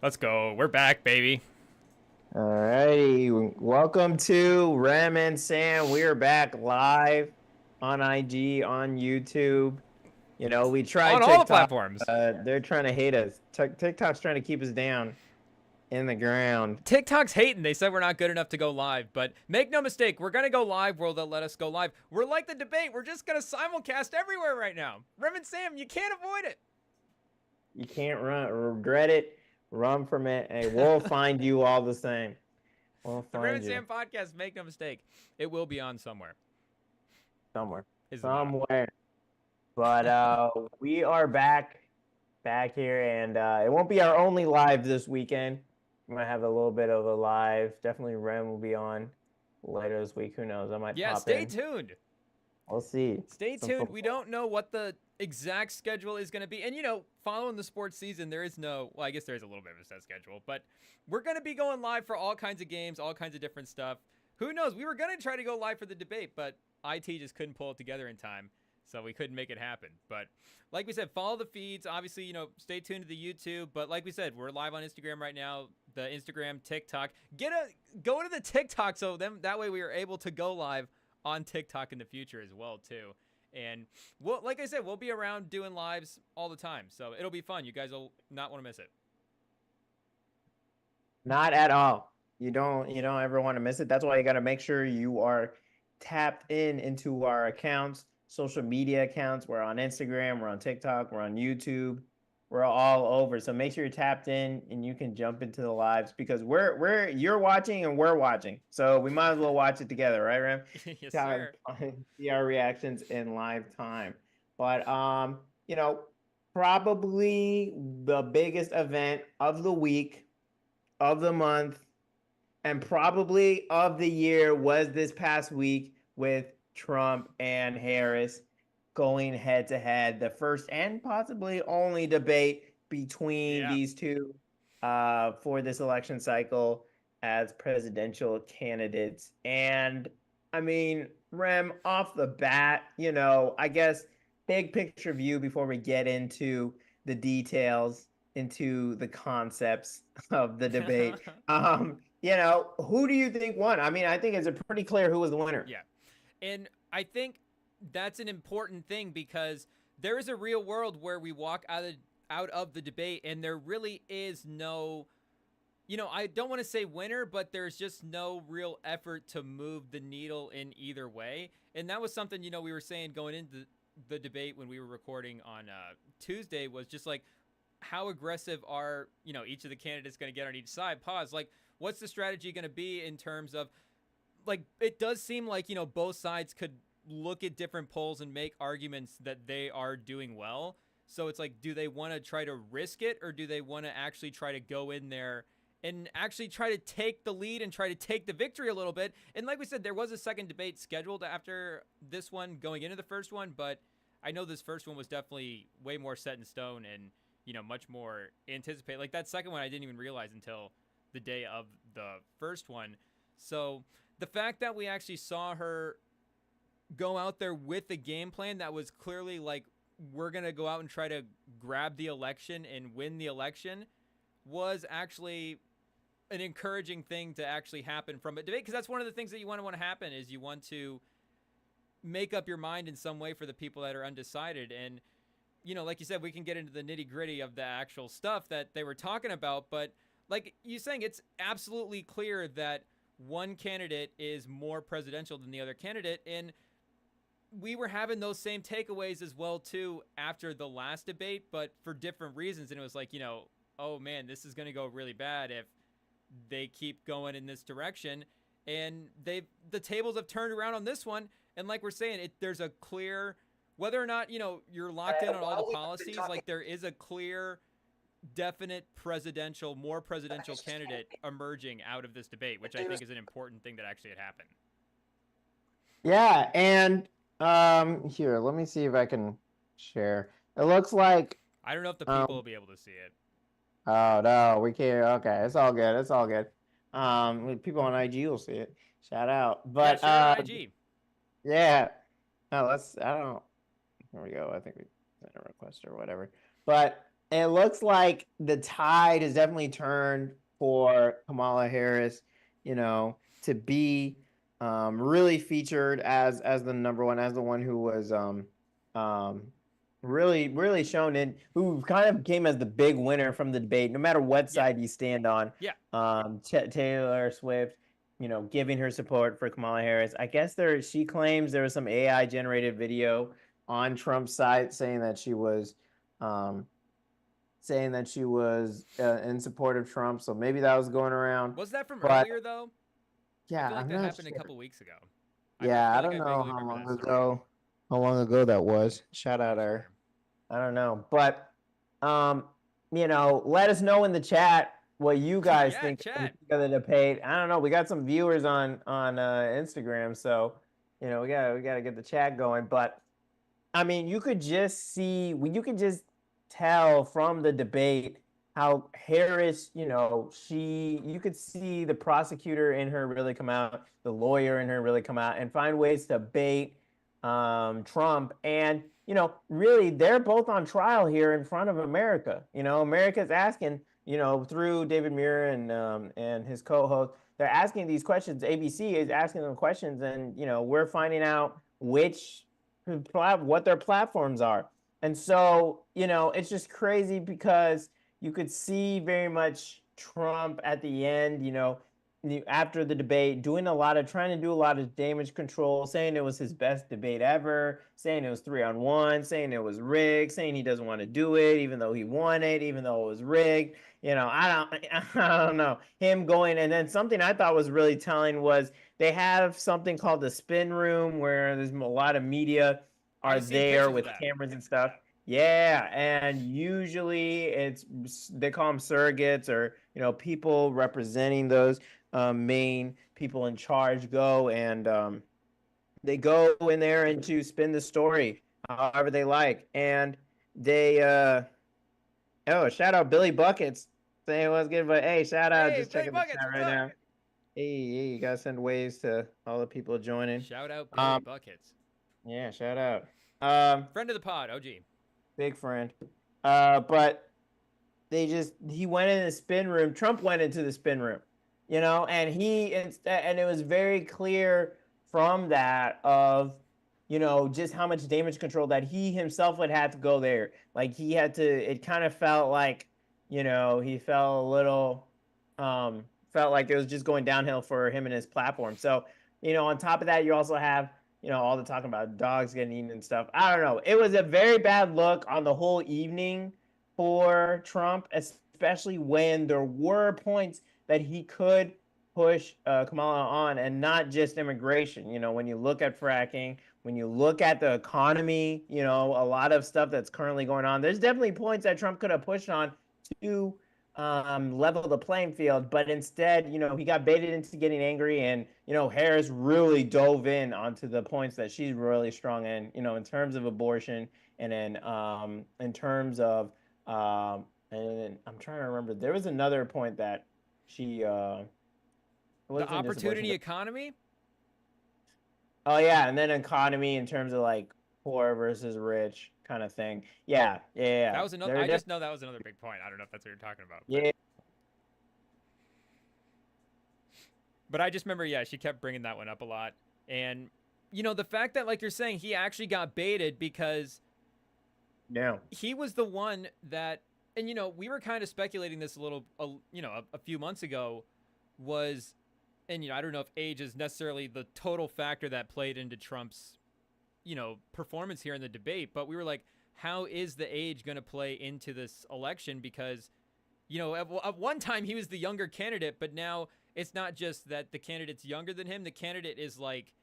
Let's go. We're back, baby. All righty. Welcome to Rem and Sam. We are back live on IG, on YouTube. We On tried all the TikTok. platforms. They're trying to hate us. TikTok's trying to keep us down in the ground. TikTok's hating. They said we're not good enough to go live, but make no mistake, we're gonna go live where they'll let us go live. We're like the debate. We're just gonna simulcast everywhere right now. Rem and Sam, you can't avoid it. You can't regret it. Run from it. Hey, we'll find you all the same. We'll The Rem find and you Sam podcast, make no mistake, it will be on somewhere. somewhere. Is the motto. Somewhere. But we are back here, and it won't be our only live this weekend. We might have a little bit of a live. Definitely Rem will be on later this week. Who knows? I might Yeah, pop stay in. tuned. We'll see. Stay Some tuned. We football. don't know what the exact schedule is going to be. And, following the sports season, there is no, well, I guess there is a little bit of a set schedule, but we're going to be going live for all kinds of games, all kinds of different stuff. Who knows? We were going to try to go live for the debate, but IT just couldn't pull it together in time. So we couldn't make it happen. But like we said, follow the feeds. Obviously, stay tuned to the YouTube. But like we said, we're live on Instagram right now. The Instagram, TikTok. Go to the TikTok so that way we are able to go live on TikTok in the future as well too. And like I said, we'll be around doing lives all the time. So it'll be fun. You guys will not want to miss it. Not at all. You don't ever want to miss it. That's why you got to make sure you are tapped into our accounts, social media accounts. We're on Instagram, we're on TikTok, we're on YouTube. We're all over. So make sure you're tapped in and you can jump into the lives because you're watching and we're watching. So we might as well watch it together, right, Ram? Yes, Kind sir. of see our reactions in live time. But probably the biggest event of the week, of the month, and probably of the year was this past week with Trump and Harris going head to head. The first and possibly only debate between Yeah. these two for this election cycle as presidential candidates. And I mean, Rem, off the bat, I guess big picture view before we get into the details, into the concepts of the debate. Who do you think won? I mean, I think it's a pretty clear who was the winner. Yeah. And I think that's an important thing because there is a real world where we walk out of the debate and there really is no, I don't want to say winner, but there's just no real effort to move the needle in either way. And that was something, we were saying going into the debate when we were recording on Tuesday was just like, how aggressive are, each of the candidates going to get on each side? Pause. Like, what's the strategy going to be in terms of, like, it does seem like, both sides could look at different polls and make arguments that they are doing well. So it's like, do they want to try to risk it or do they want to actually try to go in there and actually try to take the lead and try to take the victory a little bit? And like we said, there was a second debate scheduled after this one going into the first one, but I know this first one was definitely way more set in stone and, much more anticipated. Like that second one, I didn't even realize until the day of the first one. So the fact that we actually saw her go out there with a game plan that was clearly like, we're going to go out and try to grab the election and win the election was actually an encouraging thing to actually happen from a debate. Because that's one of the things that you want to happen is you want to make up your mind in some way for the people that are undecided. And, like you said, we can get into the nitty gritty of the actual stuff that they were talking about. But like you saying, it's absolutely clear that one candidate is more presidential than the other candidate. And we were having those same takeaways as well, too, after the last debate, but for different reasons. And it was like, oh, man, this is going to go really bad if they keep going in this direction. And the tables have turned around on this one. And like we're saying, there's a clear, whether or not, you're locked in on all the policies, like there is a clear, definite more presidential candidate emerging out of this debate, which I think is an important thing that actually had happened. Yeah, and here, let me see if I can share. It looks like I don't know if the people um will be able to see it. oh no, we can't. Okay, it's all good. It's all good. People on IG will see it. Shout out. Yeah, But share it on IG. yeah. No, let's I don't know. Here we go. I think we sent a request or whatever. But it looks like the tide has definitely turned for Kamala Harris, to be really featured as the number one, as the one who was um, really shown in, who kind of came as the big winner from the debate, no matter what Yeah. side you stand on. Yeah. Taylor Swift, giving her support for Kamala Harris. I guess she claims there was some AI generated video on Trump's site um, saying that she was in support of Trump. So maybe that was going around. Was that from But earlier though? I yeah, feel like I'm that not happened a sure. couple weeks ago. I Yeah, feel I like don't I know vaguely how remember long that story. ago that was. Shout out That's our, fair. I don't know. But um, let us know in the chat what you guys Yeah, think chat. of the debate. I don't know. We got some viewers on Instagram, so we gotta get the chat going. But I mean, you could just tell from the debate how Harris, you could see the prosecutor in her really come out, the lawyer in her really come out and find ways to bait Trump. And, really, they're both on trial here in front of America. America's asking, through David Muir and his co-host, they're asking these questions. ABC is asking them questions, and, we're finding out what their platforms are. And so, it's just crazy because you could see very much Trump at the end, after the debate, trying to do a lot of damage control, saying it was his best debate ever, saying it was 3-on-1, saying it was rigged, saying he doesn't want to do it, even though he won it, even though it was rigged. I don't know. Him going, and then something I thought was really telling was they have something called the spin room where there's a lot of media are I've seen there pictures of with that. cameras and stuff. Yeah, and usually they call them surrogates, or people representing those main people in charge go, and they go in there and to spin the story however they like. And they shout out Billy Buckets saying what's good, but hey, shout out, Hey, just Billy checking the Buckets, chat what's right up? now. Hey, you gotta send waves to all the people joining. Shout out Billy Um, Buckets. yeah, shout out. Friend of the pod, OG. Big friend. But he went in the spin room. Trump went into the spin room, and it was very clear from that of, just how much damage control that he himself would have to go there. Like he had to. It kind of felt like, he felt a little, felt like it was just going downhill for him and his platform. So, on top of that, you also have, all the talking about dogs getting eaten and stuff. I don't know. It was a very bad look on the whole evening for Trump, especially when there were points that he could push Kamala on, and not just immigration. When you look at fracking, when you look at the economy, a lot of stuff that's currently going on, there's definitely points that Trump could have pushed on to level the playing field. But instead, he got baited into getting angry, and, Harris really dove in onto the points that she's really strong in terms of abortion, and then in terms of and I'm trying to remember. There was another point that she it The wasn't just abortion, opportunity but economy? oh yeah, and then economy in terms of like poor versus rich kind of thing. Yeah, yeah, That yeah. was another. They're I def- just know that was another big point. I don't know if that's what you're talking about, yeah, but I just remember, yeah, she kept bringing that one up a lot, and the fact that, like you're saying, he actually got baited because yeah, he was the one that, and we were kind of speculating this a little, a few months ago, was, and I don't know if age is necessarily the total factor that played into Trump's, performance here in the debate, but we were like, how is the age going to play into this election? Because, at one time he was the younger candidate, but now it's not just that the candidate's younger than him. The candidate is like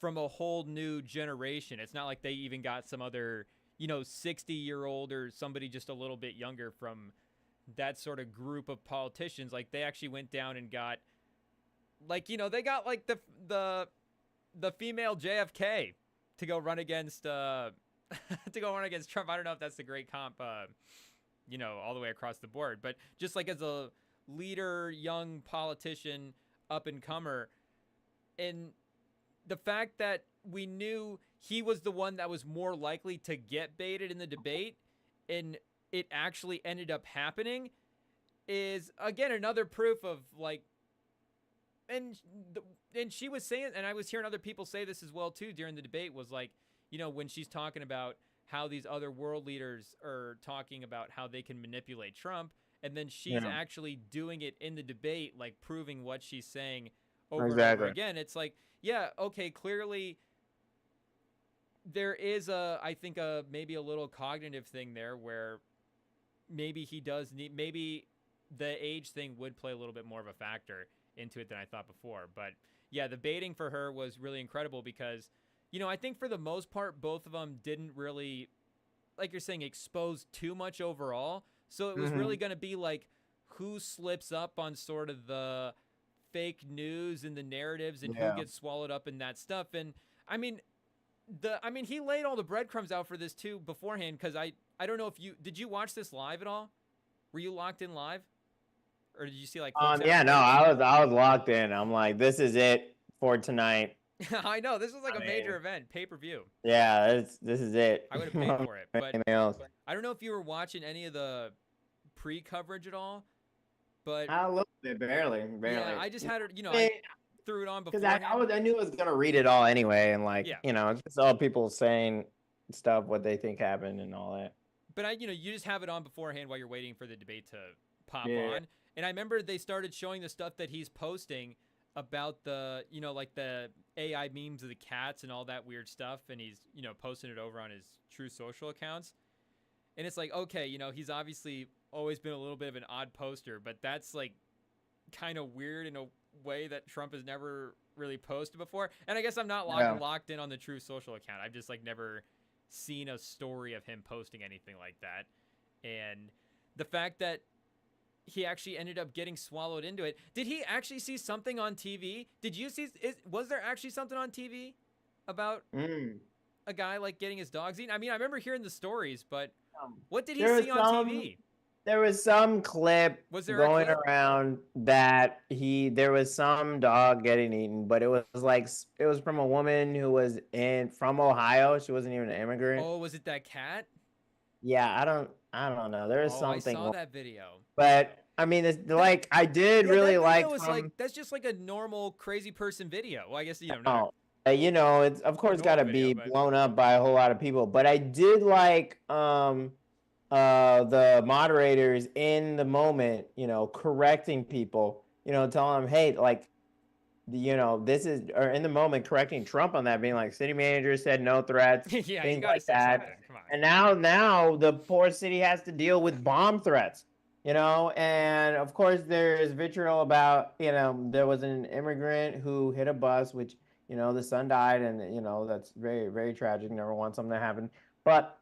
from a whole new generation. It's not like they even got some other, 60-year-old or somebody just a little bit younger from that sort of group of politicians. Like they actually went down and got, like, they got like the female JFK to go run against to go run against Trump. I don't know if that's the great comp, all the way across the board, but just like as a leader, young politician, up and comer, and the fact that we knew he was the one that was more likely to get baited in the debate, and it actually ended up happening is, again, another proof of, like, and she was saying, and I was hearing other people say this as well too during the debate, was like, you know, when she's talking about how these other world leaders are talking about how they can manipulate Trump, and then she's actually doing it in the debate, like proving what she's saying over and over again. It's like, yeah, okay, clearly there is I think maybe a little cognitive thing there where maybe he does need, maybe the age thing would play a little bit more of a factor into it than I thought before. But yeah, the baiting for her was really incredible because, you know, I think for the most part, both of them didn't really, like you're saying, expose too much overall. So it was really going to be like who slips up on sort of the fake news and the narratives and who gets swallowed up in that stuff. And I mean, he laid all the breadcrumbs out for this too beforehand, because I don't know if did you watch this live at all? Were you locked in live? Or did you see like yeah, no, I was locked in. I'm like, this is it for tonight. I know, this was like a major event, pay-per-view. Yeah, this is it. I would have paid for it. But else. I don't know if you were watching any of the pre-coverage at all, but I looked at it barely. Yeah, I just had it, you know, I threw it on before. Because I knew I was gonna read it all anyway, and like, you know, it's all people saying stuff, what they think happened and all that. But you know, you just have it on beforehand while you're waiting for the debate to pop on. And I remember they started showing the stuff that he's posting about the, you know, like the AI memes of the cats and all that weird stuff. And he's, you know, posting it over on his True Social accounts. And it's like, okay, you know, he's obviously always been a little bit of an odd poster, but that's like kind of weird in a way that Trump has never really posted before. And I guess I'm not locked in on the True Social account. I've just like never seen a story of him posting anything like that. And the fact that he actually ended up getting swallowed into it. Did he actually see something on TV? Did you see, was there actually something on TV about a guy like getting his dogs eaten? I mean, I remember hearing the stories, but what did he see on TV? There was some clip going around that there was some dog getting eaten, but it was from a woman who was from Ohio. She wasn't even an immigrant. Oh, was it that cat? Yeah, I don't know. There was something. I saw that video. But I mean, it's like I did really like. That's just like a normal crazy person video. Well, I guess you know. You know, it's of course got to be blown up by a whole lot of people. But I did like the moderators in the moment, you know, correcting people. You know, telling them, hey, like, you know, this is, or in the moment correcting Trump on that, being like, city manager said no threats, yeah, things you gotta like say that. Something. Come on. And now the poor city has to deal with bomb threats, you know, and of course there's vitriol about, you know, there was an immigrant who hit a bus, which, you know, the son died, and, you know, that's very, very tragic. Never want something to happen. But,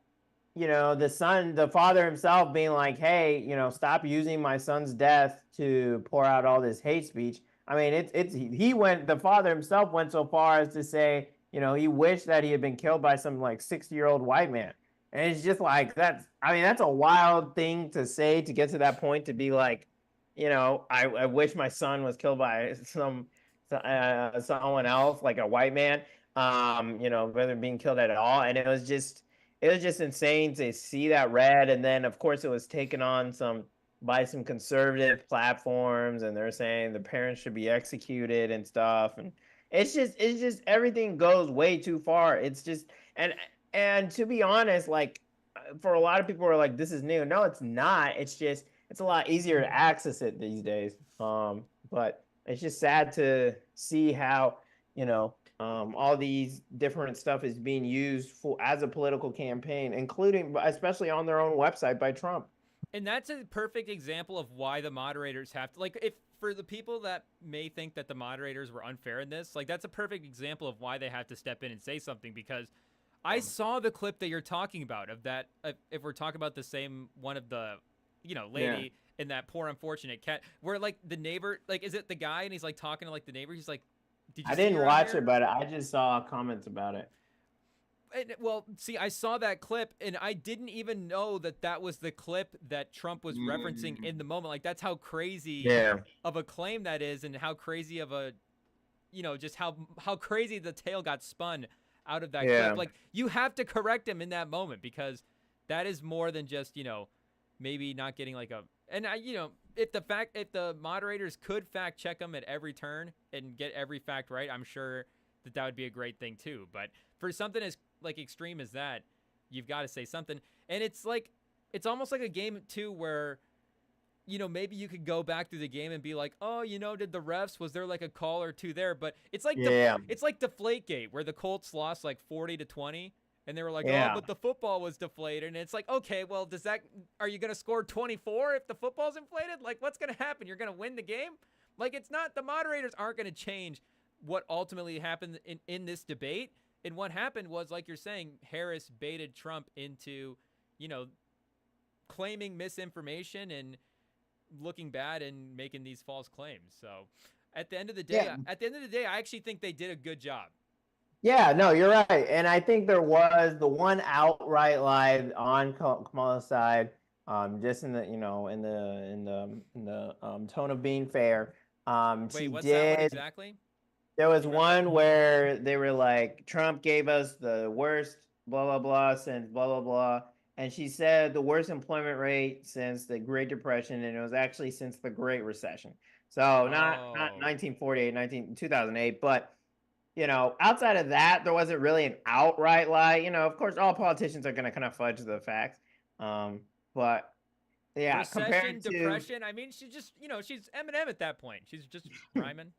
you know, the father himself being like, hey, you know, stop using my son's death to pour out all this hate speech. I mean, the father himself went so far as to say, you know, he wished that he had been killed by some like 60-year-old white man. And it's just like, that's a wild thing to say, to get to that point, to be like, you know, I wish my son was killed by someone else, like a white man, you know, rather than being killed at all. And it was just insane to see that read. And then of course it was taken on by some conservative platforms, and they're saying the parents should be executed and stuff. And it's just everything goes way too far. It's just, and to be honest, like, for a lot of people who are like, this is new. No, it's not. It's just, it's a lot easier to access it these days. But it's just sad to see how, you know, all these different stuff is being used as a political campaign, including, especially on their own website by Trump. And that's a perfect example of why the moderators have to, like, if for the people that may think that the moderators were unfair in this, like, that's a perfect example of why they have to step in and say something, because I saw the clip that you're talking about of that, if we're talking about the same one of the, you know, lady in that poor unfortunate cat, where like the neighbor, like, is it the guy and he's like talking to like the neighbor? He's like, I didn't watch it, but I just saw comments about it. And, well, see, I saw that clip, and I didn't even know that was the clip that Trump was referencing in the moment. Like, that's how crazy of a claim that is, and how crazy of a, you know, just how crazy the tale got spun out of that clip. Like, you have to correct him in that moment, because that is more than just, you know, maybe not getting like a, and if the moderators could fact check them at every turn and get every fact right, I'm sure that would be a great thing too. But for something as like extreme as that, you've got to say something. And it's like, it's almost like a game too where, maybe you could go back through the game and be like, oh, did the refs, was there like a call or two there? But it's like it's like Deflategate, where the Colts lost like 40-20, and they were like, oh, but the football was deflated. And it's like, okay, well, are you going to score 24 if the football's inflated? Like, what's going to happen? You're going to win the game? Like, it's not, the moderators aren't going to change what ultimately happened in this debate. And what happened was, like you're saying, Harris baited Trump into, claiming misinformation and looking bad and making these false claims. So at the end of the day, I actually think they did a good job. Yeah, no, you're right. And I think there was the one outright lie on Kamala's side, just in the, in the tone of being fair. Wait, what's that one exactly? There was one where they were like, Trump gave us the worst blah, blah, blah since blah, blah, blah. And she said the worst employment rate since the Great Depression, and it was actually since the Great Recession. So not 1948, 2008, but outside of that, there wasn't really an outright lie. Of course, all politicians are going to kind of fudge the facts. But yeah, Recession, depression. I mean, she's just, she's Eminem at that point. She's just rhyming.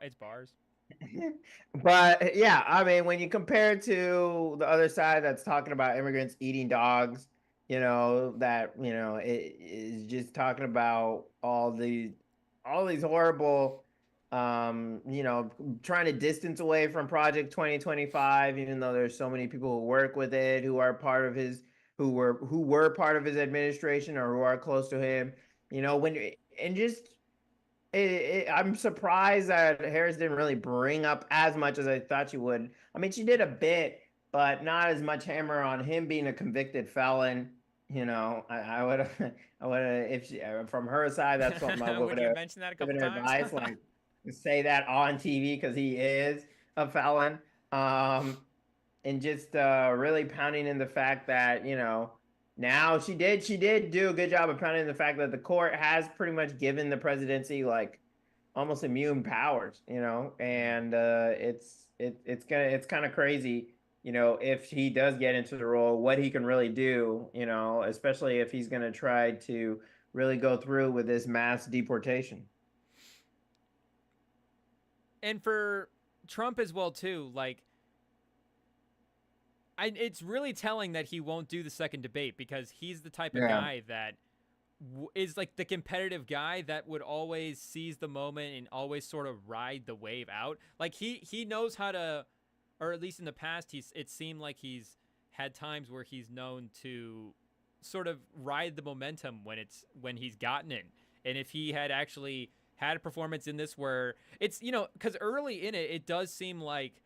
It's bars. But yeah, I mean, when you compare it to the other side that's talking about immigrants eating dogs, that it is just talking about all these horrible, trying to distance away from Project 2025, even though there's so many people who work with it, who are part of his, who were part of his administration or who are close to him, I'm surprised that Harris didn't really bring up as much as I thought she would. I mean, she did a bit, but not as much hammer on him being a convicted felon. I would have, if she, from her side, that's something I would have mentioned that a couple times. Advice, like say that on TV because he is a felon, and just really pounding in the fact that now she did do a good job of pounding the fact that the court has pretty much given the presidency like almost immune powers, and it's kind of crazy, if he does get into the role, what he can really do, especially if he's going to try to really go through with this mass deportation. And for Trump as well too, like, it's really telling that he won't do the second debate, because he's the type of guy that is like the competitive guy that would always seize the moment and always sort of ride the wave out. Like he knows how to, or at least in the past, it seemed like he's had times where he's known to sort of ride the momentum when he's gotten in. And if he had actually had a performance in this where it's, because early in it does seem like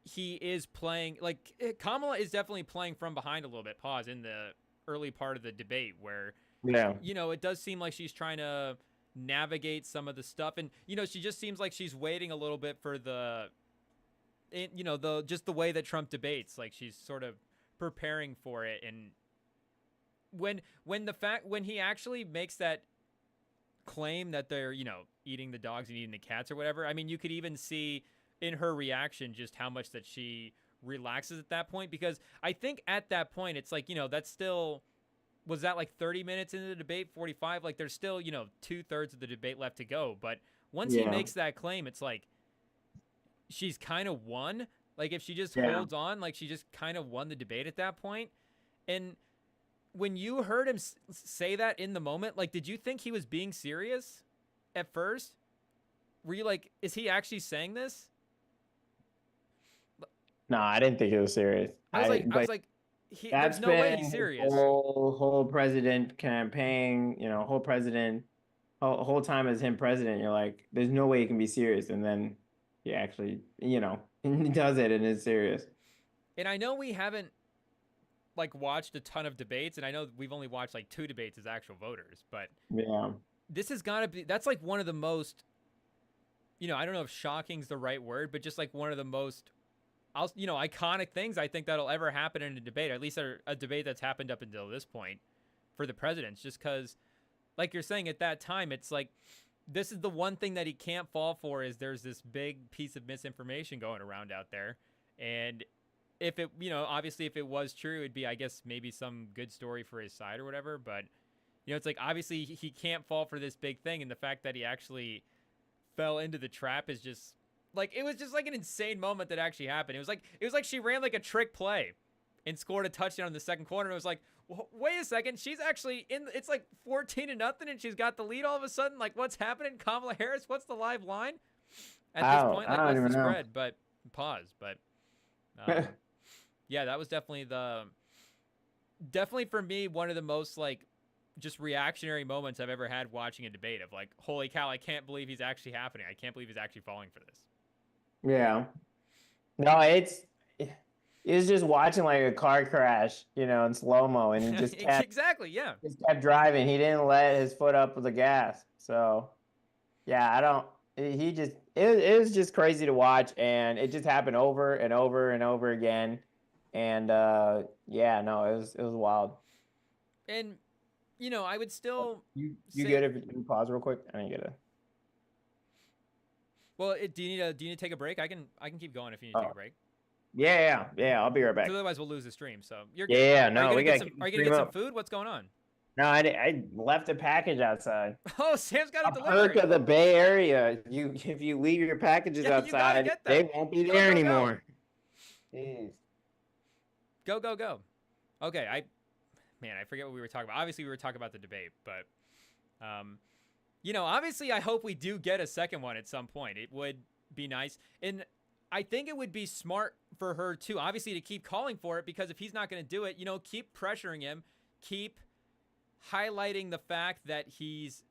he is playing, like Kamala is definitely playing from behind a little bit, in the early part of the debate where, it does seem like she's trying to navigate some of the stuff. And, she just seems like she's waiting a little bit for just the way that Trump debates, like she's sort of preparing for it. And when he actually makes that claim that they're, eating the dogs and eating the cats or whatever, I mean, you could even see in her reaction just how much that she relaxes at that point, because I think at that point it's like, that's still, was that like 30 minutes into the debate, 45, like there's still 2/3 of the debate left to go. But once he makes that claim, it's like she's kind of won. Like if she just holds on, like she just kind of won the debate at that point. And when you heard him say that in the moment, like, did you think he was being serious at first? Were you like, is he actually saying this? No, I didn't think it was serious. I was like, there's no way he's serious. Whole president campaign, whole time as him president, you're like, there's no way he can be serious. And then he actually, he does it and is serious. And I know we haven't like watched a ton of debates, and I know we've only watched like 2 debates as actual voters, but this has got to be, that's like one of the most, I don't know if shocking is the right word, but just like one of the most, iconic things I think that'll ever happen in a debate, or at least a debate that's happened up until this point for the presidents, just because, like you're saying, at that time, it's like, this is the one thing that he can't fall for, is there's this big piece of misinformation going around out there. And if it, obviously if it was true, it'd be, I guess, maybe some good story for his side or whatever. But, it's like, obviously he can't fall for this big thing. And the fact that he actually fell into the trap is just like, it was just like an insane moment that actually happened. It was like she ran like a trick play and scored a touchdown in the second quarter. And it was like, wait a second, she's actually it's like 14-0 and she's got the lead all of a sudden. Like, what's happening? Kamala Harris, what's the live line at this point? Like, what's the spread? But pause. But yeah, that was definitely for me, one of the most like just reactionary moments I've ever had watching a debate, of like, holy cow, I can't believe he's actually happening. I can't believe he's actually falling for this. Yeah. No, it was just watching like a car crash, in slow-mo, and he just kept exactly, yeah. Just kept driving. He didn't let his foot up with the gas. So, yeah, it was just crazy to watch, and it just happened over and over and over again. And yeah, no, it was wild. And I would still you get it. You pause real quick. I didn't get it. Well, do you need to take a break? I can keep going if you need to take a break. Yeah. I'll be right back. Otherwise, we'll lose the stream. So you're no, are you gonna get some food? What's going on? No, I left a package outside. Oh, Sam's got a delivery. Perk of the Bay Area. If you leave your packages outside, they won't be there anymore. Jeez. Go. Okay, I forget what we were talking about. Obviously, we were talking about the debate, but obviously, I hope we do get a second one at some point. It would be nice, and I think it would be smart for her too, obviously, to keep calling for it, because if he's not going to do it, keep pressuring him, keep highlighting the fact that he's,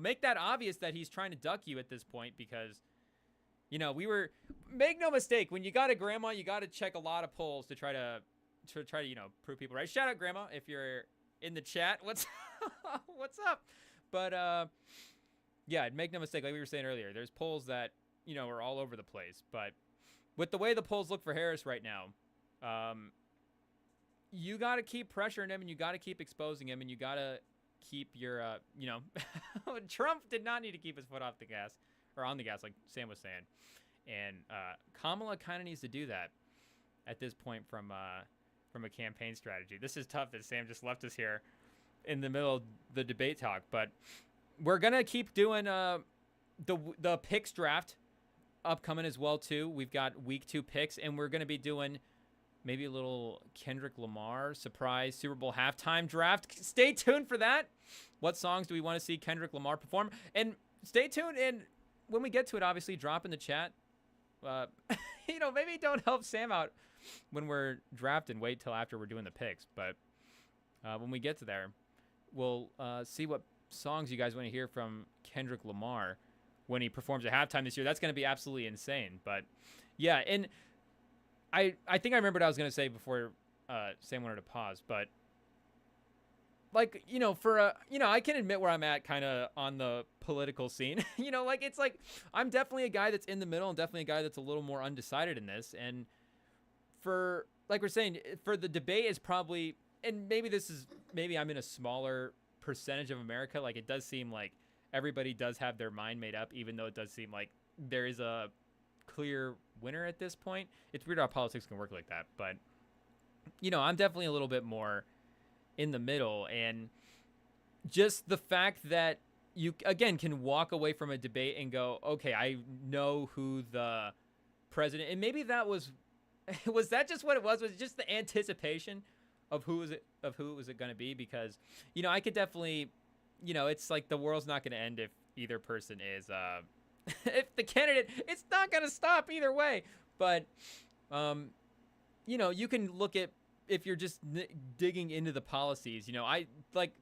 make that obvious that he's trying to duck you at this point, because, make no mistake, when you got a grandma, you got to check a lot of polls to try to prove people right. Shout out grandma if you're in the chat. What's up? But yeah, make no mistake, like we were saying earlier, there's polls that are all over the place. But with the way the polls look for Harris right now, you got to keep pressuring him, and you got to keep exposing him, and you got to keep your Trump did not need to keep his foot off the gas, or on the gas, like Sam was saying, and Kamala kind of needs to do that at this point from a campaign strategy. This is tough that Sam just left us here in the middle of the debate talk, but we're gonna keep doing the picks draft upcoming as well too. We've got week 2 picks, and we're gonna be doing maybe a little Kendrick Lamar surprise Super Bowl halftime draft. Stay tuned for that. What songs do we want to see Kendrick Lamar perform? And stay tuned, and when we get to it, obviously drop in the chat. Maybe don't help Sam out when we're drafting. Wait till after we're doing the picks. But when we get to there, we'll see what songs you guys want to hear from Kendrick Lamar when he performs at halftime this year. That's going to be absolutely insane. But yeah, and I think I remember what I was going to say before Sam wanted to pause. But like, I can admit where I'm at kind of on the political scene. It's like I'm definitely a guy that's in the middle, and definitely a guy that's a little more undecided in this. And for, like we're saying, for the debate is probably, and maybe I'm in a smaller percentage of America. Like, it does seem like everybody does have their mind made up, even though it does seem like there is a clear winner at this point. It's weird how politics can work like that. But, I'm definitely a little bit more in the middle. And just the fact that you, again, can walk away from a debate and go, okay, I know who the president, and maybe that was that just what it was? Was it just the anticipation of who was it going to be? Because, I could definitely, it's like the world's not going to end if either person is, if the candidate, it's not going to stop either way. But, you can look at, if you're just digging into the policies,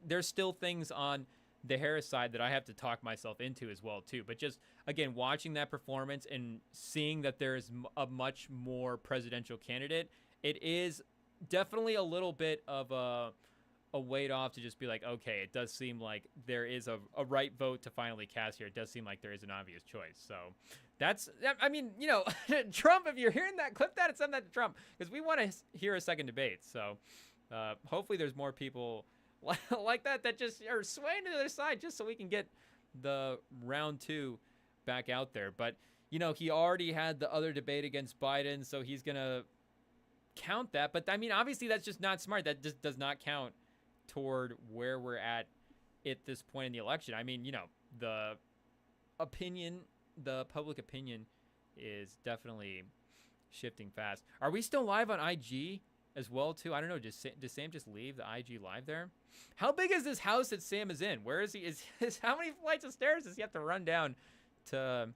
there's still things on the Harris side that I have to talk myself into as well too. But just, again, watching that performance and seeing that there is a much more presidential candidate, it is definitely a little bit of a weight off to just be like, okay, it does seem like there is a right vote to finally cast here. It does seem like there is an obvious choice. So that's, Trump, if you're hearing that, clip that and send that to Trump, because we want to hear a second debate. So hopefully there's more people like that just are swaying to the other side just so we can get the round 2 back out there. But, he already had the other debate against Biden, so he's going to count that. But, I mean, obviously that's just not smart. That just does not count toward where we're at this point in the election. I mean, the public opinion is definitely shifting fast. Are we still live on IG as well, too? I don't know. Does Sam just leave the IG live there? How big is this house that Sam is in? Where is he? How many flights of stairs does he have to run down to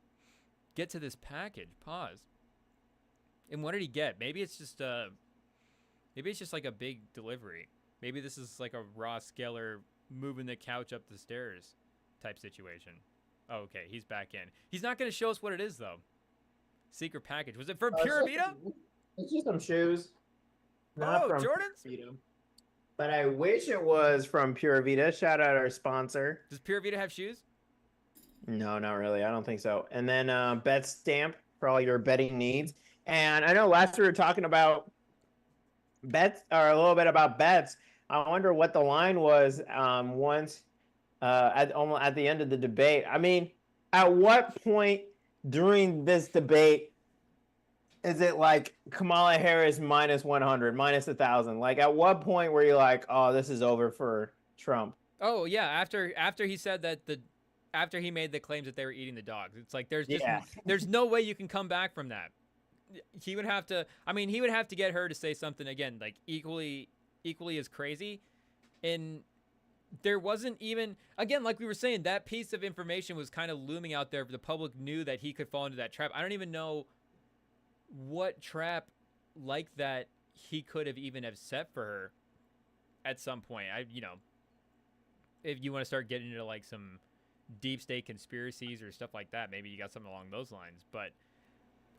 get to this package? Pause. And what did he get? Maybe it's just like a big delivery. Maybe this is like a Ross Geller moving the couch up the stairs type situation. Oh, okay, he's back in. He's not going to show us what it is, though. Secret package. Was it from Pura Vida? It's just some shoes. Not from Jordans? Pura Vida. But I wish it was from Pura Vida. Shout out our sponsor. Does Pura Vida have shoes? No, not really. I don't think so. And then BETSTAMP for all your betting needs. And I know last we were talking about bets, or a little bit about bets. I wonder what the line was once at the end of the debate. I mean, at what point during this debate is it like Kamala Harris minus 100, minus 1,000? Like, at what point were you like, oh, this is over for Trump? Oh yeah, after he said that after he made the claims that they were eating the dogs, it's like there's no way you can come back from that. He would have to. I mean, he would have to get her to say something again, like equally as crazy, and there wasn't even, again, like we were saying, that piece of information was kind of looming out there. The public knew that he could fall into that trap. I don't even know what trap like that he could have even have set for her at some point. If you want to start getting into like some deep state conspiracies or stuff like that, maybe you got something along those lines. But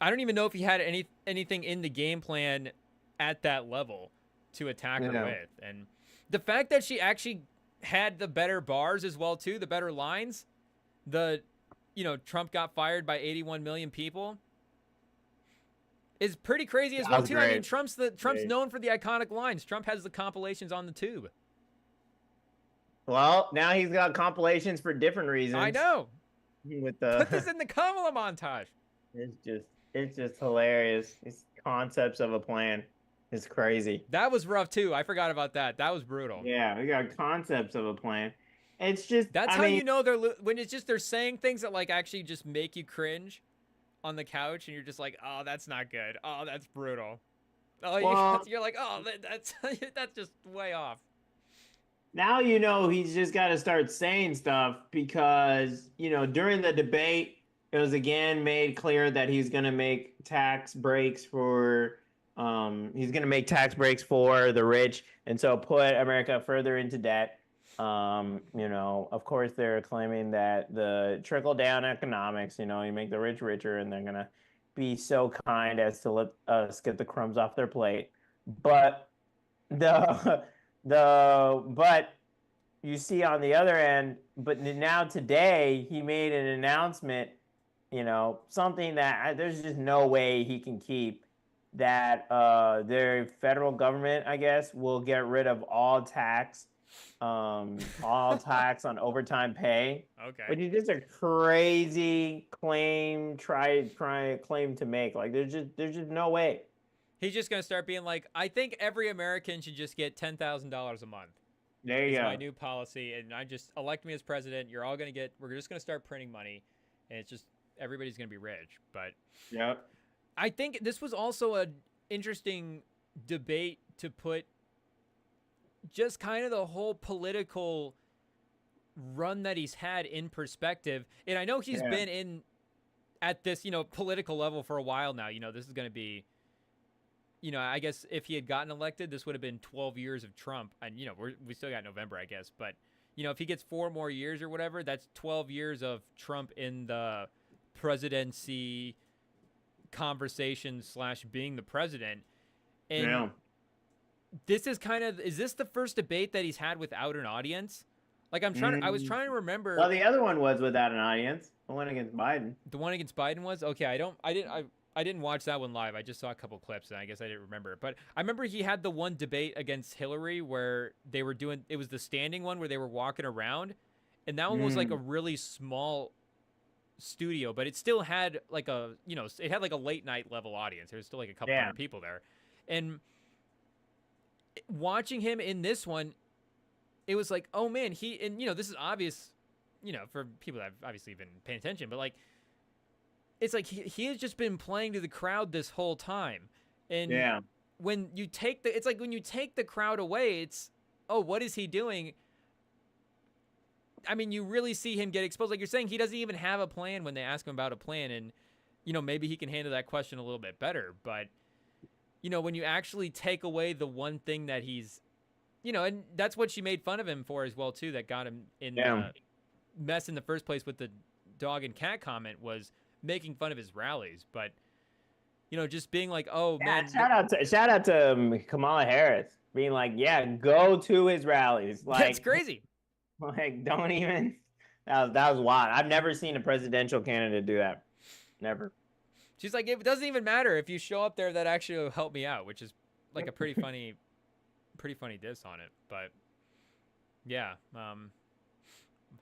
I don't even know if he had anything in the game plan at that level to attack her with. And the fact that she actually had the better bars as well too, the better lines, Trump got fired by 81 million people, is pretty crazy as well too. Great. I mean, Trump's known for the iconic lines. Trump has the compilations on the tube. Well, now he's got compilations for different reasons. I know. With the put this in the Kamala montage. It's just hilarious. It's concepts of a plan. It's crazy. That was rough too. I forgot about that. That was brutal. Yeah, we got concepts of a plan. It's just that's how you know when it's just they're saying things that like actually just make you cringe on the couch, and you're just like, oh, that's not good. Oh, that's brutal. Oh, well, you're like, oh, that's just way off. Now he's just got to start saying stuff because during the debate it was again made clear that he's going to make tax breaks for the rich, and so put America further into debt. Of course, they're claiming that the trickle-down economics, you make the rich richer, and they're going to be so kind as to let us get the crumbs off their plate. But but you see on the other end, but now today he made an announcement, something that there's just no way he can keep, that their federal government, I guess, will get rid of all tax on overtime pay. Okay. Which is just a crazy claim to make. Like there's just no way. He's just gonna start being like, I think every American should just get $10,000 a month. There you go. My new policy, and I just elect me as president. You're all gonna we're just gonna start printing money, and it's just everybody's gonna be rich. But yep. I think this was also an interesting debate to put just kind of the whole political run that he's had in perspective. And I know he's been at this, political level for a while now. This is going to be, I guess if he had gotten elected, this would have been 12 years of Trump. And, we still got November, I guess. But, if he gets 4 more years or whatever, that's 12 years of Trump in the presidency conversation / being the president. And this is is this the first debate that he's had without an audience? Like I was trying to remember. Well, the other one was without an audience. The one against Biden. The one against Biden was? Okay, I I didn't watch that one live. I just saw a couple clips, and I guess I didn't remember it. But I remember he had the one debate against Hillary where they were doing, it was the standing one where they were walking around, and that one was like a really small studio, but it still had like a, you know, it had like a late night level audience. There was still like a couple hundred people there. And watching him in this one, it was like, oh man, and you know, this is obvious, you know, for people that have obviously been paying attention, but like, it's like he has just been playing to the crowd this whole time. And when you take it's like when you take the crowd away, it's, oh, what is he doing? I mean, you really see him get exposed. Like you're saying, he doesn't even have a plan when they ask him about a plan. And, you know, maybe he can handle that question a little bit better. But, you know, when you actually take away the one thing that he's, you know, and that's what she made fun of him for as well, too, that got him in mess in the first place with the dog and cat comment, was making fun of his rallies. But, you know, just being like, oh, man. Shout out to Kamala Harris being like, yeah, go to his rallies. Like, that's crazy. Like, don't even. That was wild. I've never seen a presidential candidate do that. Never. She's like, it doesn't even matter if you show up there. That actually will help me out, which is like a pretty funny diss on it. But yeah,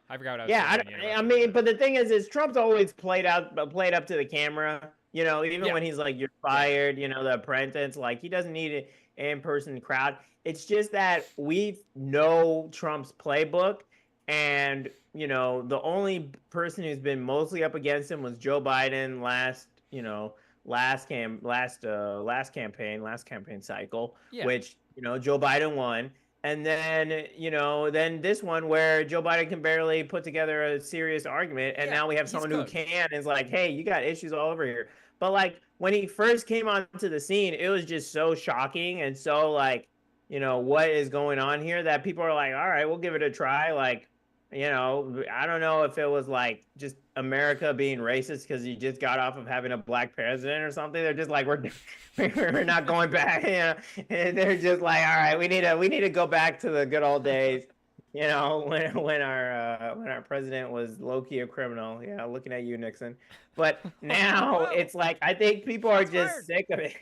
I forgot what I was saying. I mean, but the thing is Trump's always played up to the camera. You know, even when he's like, you're fired. You know, The Apprentice. Like, he doesn't need an in-person crowd. It's just that we know Trump's playbook, and you know, the only person who's been mostly up against him was Joe Biden last campaign cycle, which, you know, Joe Biden won. And then, you know, then this one where Joe Biden can barely put together a serious argument, and now we have someone who can, is like, hey, you got issues all over here. But like, when he first came onto the scene, it was just so shocking and so like, you know, what is going on here, that people are like, all right, we'll give it a try. Like, you know, I don't know if it was like just America being racist because you just got off of having a black president or something. They're just like, we're not going back. You know, and they're just like, all right, we need to go back to the good old days. You know, when our president was low key a criminal. Yeah, looking at you, Nixon. But now it's like, I think people are just sick of it.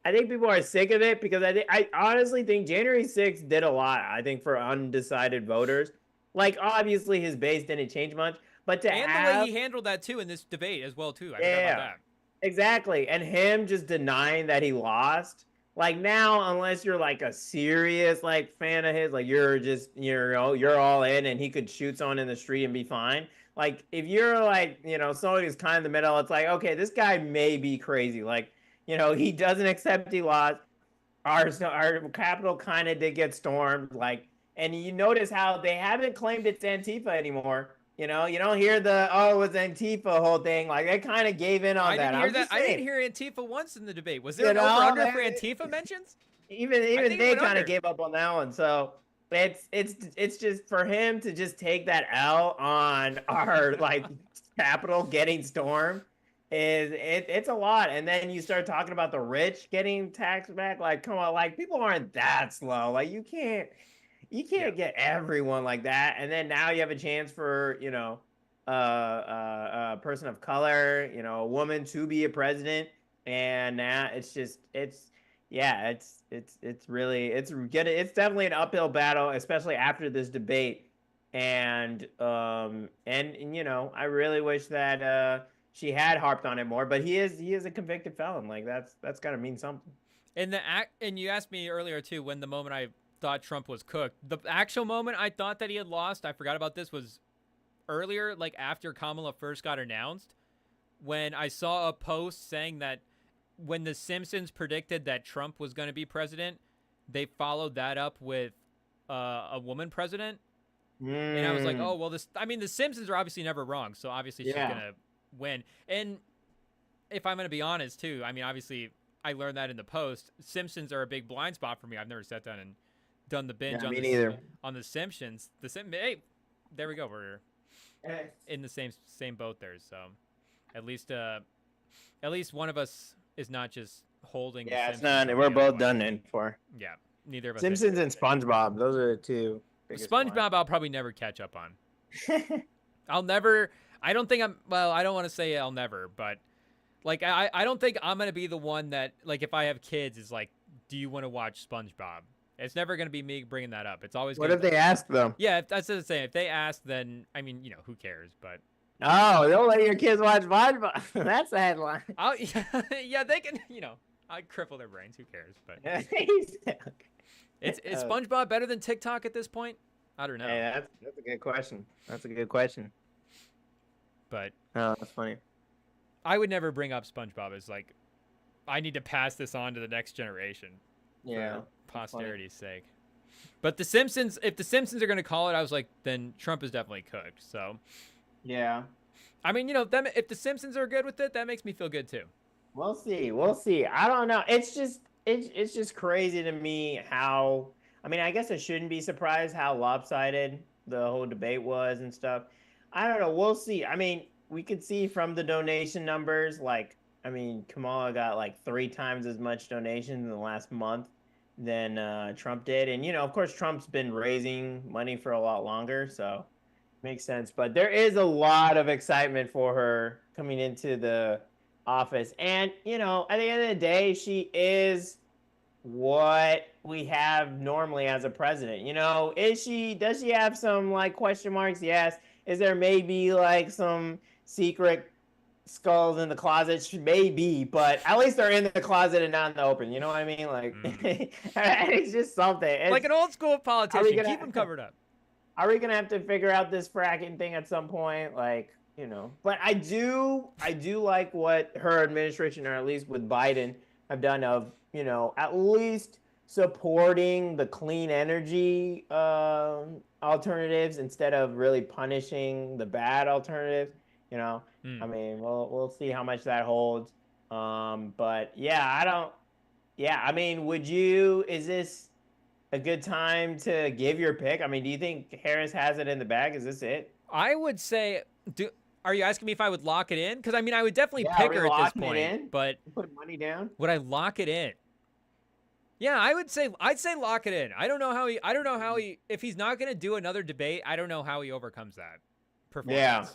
I think people are sick of it because I honestly think January 6th did a lot, I think, for undecided voters. Like, obviously his base didn't change much, but the way he handled that too in this debate as well too. I forgot about that. Exactly. And him just denying that he lost. Like, now, unless you're like a serious like fan of his, like you're all in, and he could shoot someone in the street and be fine. Like, if you're like, you know, someone who's kind of in the middle, it's like, okay, this guy may be crazy. Like, you know, he doesn't accept he lost. Our Capitol kind of did get stormed. Like, and you notice how they haven't claimed it's Antifa anymore. You know, you don't hear the, oh, it was Antifa whole thing. Like, they kind of gave in on that. I didn't hear Antifa once in the debate. Was there an over-under for Antifa mentions? Even they kind of gave up on that one. So it's just for him to just take that L on our like Capitol getting stormed. It's a lot. And then you start talking about the rich getting taxed back. Like, come on, like, people aren't that slow. Like, you can't get everyone like that. And then now you have a chance for, you know, a person of color, you know, a woman to be a president. And now it's definitely an uphill battle, especially after this debate. And you know, I really wish that she had harped on it more, but he is a convicted felon. Like, that's gotta mean something. And you asked me earlier too, when the moment I thought Trump was cooked, the actual moment I thought that he had lost, I forgot about this, was earlier, like after Kamala first got announced, when I saw a post saying that when The Simpsons predicted that Trump was going to be president, they followed that up with a woman president. And I was like, oh, well, The Simpsons are obviously never wrong, so obviously she's going to win. And if I'm going to be honest too, I mean, obviously I learned that in the post. Simpsons are a big blind spot for me. I've never sat down and done the binge on the Simpsons. Hey, there we go. We're in the same boat there. So at least one of us is not just holding. Yeah, it's not. We're both done in for. Yeah, neither of us. Simpsons and SpongeBob. Those are the two. SpongeBob, I'll probably never catch up on. I'll never. I don't think I'm. Well, I don't want to say I'll never, but Like, I don't think I'm going to be the one that, like, if I have kids, is like, do you want to watch SpongeBob? It's never going to be me bringing that up. It's always What going if to. they ask them? Yeah, that's what I'm saying. If they ask, then, I mean, who cares? But. Oh, they'll let your kids watch SpongeBob. That's the headline. Yeah, they can, I'd cripple their brains. Who cares? But. Is SpongeBob better than TikTok at this point? I don't know. Hey, that's a good question. That's a good question. But. Oh, that's funny. I would never bring up SpongeBob as like, I need to pass this on to the next generation. Yeah. For posterity's sake. But The Simpsons, if The Simpsons are going to call it, I was like, then Trump is definitely cooked. So. Yeah. I mean, if The Simpsons are good with it, that makes me feel good too. We'll see. We'll see. I don't know. It's just crazy to me how. I mean, I guess I shouldn't be surprised how lopsided the whole debate was and stuff. I don't know. We'll see. I mean, we could see from the donation numbers, like, I mean, Kamala got like 3 times as much donations in the last month than Trump did. And, of course, Trump's been raising money for a lot longer, so makes sense. But there is a lot of excitement for her coming into the office. And, at the end of the day, she is what we have normally as a president. Does she have some like question marks? Yes. Is there maybe like some secret skulls in the closet? Maybe, but at least they're in the closet and not in the open. You know what I mean? Like, it's just something. It's, like an old school politician, keep them covered up. Are we gonna have to figure out this fracking thing at some point? Like, but I do like what her administration, or at least with Biden, have done of, at least supporting the clean energy alternatives instead of really punishing the bad alternatives. I mean, we'll see how much that holds. But yeah, I mean, is this a good time to give your pick? I mean, do you think Harris has it in the bag? Is this it? I would say, are you asking me if I would lock it in? Because I mean, I would definitely pick her at this point. But put money down. Would I lock it in? Yeah, I'd say lock it in. I don't know how he, if he's not going to do another debate, I don't know how he overcomes that performance. Yeah.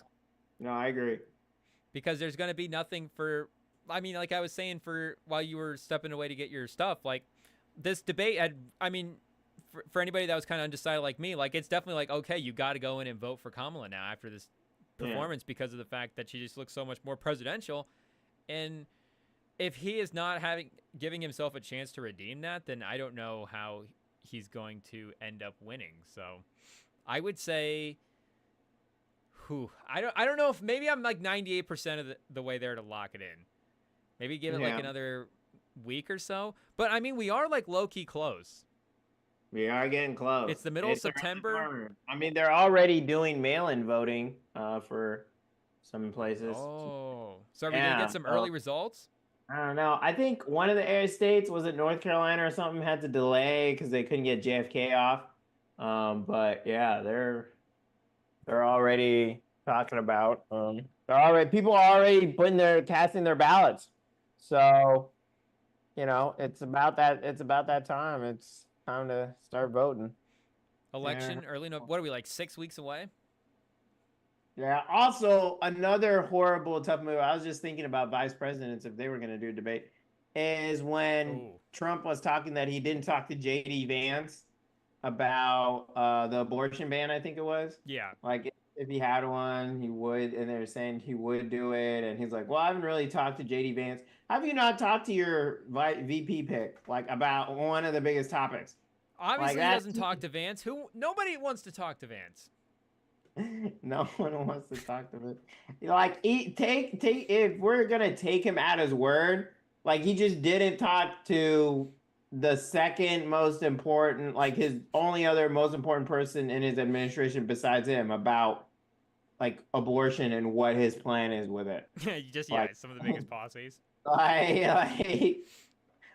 No, I agree. Because there's going to be nothing for, I mean, like I was saying, while you were stepping away to get your stuff, like this debate for anybody that was kind of undecided like me, like it's definitely like, okay, you got to go in and vote for Kamala now after this performance because of the fact that she just looks so much more presidential. And if he is not giving himself a chance to redeem that, then I don't know how he's going to end up winning. So I would say, I don't know if maybe I'm like 98% of the way there to lock it in. Maybe give it like another week or so. But I mean, we are like low key close. We are getting close. It's the middle of September. I mean, they're already doing mail-in voting for some places. Oh, so are we gonna get some early results? I don't know. I think one of the states, was it North Carolina or something, had to delay because they couldn't get JFK off. But yeah, they're already talking about. People are already casting their ballots. So, it's about that. It's about that time. It's time to start voting. Election early. What are we, like 6 weeks away? Yeah. Also, another horrible, tough move. I was just thinking about vice presidents if they were going to do a debate. Is when Trump was talking that he didn't talk to JD Vance about the abortion ban. I think it was. Yeah. Like if he had one, he would, and they're saying he would do it, and he's like, "Well, I haven't really talked to JD Vance. Have you not talked to your VP pick about one of the biggest topiks?" Obviously, he doesn't talk to Vance. Nobody wants to talk to Vance. No one wants to talk to him. If we're gonna take him at his word, like he just didn't talk to the second most important, like his only other most important person in his administration besides him about like abortion and what his plan is with it. Some of the biggest posses.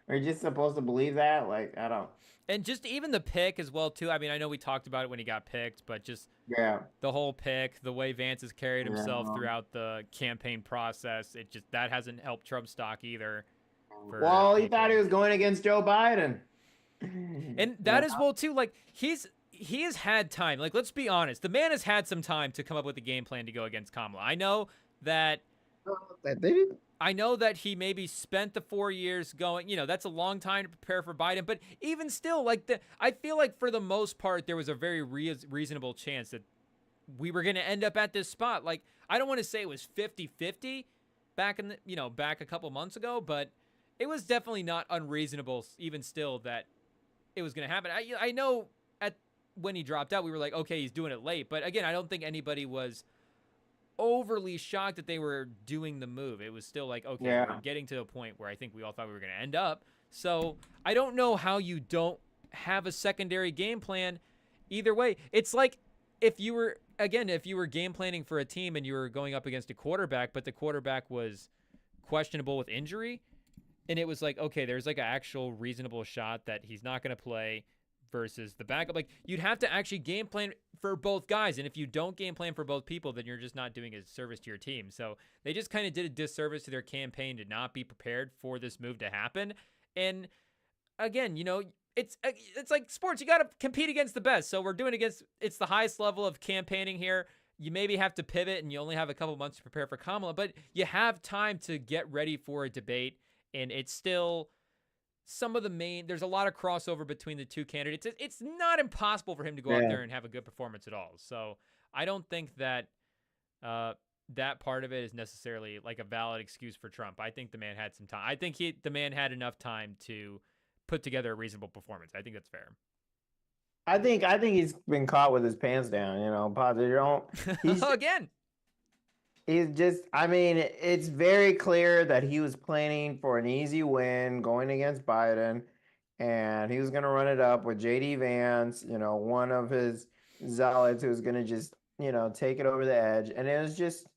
We're just supposed to believe that? Like, I don't. And just even the pick as well, too. I mean, I know we talked about it when he got picked, but just the whole pick, the way Vance has carried himself throughout the campaign process, that hasn't helped Trump's stock either. Well, he thought he was going against Joe Biden. And that as well, too. Like, he has had time. Like, let's be honest. The man has had some time to come up with a game plan to go against Kamala. I know that... I know that he maybe spent the 4 years going, that's a long time to prepare for Biden, but even still, like I feel like for the most part, there was a very reasonable chance that we were going to end up at this spot. Like, I don't want to say it was 50-50 back in back a couple months ago, but it was definitely not unreasonable even still that it was going to happen. I know when he dropped out, we were like, okay, he's doing it late. But again, I don't think anybody was overly shocked that they were doing the move. It was still like, okay, we're getting to a point where I think we all thought we were going to end up. So I don't know how you don't have a secondary game plan either way. It's like if you were game planning for a team and you were going up against a quarterback, but the quarterback was questionable with injury, and it was like, okay, there's like an actual reasonable shot that he's not going to play versus the backup. Like, you'd have to actually game plan for both guys. And if you don't game plan for both people, then you're just not doing a service to your team. So they just kind of did a disservice to their campaign to not be prepared for this move to happen. And again, it's like sports. You got to compete against the best. So we're doing it's the highest level of campaigning here. You maybe have to pivot and you only have a couple months to prepare for Kamala, but you have time to get ready for a debate. And it's still there's a lot of crossover between the two candidates. It's not impossible for him to go out there and have a good performance at all. So I don't think that that part of it is necessarily like a valid excuse for Trump. I think the man had some time. I think the man had enough time to put together a reasonable performance. I think that's fair. I think he's been caught with his pants down, positive. Again. He's just, I mean, it's very clear that he was planning for an easy win going against Biden, and he was going to run it up with J.D. Vance, one of his zealots who was going to just, take it over the edge. And it was just,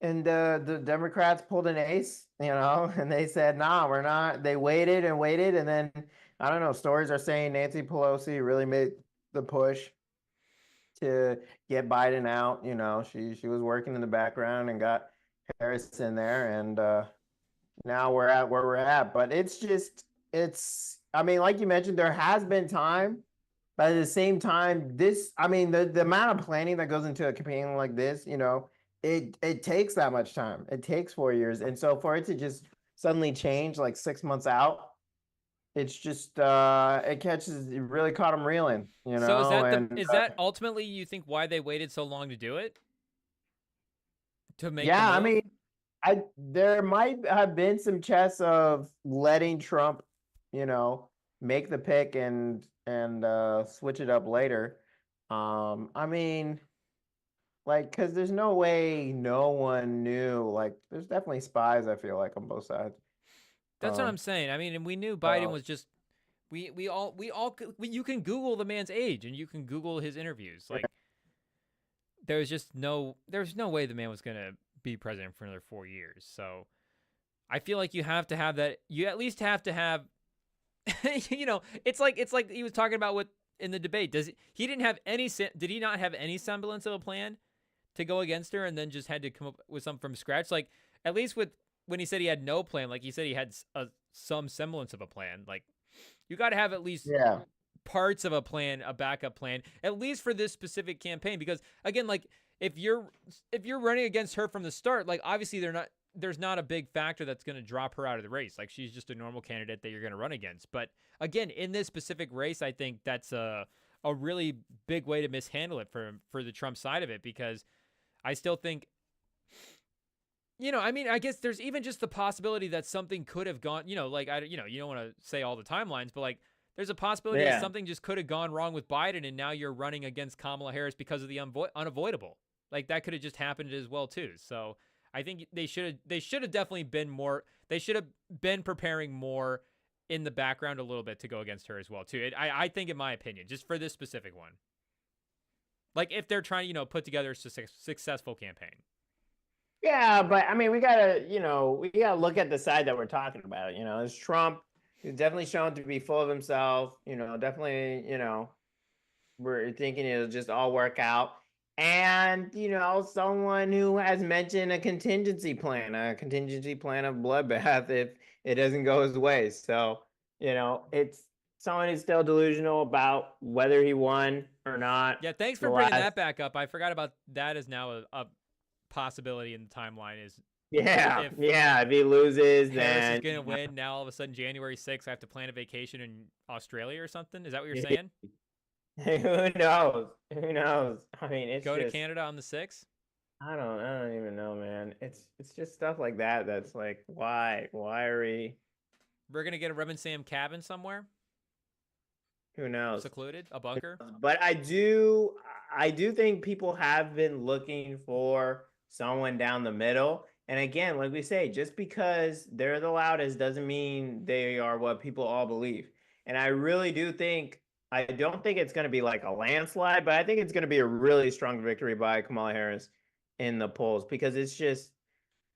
and the Democrats pulled an ace, and they said, nah, we're not. They waited and waited. And then, I don't know, stories are saying Nancy Pelosi really made the push to get Biden out. She was working in the background and got Harris in there, and now we're at where we're at. But I mean, like you mentioned, there has been time, but at the same time, the amount of planning that goes into a campaign like this, it takes that much time. It takes 4 years, and so for it to just suddenly change like 6 months out, it's just it really caught him reeling, So is that ultimately you think why they waited so long to do it? To make I mean, there might have been some chess of letting Trump, make the pick and switch it up later. I mean, like, because there's no way no one knew. Like, there's definitely spies, I feel like, on both sides. That's what I'm saying. I mean, and we knew Biden was just we all you can Google the man's age and you can Google his interviews. Like, there's no way the man was gonna be president for another 4 years. So I feel like you have to have that. You at least have to have, it's like he was talking about in the debate. Did he not have any semblance of a plan to go against her and then just had to come up with something from scratch? Like, at least when he said he had no plan, like he said he had some semblance of a plan. Like, you got to have at least parts of a plan, a backup plan, at least for this specific campaign. Because again, like if you're running against her from the start, like obviously there's not a big factor that's going to drop her out of the race. Like, she's just a normal candidate that you're going to run against. But again, in this specific race, I think that's a really big way to mishandle it for the Trump side of it, because I still think, I mean, I guess there's even just the possibility that something could have gone, like, you don't want to say all the timelines, but like, there's a possibility that something just could have gone wrong with Biden, and now you're running against Kamala Harris because of the unavoidable. Like, that could have just happened as well too. So I think they should have definitely been more. They should have been preparing more in the background a little bit to go against her as well too. I think, in my opinion, just for this specific one, like if they're trying to put together a successful campaign. Yeah, but I mean, we gotta look at the side that we're talking about. It's Trump, who's definitely shown to be full of himself. Definitely, we're thinking it'll just all work out. And, someone who has mentioned a contingency plan of bloodbath if it doesn't go his way. So, it's someone who's still delusional about whether he won or not. Yeah, thanks for bringing that back up. I forgot about that. Is now a possibility in the timeline, is Yeah, If yeah. If he loses, Harris is then gonna win, now all of a sudden January 6th, I have to plan a vacation in Australia or something. Is that what you're you saying? know, who knows? Who knows? I mean, it's Go to just Canada on the 6th? I don't even know, man. It's just stuff like that that's like, why are we? We're gonna get a Rem and Sam cabin somewhere, Who knows? secluded, a bunker. But I do think people have been looking for someone down the middle. And again, like we say, just because they're the loudest doesn't mean they are what people all believe. And I really do think I don't think it's going to be like a landslide, but I think it's going to be a really strong victory by Kamala Harris in the polls because it's just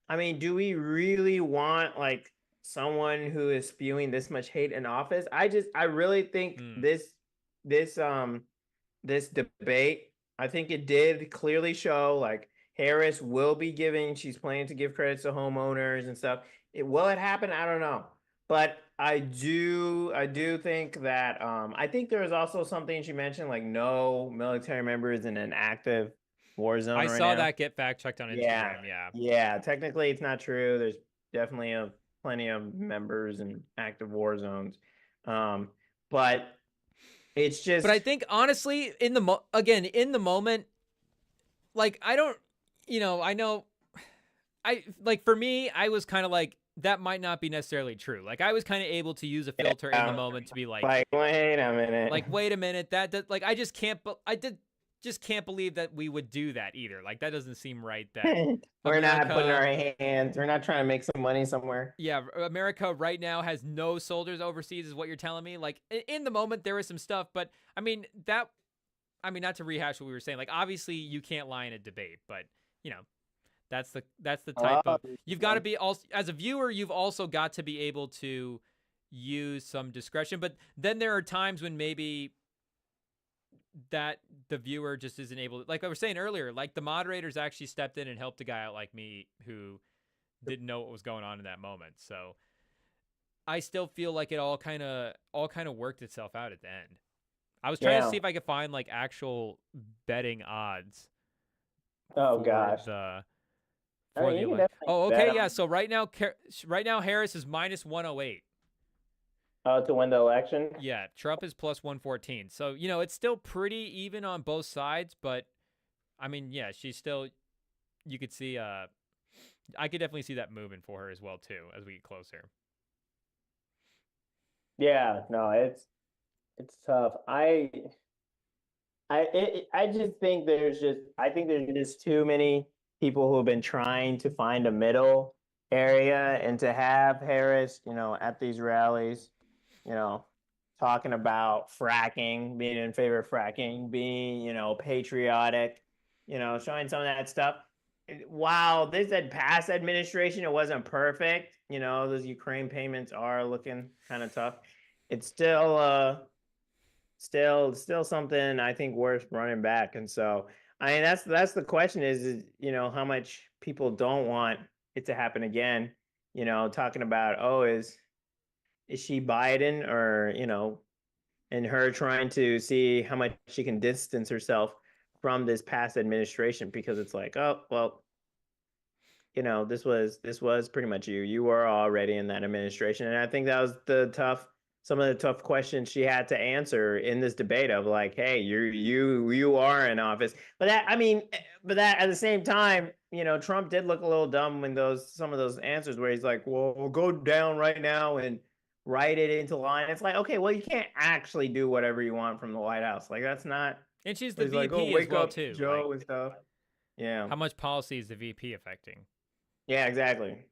I mean, do we really want like someone who is spewing this much hate in office? I really think Hmm. this this debate, I think it did clearly show like Harris will be giving, she's planning to give credits to homeowners and stuff. Will it happen? I don't know. But I do think that I think there was also something she mentioned like no military members in an active war zone I right saw now. that get fact checked on Yeah, Instagram. Yeah, yeah. Technically, it's not true. There's definitely plenty of members in active war zones, but it's but I just think honestly, again in the moment, like I don't, I know, I like for me, I was kind of like that might not be necessarily true. Like I was kind of able to use a filter in the moment to be like wait a minute. like wait a minute, that does, like I just can't, just can't believe that we would do that either. Like that doesn't seem right. That We're not putting America, our hands. We're not trying to make some money somewhere. yeah, America right now has no soldiers overseas, is what you're telling me. Like in the moment, there was some stuff, but I mean, not to rehash what we were saying. Like obviously, you can't lie in a debate, but you know, that's the type Oh, of you've got to be also as a viewer, you've also got to be able to use some discretion. But then there are times when maybe that the viewer just isn't able to, like I was saying earlier, like the moderators actually stepped in and helped a guy out like me who didn't know what was going on in that moment. So I still feel like it all kind of worked itself out at the end. I was trying to yeah. see if I could find like actual betting odds Oh for gosh. the I for mean, the you can elect. definitely Oh, bet okay, yeah. on So right now Harris is minus 108. to win the election. Yeah, Trump is plus 114. So it's still pretty even on both sides, but I mean, yeah, she's still. You could see. I could definitely see that moving for her as well too as we get closer. Yeah, no, it's tough. I just think there's too many people who have been trying to find a middle area and to have Harris, at these rallies, you know, talking about fracking, being in favor of fracking, being, patriotic, showing some of that stuff. While this had past administration, it wasn't perfect. Those Ukraine payments are looking kind of tough. It's still something I think worth running back. And so I mean that's the question is how much people don't want it to happen again. Talking about is she Biden or and her trying to see how much she can distance herself from this past administration because it's like oh well this was pretty much you were already in that administration and I think that was some of the tough questions she had to answer in this debate of like hey you are in office but that at the same time Trump did look a little dumb when some of those answers where he's like well we'll go down right now and write it into line. It's like okay well you can't actually do whatever you want from the White House like that's not And she's the he's like oh VP as wake well up too. Like Joe and stuff yeah how much policy is the VP affecting? yeah exactly.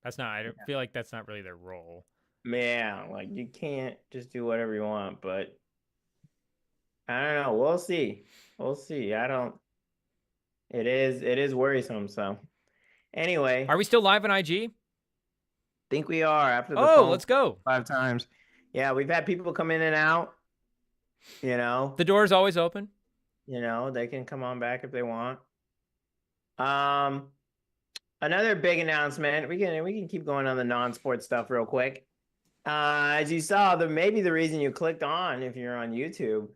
That's not. I don't feel like that's not really their role. Yeah, like you can't just do whatever you want, but I don't know. We'll see. We'll see. I don't it is worrisome. So anyway, Are we still live on IG? think we are after the Oh, phone let's go. 5 times. Yeah, we've had people come in and out, you know. The door is always open. They can come on back if they want. Um Another big announcement. We can keep going on the non-sports stuff real quick. As you saw, maybe the reason you clicked on if you're on YouTube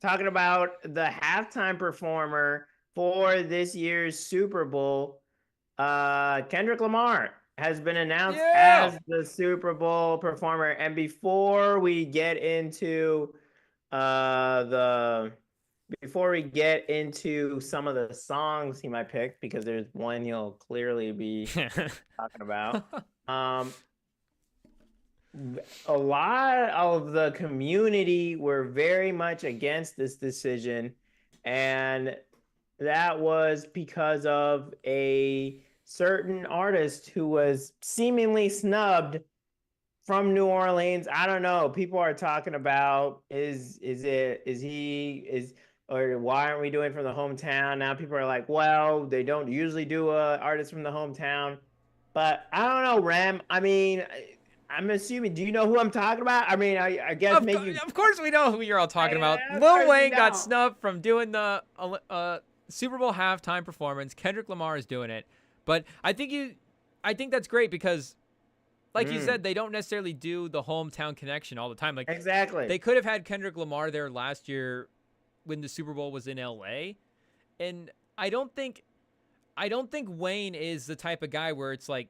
talking about the halftime performer for this year's Super Bowl Kendrick Lamar has been announced Yeah. as the Super Bowl performer. And before we get into the before we get into some of the songs he might pick, because there's one he'll clearly be talking about. A lot of the community were very much against this decision, and that was because of a certain artist who was seemingly snubbed from New Orleans. I don't know. People are talking about or why aren't we doing from the hometown? Now people are like, well, they don't usually do a artist from the hometown. But I don't know, Rem. I mean, I'm assuming. Do you know who I'm talking about? I mean, I guess maybe you. Of course we know who you're all talking about. Of Lil course you Wayne got know. snubbed from doing the Super Bowl halftime performance. Kendrick Lamar is doing it. But I think that's great because, like you said, they don't necessarily do the hometown connection all the time. Like Exactly. they could have had Kendrick Lamar there last year when the Super Bowl was in LA. And I don't think Wayne is the type of guy where it's like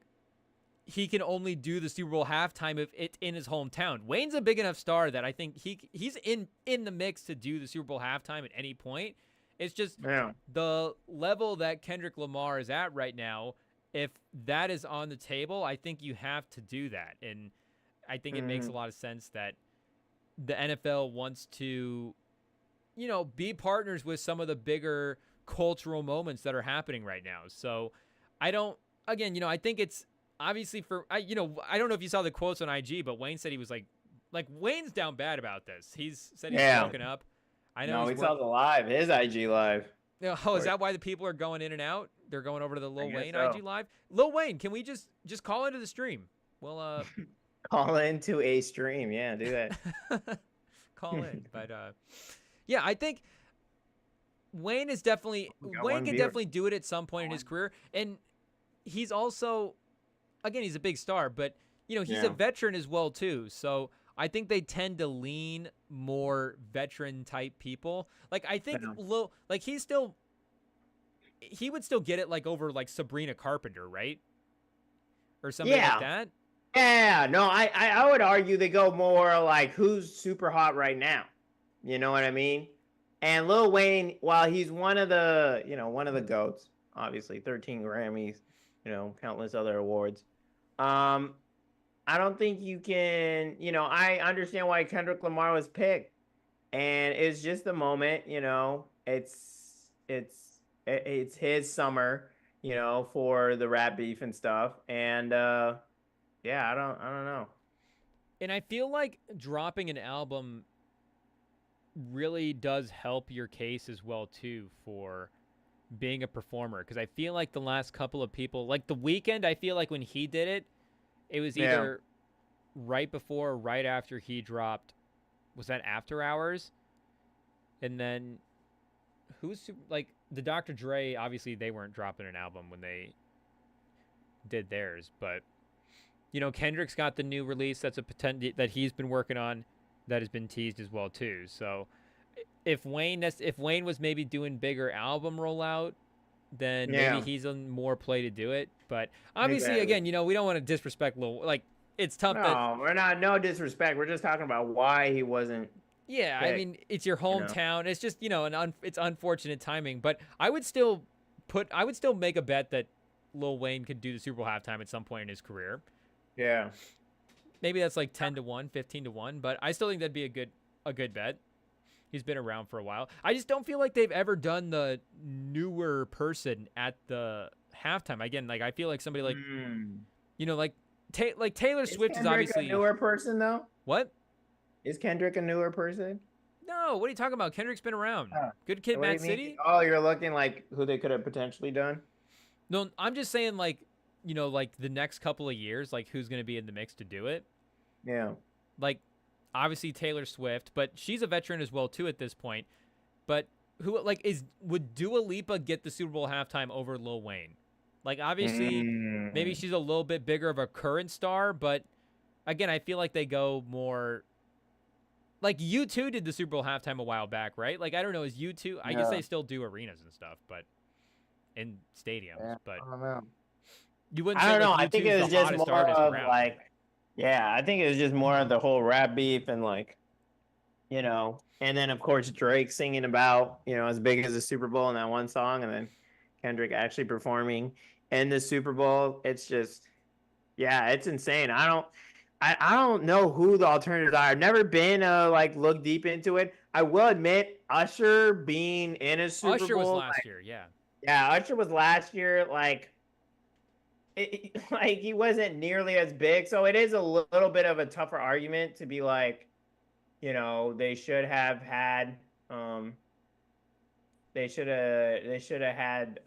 he can only do the Super Bowl halftime if it's in his hometown. Wayne's a big enough star that I think he's in the mix to do the Super Bowl halftime at any point. It's just the level that Kendrick Lamar is at right now. If that is on the table, I think you have to do that. And I think it makes a lot of sense that the NFL wants to, be partners with some of the bigger cultural moments that are happening right now. So I think it's obviously I don't know if you saw the quotes on IG, but Wayne said he was like Wayne's down bad about this. He's said he's broken up. I know. No, he saw the live, his IG live. Oh, is that why the people are going in and out? They're going over to the Lil Wayne so. IG live. Lil Wayne, can we just call into the stream? Well, call into a stream. Yeah, do that. Call in. But yeah, I think Wayne can definitely do it at some point in his career, and he's also, again, he's a big star, but he's a veteran as well too. So I think they tend to lean more veteran type people. Like I think he would still get it like over like Sabrina Carpenter, right? Or something like that. Yeah, no, I would argue they go more like who's super hot right now. You know what I mean? And Lil Wayne, while he's one of the GOATs, obviously 13 Grammys, countless other awards. I don't think you can, I understand why Kendrick Lamar was picked. And it's just the moment, it's his summer, for the rap beef and stuff. And I don't know. And I feel like dropping an album really does help your case as well too for being a performer, because I feel like the last couple of people, like The Weeknd, I feel like when he did it, it was either right before or right after he dropped, was that After Hours? And then like the Dr. Dre, obviously they weren't dropping an album when they did theirs, but Kendrick's got the new release that's that he's been working on that has been teased as well too. So if Wayne was maybe doing bigger album rollout, then maybe he's on more play to do it. But obviously, again, we don't want to disrespect Lil. Like it's tough. No, we're not. No disrespect. We're just talking about why he wasn't. Yeah, picked, I mean, it's your hometown. It's just it's unfortunate timing. But I would still make a bet that Lil Wayne could do the Super Bowl halftime at some point in his career. Yeah. Maybe that's like 10-1, 15-1, but I still think that'd be a good bet. He's been around for a while. I just don't feel like they've ever done the newer person at the halftime. Again, like I feel like somebody like like Taylor Swift is obviously a newer person though. What? Is Kendrick a newer person? No, what are you talking about? Kendrick's been around. Good Kid, Mad City. Oh, you're looking like who they could have potentially done. No, I'm just saying like like the next couple of years, like who's going to be in the mix to do it. Yeah. Like, obviously Taylor Swift, but she's a veteran as well too at this point. But who would Dua Lipa get the Super Bowl halftime over Lil Wayne? Like, obviously, maybe she's a little bit bigger of a current star, but again, I feel like they go more. Like U2 did the Super Bowl halftime a while back, right? Like I don't know, is U2? I guess they still do arenas and stuff, but in stadiums. Yeah, but I don't know. You wouldn't I say don't know. like I think YouTube's it the was just hottest more artist of around. like, yeah, I think it was just more of the whole rap beef and like, and then of course Drake singing about, as big as the Super Bowl in that one song, and then Kendrick actually performing in the Super Bowl. It's just, yeah, it's insane. I don't know who the alternatives are. I've never been like look deep into it. I will admit, Usher being in a Super Usher was Bowl, last year, yeah. yeah, Usher was last year. Like, like he wasn't nearly as big, so it is a little bit of a tougher argument to be like, they should have had, they should have had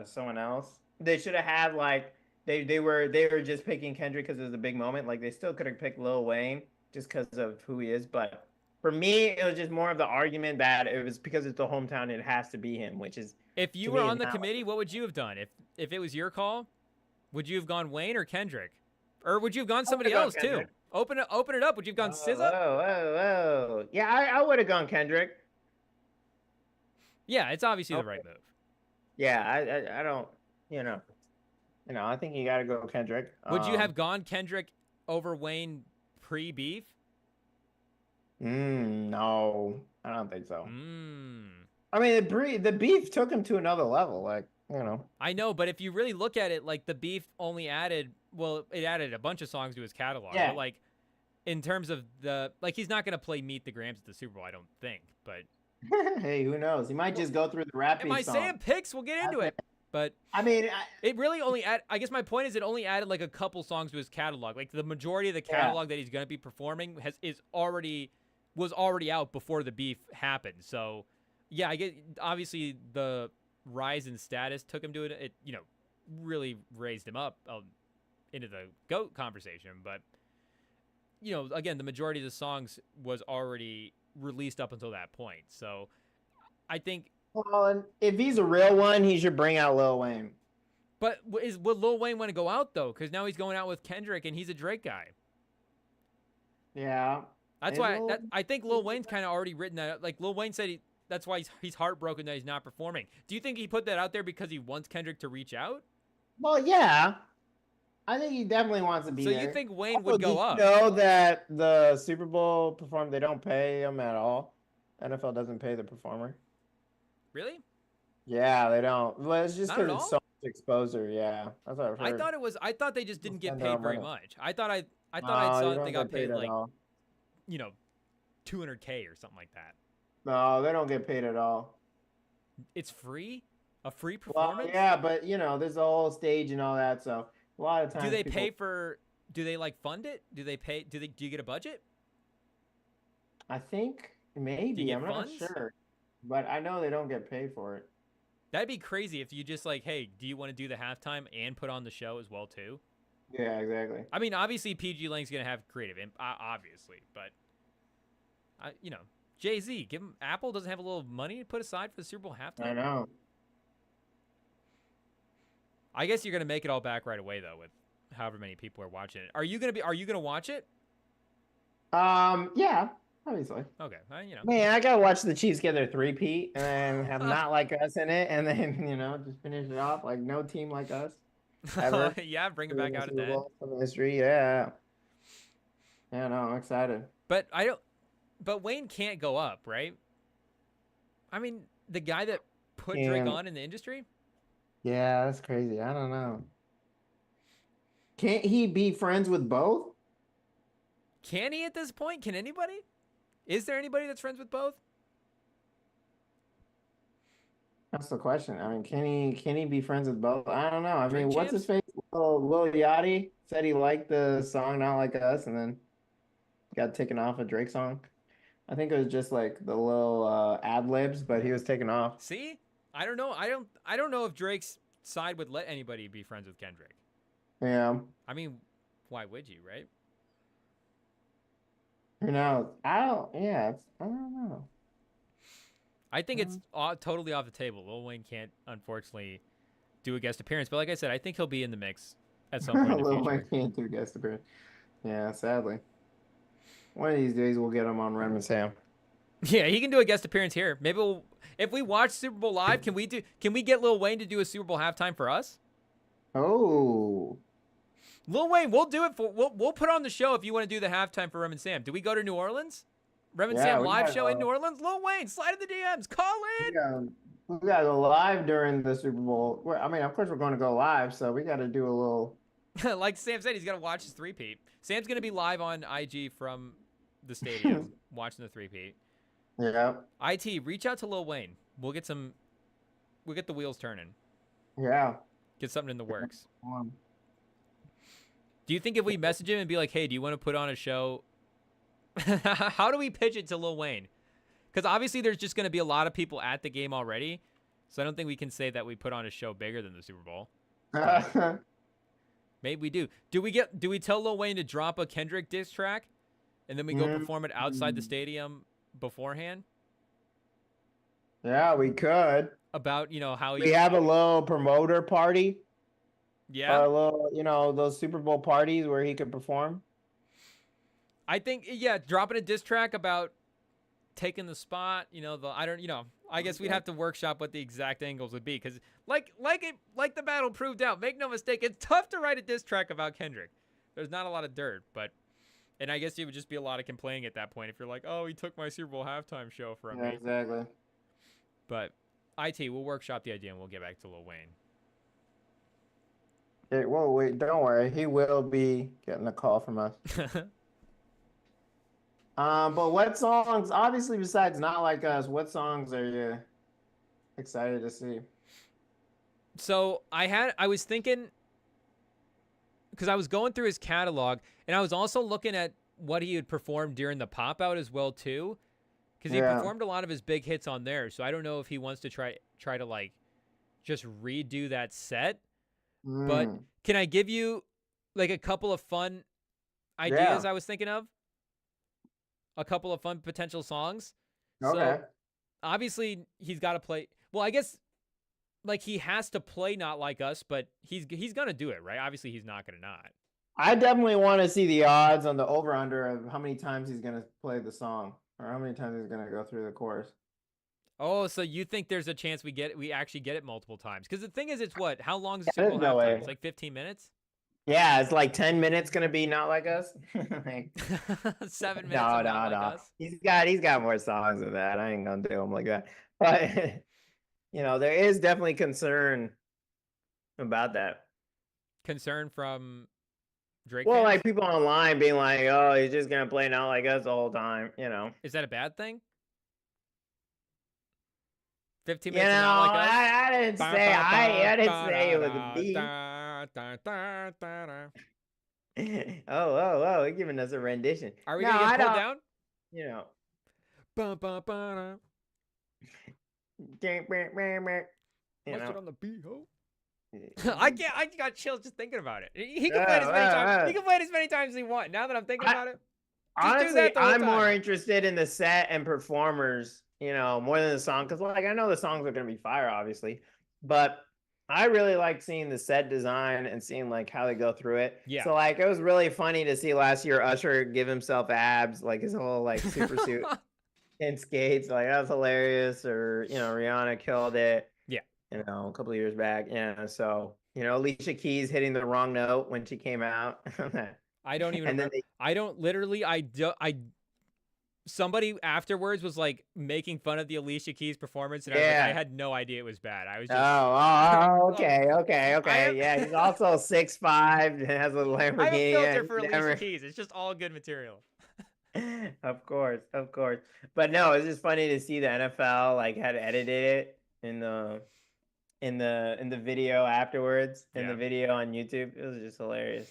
someone else. They should have had like they were just picking Kendrick because it was a big moment. Like they still could have picked Lil Wayne just because of who he is. But for me, it was just more of the argument that it was because it's the hometown, it has to be him, which is If you to were me is on the not committee, what would you have done? If it was your call, would you have gone Wayne or Kendrick? Or would you have gone I would somebody have gone else too? Kendrick. Open it up. Would you have gone Whoa, SZA? whoa, whoa, whoa. Yeah, I would have gone Kendrick. Yeah, it's obviously I the right move. Yeah, I don't, you know, I think you got to go Kendrick. Would you have gone Kendrick over Wayne pre-beef? No, I don't think so. Mm. I mean, the beef took him to another level. Like, I know, but if you really look at it, like the beef only added, well, it added a bunch of songs to his catalog. Yeah. But like, in terms of like, he's not gonna play Meet the Grams at the Super Bowl, I don't think. But hey, who knows? He might just go through the rap am beef I song. saying picks? We'll get into it. But I mean, it really only I guess my point is it only added like a couple songs to his catalog. Like the majority of the catalog that he's gonna be performing was already out before the beef happened. So yeah, I get obviously the rise in status took him to it. Really raised him up into the GOAT conversation. But again, the majority of the songs was already released up until that point. So I think. well, and if he's a real one, he should bring out Lil Wayne. But would Lil Wayne want to go out though? Because now he's going out with Kendrick, and he's a Drake guy. Yeah. That's why I think Lil Wayne's kind of already written that. Like Lil Wayne said, that's why he's heartbroken that he's not performing. Do you think he put that out there because he wants Kendrick to reach out? Well, yeah. I think he definitely wants to be there. So you think Wayne would go up? You know that the Super Bowl performer, they don't pay him at all. NFL doesn't pay the performer. Really? Yeah, they don't. Well, it's just Not at because it's all? so much exposure. Yeah, that's what I've heard. I thought they just didn't get Spend their paid own very money. much. I thought I No, saw you that don't they get got paid at like all. 200K or something like that. No, they don't get paid at all. It's free? A free Well, performance? yeah, but there's a whole stage and all that. So a lot of times, Do they pay for? Do they like fund it? Do they pay? Do you get a budget? I think maybe. get I'm funds? not sure, but I know they don't get paid for it. That'd be crazy if you just like, hey, do you want to do the halftime and put on the show as well too? Yeah, exactly. I mean, obviously PG Lang's gonna have creative, obviously, but Jay-Z, give him Apple doesn't have a little money to put aside for the Super Bowl halftime. I know. I guess you're gonna make it all back right away though, with however many people are watching it. Are you gonna watch it? Yeah, obviously. Okay, Man, I gotta watch the Chiefs get their three-peat and then have not like us in it, and then just finish it off like no team like us ever. Yeah, bring it back out at that. From history, yeah. Yeah, no, I'm excited. But But Wayne can't go up, right? I mean, the guy that put Drake on in the industry. Yeah, that's crazy. I don't know. Can't he be friends with both? Can he at this point? Can anybody? Is there anybody that's friends with both? That's the question. I mean, can he be friends with both? I don't know. I Drink mean, what's champs? his face? Lil Yachty said he liked the song "Not Like Us" and then got taken off a Drake song. I think it was just like the little ad libs, but he was taken off. See, I don't know. I don't know if Drake's side would let anybody be friends with Kendrick. Yeah. I mean, why would you, right? Who knows? I don't know. I think it's totally off the table. Lil Wayne can't, unfortunately, do a guest appearance. But like I said, I think he'll be in the mix at some point in the Lil future. Wayne can't do guest appearance. Yeah, sadly. One of these days we'll get him on Rem and Sam. Yeah, he can do a guest appearance here. Maybe if we watch Super Bowl live, can we get Lil Wayne to do a Super Bowl halftime for us? Oh. Lil Wayne, we'll do it for we'll put on the show if you want to do the halftime for Rem and Sam. Do we go to New Orleans? Rem and Yeah, Sam live show in New Orleans? Lil Wayne, slide in the DMs. Call we in. gotta, we gotta go live during the Super Bowl. I mean, of course we're going to go live, so we got to do a little. Like Sam said, he's got to watch his three-peat. Sam's going to be live on IG from the stadium watching the three-peat. Yeah. IT, reach out to Lil Wayne. We'll get the wheels turning. Yeah. Get something in the works. Do you think if we message him and be like, hey, do you want to put on a show? How do we pitch it to Lil Wayne? Because obviously there's just going to be a lot of people at the game already. So I don't think we can say that we put on a show bigger than the Super Bowl. Maybe we do. Do we tell Lil Wayne to drop a Kendrick diss track and then we go perform it outside the stadium beforehand? Yeah, we could. About, how we have a little promoter party. Yeah. A little, those Super Bowl parties where he could perform. I think, yeah, dropping a diss track about taking the spot, I guess we'd have to workshop what the exact angles would be. Because like the battle proved out, make no mistake, it's tough to write a diss track about Kendrick. There's not a lot of dirt, and I guess it would just be a lot of complaining at that point if you're like, oh, he took my Super Bowl halftime show from me. Exactly. But IT, we'll workshop the idea and we'll get back to Lil Wayne. Okay, whoa, wait, don't worry. He will be getting a call from us. But what songs, obviously besides Not Like Us, what songs are you excited to see? So I was thinking, because I was going through his catalog, and I was also looking at what he had performed during the pop out as well too, because he performed a lot of his big hits on there. So I don't know if he wants to try to like just redo that set. But can I give you like a couple of fun ideas I was thinking of? A couple of fun potential songs. Okay. So obviously he's got to play. Well, I guess like he has to play Not Like Us, but he's going to do it, right? Obviously he's not going to not. I definitely want to see the odds on the over-under of how many times he's going to play the song or how many times he's going to go through the chorus. Oh, so you think there's a chance we actually get it multiple times? Because the thing is, it's what? How long is the Super Bowl halftime? It's like 15 minutes? Yeah, it's like 10 minutes going to be Not Like Us. 7 minutes Not Like Us. He's got more songs than that. I ain't going to do them like that. But, there is definitely concern about that. Concern from Drake Well, fans? like people online being like, oh, he's just going to play Not Like Us the whole time, Is that a bad thing? 15 minutes Not Like Us? I didn't say I didn't say it was a beat. Oh, we're giving us a rendition. Are we going to get pulled down? Mustard on the beat, ho. I got chills just thinking about it. He can play it as many times. He can play it as many times as he wants. Now that I'm thinking about it, honestly, I'm more interested in the set and performers, more than the song. Because, I know the songs are going to be fire, obviously. But I really like seeing the set design and seeing, how they go through it. Yeah. So, it was really funny to see last year Usher give himself abs, his whole, super suit and skates. That was hilarious. Or, Rihanna killed it. Yeah. A couple of years back. Yeah. So, Alicia Keys hitting the wrong note when she came out. I don't even remember. Somebody afterwards was making fun of the Alicia Keys performance, and I had no idea it was bad. I was just okay. Yeah, he's also 6'5" and has a Lamborghini. I have a filter for Alicia Keys. It's just all good material. Of course. But no, it's just funny to see the NFL had edited it in the video afterwards, in the video on YouTube. It was just hilarious.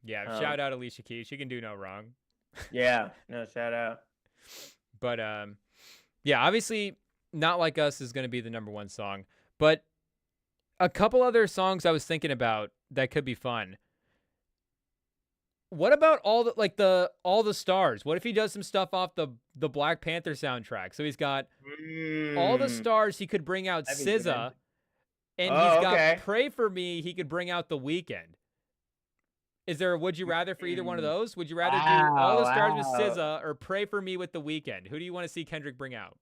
Yeah, shout out Alicia Keys. She can do no wrong. Yeah, no, shout out. But yeah, obviously Not Like Us is going to be the #1 song. But a couple other songs I was thinking about that could be fun. What about all the stars? What if he does some stuff off the Black Panther soundtrack? So he's got all the stars. He could bring out SZA, and he's got Pray For Me. He could bring out The Weeknd. Is there a would you rather for either one of those? Would you rather do all the stars with SZA or Pray For Me with The Weeknd? Who do you want to see Kendrick bring out?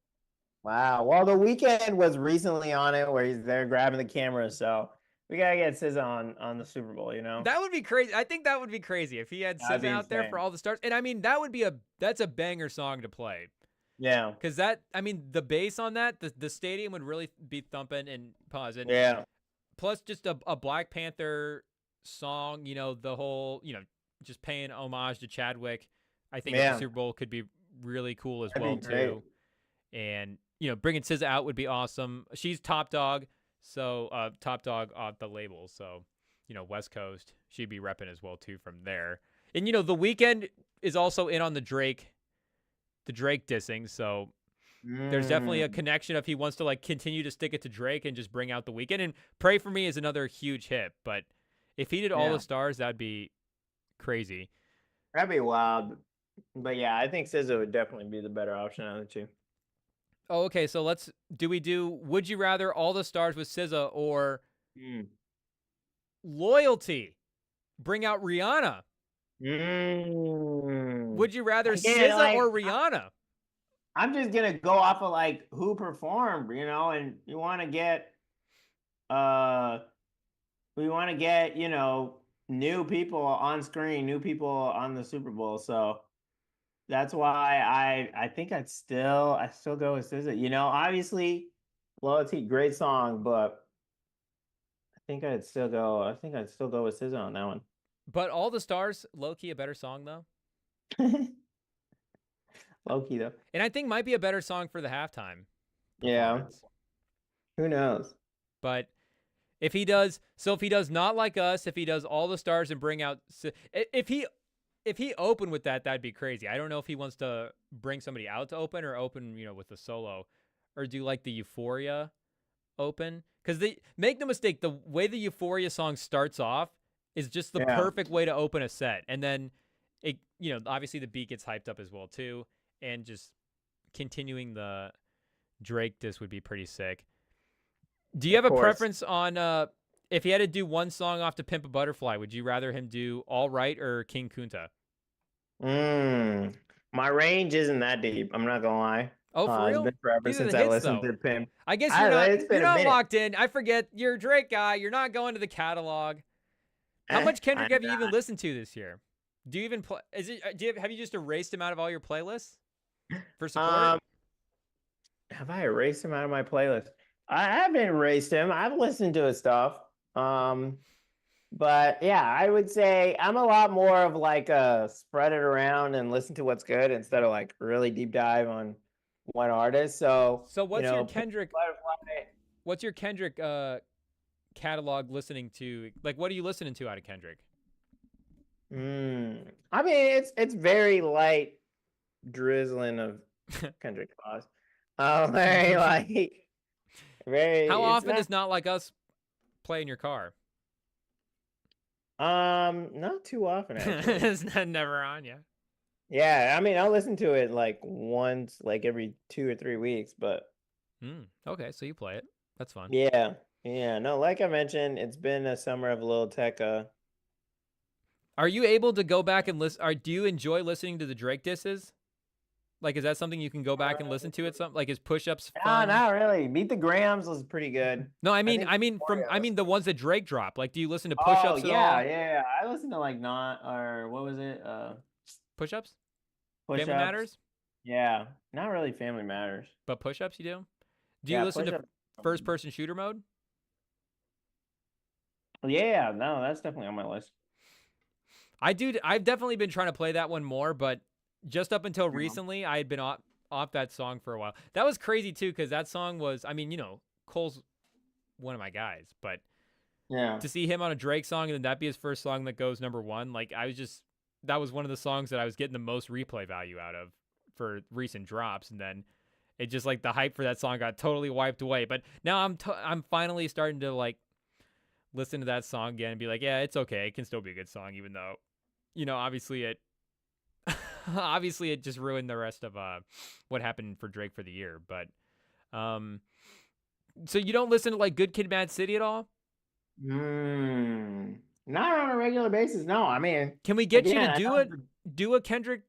Wow. Well, The Weeknd was recently on it where he's there grabbing the camera. So We gotta get SZA on the Super Bowl. That would be crazy. I think that would be crazy if he had That'd SZA be out there for insane. all the stars. And I mean, that's a banger song to play. Yeah. Because I mean, the bass on that, the stadium would really be thumping and pause. And Yeah. plus just a Black Panther song, the whole, just paying homage to Chadwick. I think at the Super Bowl could be really cool as well too. And bringing SZA out would be awesome. She's top dog, so top dog off the label. So West Coast, she'd be repping as well too from there. And The Weeknd is also in on the Drake dissing. So there's definitely a connection if he wants to continue to stick it to Drake and just bring out The Weeknd. And Pray For Me is another huge hit, but if he did All the Stars, that'd be crazy. That'd be wild. But yeah, I think SZA would definitely be the better option out of the two. Oh, okay. So would you rather All the Stars with SZA or Loyalty? Bring out Rihanna. Would you rather SZA or Rihanna? I'm just gonna go off of who performed, and we want to get new people on screen, new people on the Super Bowl. So that's why I think I still go with SZA. Obviously, Loyalty, great song, but I think I'd still go with SZA on that one. But All the Stars, low-key a better song though. Low-key though. And I think might be a better song for the halftime. Yeah. Who knows? But if he does Not Like Us, if he does All the Stars and bring out, if he opened with that, that'd be crazy. I don't know if he wants to bring somebody out to open or open, with a solo, or do the Euphoria open. Because make no mistake, the way the Euphoria song starts off is just the perfect way to open a set. And then it, obviously the beat gets hyped up as well too. And just continuing the Drake diss would be pretty sick. Do you have a preference on if he had to do one song off to Pimp a Butterfly, would you rather him do All Right or King Kunta? My range isn't that deep. I'm not gonna lie. Oh, for real? It's been forever since I listened to Pimp. I guess you're not locked in. I forget. You're a Drake guy. You're not going to the catalog. How much Kendrick have you even listened to this year? Do you even play? Have you just erased him out of all your playlists for support? Have I erased him out of my playlist? I haven't erased him. I've listened to his stuff. But yeah, I would say I'm a lot more of a spread it around and listen to what's good instead of really deep dive on one artist. So what's your Kendrick? What's your Kendrick catalog listening to? What are you listening to out of Kendrick? I mean, it's very light drizzling of Kendrick Laws. Very. How often does Not Like Us play in your car? Not too often actually. It's never on, yeah. Yeah, I mean, I'll listen to it once, every 2 or 3 weeks, but. Okay, so you play it. That's fun. Yeah. No, like I mentioned, it's been a summer of Lil Tecca. Are you able to go back and listen? Do you enjoy listening to the Drake disses? Is that something you can go back and listen to at some his push-ups? No, not really. Meet the Grams was pretty good. No, I mean the ones that Drake dropped. Do you listen to push-ups at all? Yeah. I listen to not or what was it? Push-ups? Push-ups. Family Matters? Yeah, not really Family Matters. But push-ups you do? Do you listen to first-person shooter mode? Yeah, no, that's definitely on my list. I've definitely been trying to play that one more, but just up until recently, I had been off that song for a while. That was crazy too, because that song was, Cole's one of my guys, but to see him on a Drake song and then that be his first song that goes #1, that was one of the songs that I was getting the most replay value out of for recent drops, and then it just the hype for that song got totally wiped away. But now I'm finally starting to listen to that song again and be yeah, it's okay, it can still be a good song, even though obviously it just ruined the rest of what happened for Drake for the year. But so you don't listen to Good Kid, Mad City at all? Not on a regular basis. No, I mean, can we get you to do a Kendrick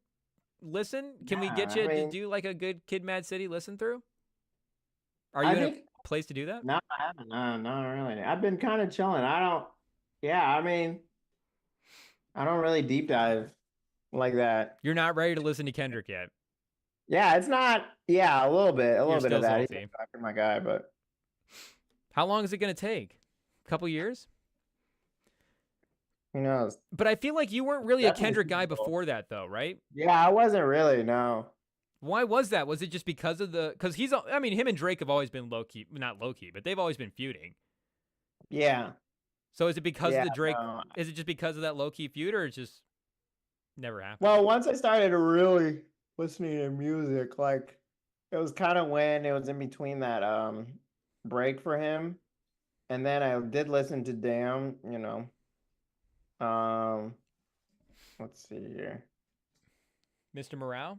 listen? Can we get you to do a Good Kid, Mad City listen through? Are you place to do that? No, I haven't. No, not really. I've been kind of chilling. I don't. Yeah, I mean, I don't really deep dive like that. You're not ready to listen to Kendrick yet. Yeah, it's not. Yeah, a You're little bit still of that. He's salty. my guy, but How long is it going to take? A couple years? who knows? But I feel like you weren't really a Definitely Kendrick guy Super Bowl. before that, though, right? Yeah, I wasn't really. No. Why was that? Was it just because of the? Because he's, I mean, him and Drake have always been low key, not low key, but they've always been feuding. Yeah. So is it because of Yeah. the Drake? No. Is it just because of that low key feud, or it just never happened? Well, once I started really listening to music, like it was kind of when it was in between that break for him, and then I did listen to Damn. Um, let's see here. Mr. Morale?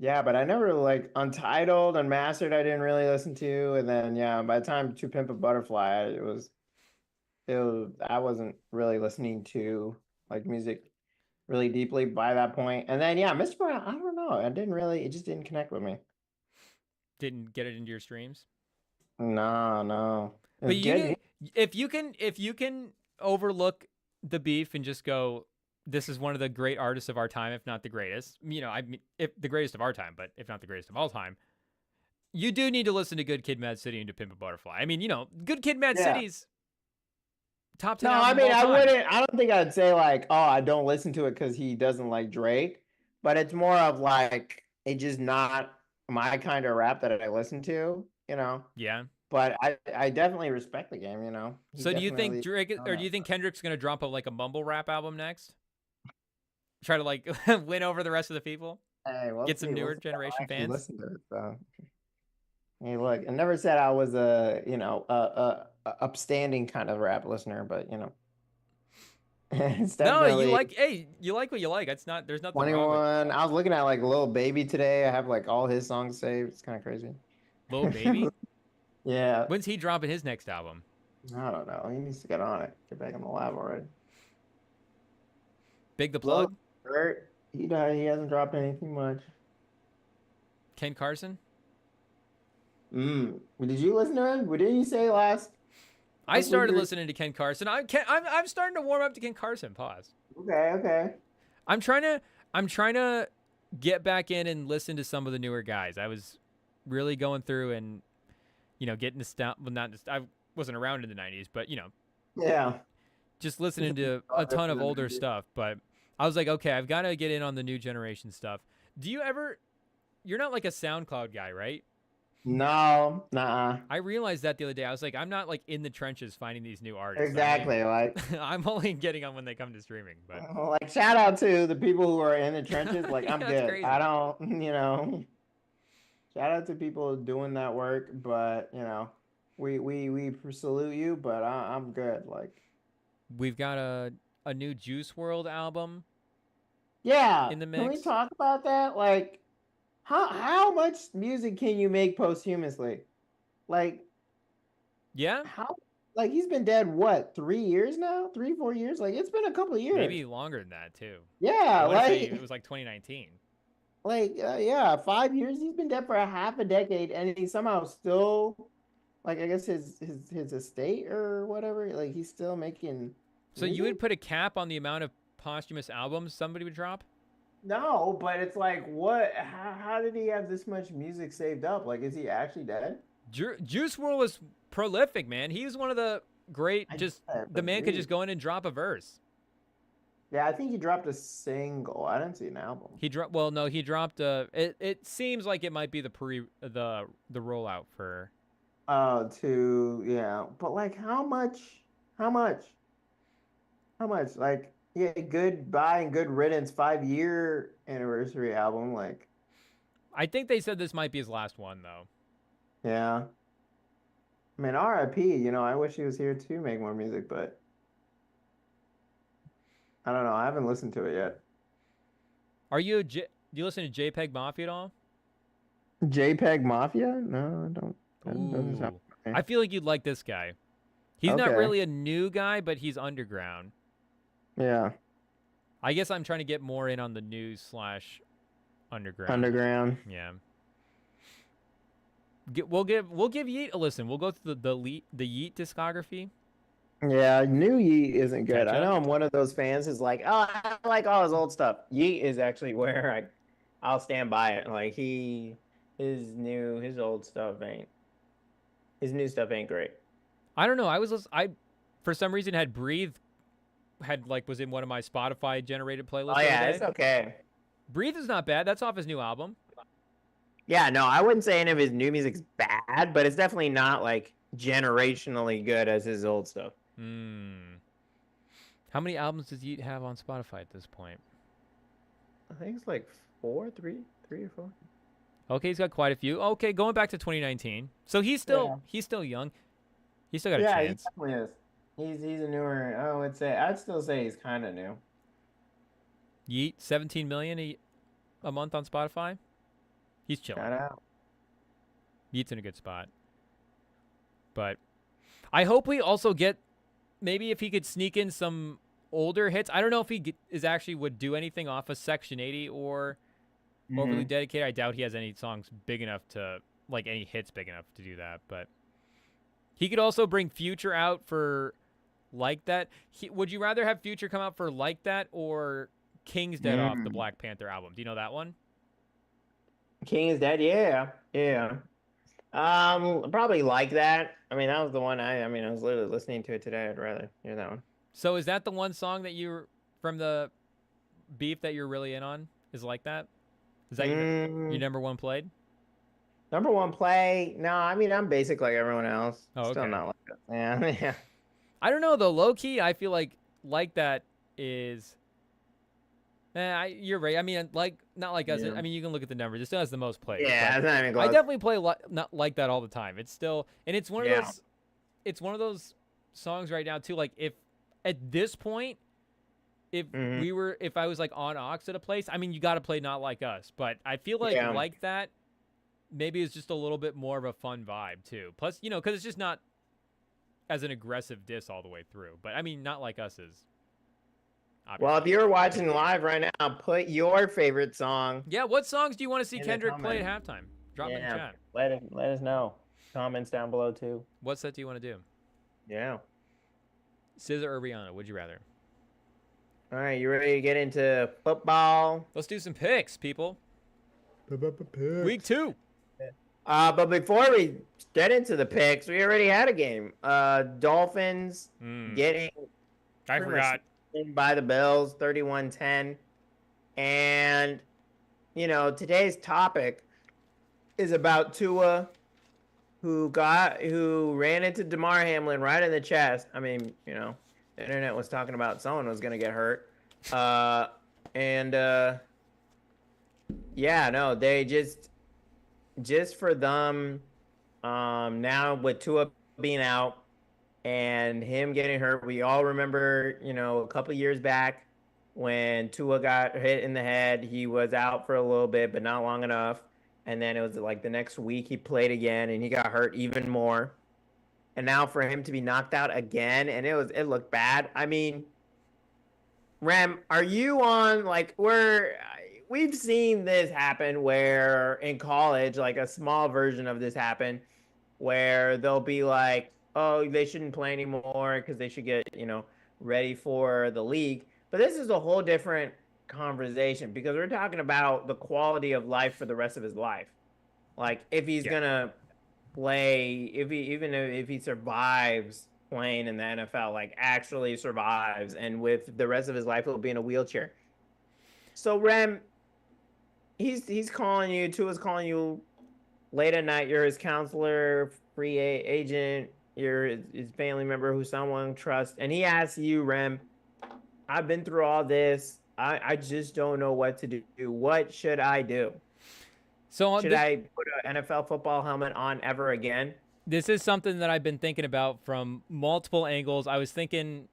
Yeah, but I never like Untitled, Unmastered. I didn't really listen to, and then yeah, by the time To Pimp a Butterfly, I wasn't really listening to like music really deeply by that point. And then yeah, Mr. Brown, I don't know. It just didn't connect with me. Didn't get it into your streams. No, no. It But was you good. need, if you can overlook the beef and just go, this is one of the great artists of our time, if not the greatest. You know, I mean, if the greatest of our time, but if not the greatest of all time. You do need to listen to Good Kid, Mad City and To Pimp a Butterfly. I mean, you know, Good Kid, Mad Yeah. City's top 10 No, I album of mean all I time. wouldn't I don't think I'd say like, oh, I don't listen to it because he doesn't like Drake. But it's more of like it's just not my kind of rap that I listen to. Yeah. But I definitely respect the game. He So do you think definitely Drake done or do that. you think Kendrick's gonna drop a mumble rap album next? Try to like win over the rest of the people? Hey, we'll Get see. some We'll newer see. I'll generation actually fans? listen to it. So hey, look, I never said I was a upstanding kind of rap listener, but it's No, definitely you like what you like. It's not there's nothing wrong with 21. I was looking at like Lil Baby today. I have like all his songs saved. It's kind of crazy. Lil Baby. Yeah, When's he dropping his next album? I don't know. He needs to get on it. Get back in the lab already. Big the Lil Plug? Dirt, he died. He hasn't dropped anything much. Ken Carson? Did you listen to him? What did you say I last week? started listening to Ken Carson. I'm starting to warm up to Ken Carson. Pause. Okay, okay. I'm trying to get back in and listen to some of the newer guys. I was really going through and getting nostalgia. Well, not I wasn't around in the '90s, but Yeah. just listening to a ton of older stuff. But I was like, okay, I've got to get in on the new generation stuff. Do you ever? You're not like a SoundCloud guy, right? No, nah. I realized that the other day. I was like, I'm not like in the trenches finding these new artists. Exactly. Like, I'm only getting on when they come to streaming. But like shout out to the people who are in the trenches. Like, I'm that's good. crazy. I don't. Shout out to people doing that work, but we salute you. But I'm good. Like, We've got a new Juice World album yeah. in the Can we mix. talk about that? Like, how much music can you make posthumously? Like, Yeah, how? Like, he's been dead what 3 years now? 3, 4 years? Like, it's been a couple of years. maybe longer than that too. Yeah, I want to say like it was like 2019. like yeah, 5 years. He's been dead for a half a decade, and he somehow still, like, I guess his estate or whatever. Like, he's still making So you would music. put a cap on the amount of posthumous albums somebody would drop? No, but it's like, what? How did he have this much music saved up? Like, is he actually dead? Juice World was prolific, man. He was one of the great. I Just guess, the but man could just geez. go in and drop a verse. Yeah, I think he dropped a single. I didn't see an album. He dropped. Well, no, he dropped. It seems like it might be the rollout for. Oh, yeah, but like, how much? How much? How much? Like, yeah, Goodbye and Good Riddance 5 year anniversary album. Like, I think they said this might be his last one though. yeah. I mean, RIP. I wish he was here to make more music, but I don't know. I haven't listened to it yet. Do you listen to JPEG Mafia at all? JPEG Mafia? No, I don't. That doesn't sound Ooh, familiar. I feel like you'd like this guy. He's not Okay. really a new guy, but he's underground. Yeah. I guess I'm trying to get more in on the news / underground. Underground. Yeah. We'll give Yeet a listen. We'll go through the Yeet discography. Yeah, new Yeet isn't good. Catch I up. know I'm one of those fans who's like, oh, I like all his old stuff. Yeet is actually where I'll stand by it. Like his old stuff ain't, his new stuff ain't great. I don't know. I for some reason had Breathe was in one of my Spotify generated playlists Oh the yeah, other it's day. okay. Breathe is not bad. That's off his new album. Yeah, no, I wouldn't say any of his new music's bad, but it's definitely not like generationally good as his old stuff. How many albums does Yeet have on Spotify at this point? I think it's like three or four. Okay, he's got quite a few. Okay, going back to 2019. So he's still young. He's still got a chance. He definitely is. He's a newer. I'd still say he's kind of new. Yeet, 17 million a month on Spotify. He's chilling. Shout out. Yeet's in a good spot. But I hope we also get, maybe if he could sneak in some older hits. I don't know if he would do anything off of Section 80 or Overly Dedicated. I doubt he has any songs big enough to, like any hits big enough to do that. But he could also bring Future out for Like That. Would you rather have Future come out for Like That or King's Dead off the Black Panther album? Do you know that one? King is Dead. Yeah. Probably Like That. I mean, that was the one I was literally listening to it today. I'd rather hear that one. So is that the one song that you're from the beef that you're really in on? Is Like That? Is that your number one played? Number one play? No, I mean I'm basic like everyone else. Oh, okay. Still not like that. Yeah. I don't know though. Low key, I feel like That is. You're right. I mean, not like us. Yeah. I mean, you can look at the numbers. It still has the most plays. Yeah, it's not even close. I definitely play not Like That all the time. It's still, and it's one of those. It's one of those songs right now too. Like if at this point, if I was like on aux at a place, I mean, you got to play Not Like Us. But I feel like That maybe is just a little bit more of a fun vibe too. Plus, because it's just not as an aggressive diss all the way through. But I mean, Not Like Us is. Well, if you're watching live right now, put your favorite song. Yeah, what songs do you want to see Kendrick play at halftime? Drop them in the chat. Let us know. Comments down below too. What set do you want to do? Yeah. SZA or Rihanna? Would you rather? All right, you ready to get into football? Let's do some picks, people. Week 2. But before we get into the picks, we already had a game. Dolphins getting. I forgot. By the Bills, 31-10. And, today's topic is about Tua, who ran into DeMar Hamlin right in the chest. I mean, the internet was talking about someone was going to get hurt. They just for them, now with Tua being out, and him getting hurt, we all remember, a couple years back when Tua got hit in the head, he was out for a little bit, but not long enough. And then it was like the next week he played again and he got hurt even more. And now for him to be knocked out again, and it looked bad. I mean, Rem, are you on we've seen this happen where in college, like a small version of this happen where they'll be like, oh, they shouldn't play anymore because they should get, ready for the league. But this is a whole different conversation because we're talking about the quality of life for the rest of his life. Like if he's gonna play, if he survives playing in the NFL, like actually survives, and with the rest of his life he'll be in a wheelchair. So Rem, he's calling you, Tua's calling you late at night. You're his counselor, free agent. You're his family member who someone trusts, and he asks you, Rem, I've been through all this. I just don't know what to do. What should I do? So should I put an NFL football helmet on ever again? This is something that I've been thinking about from multiple angles. I was thinking,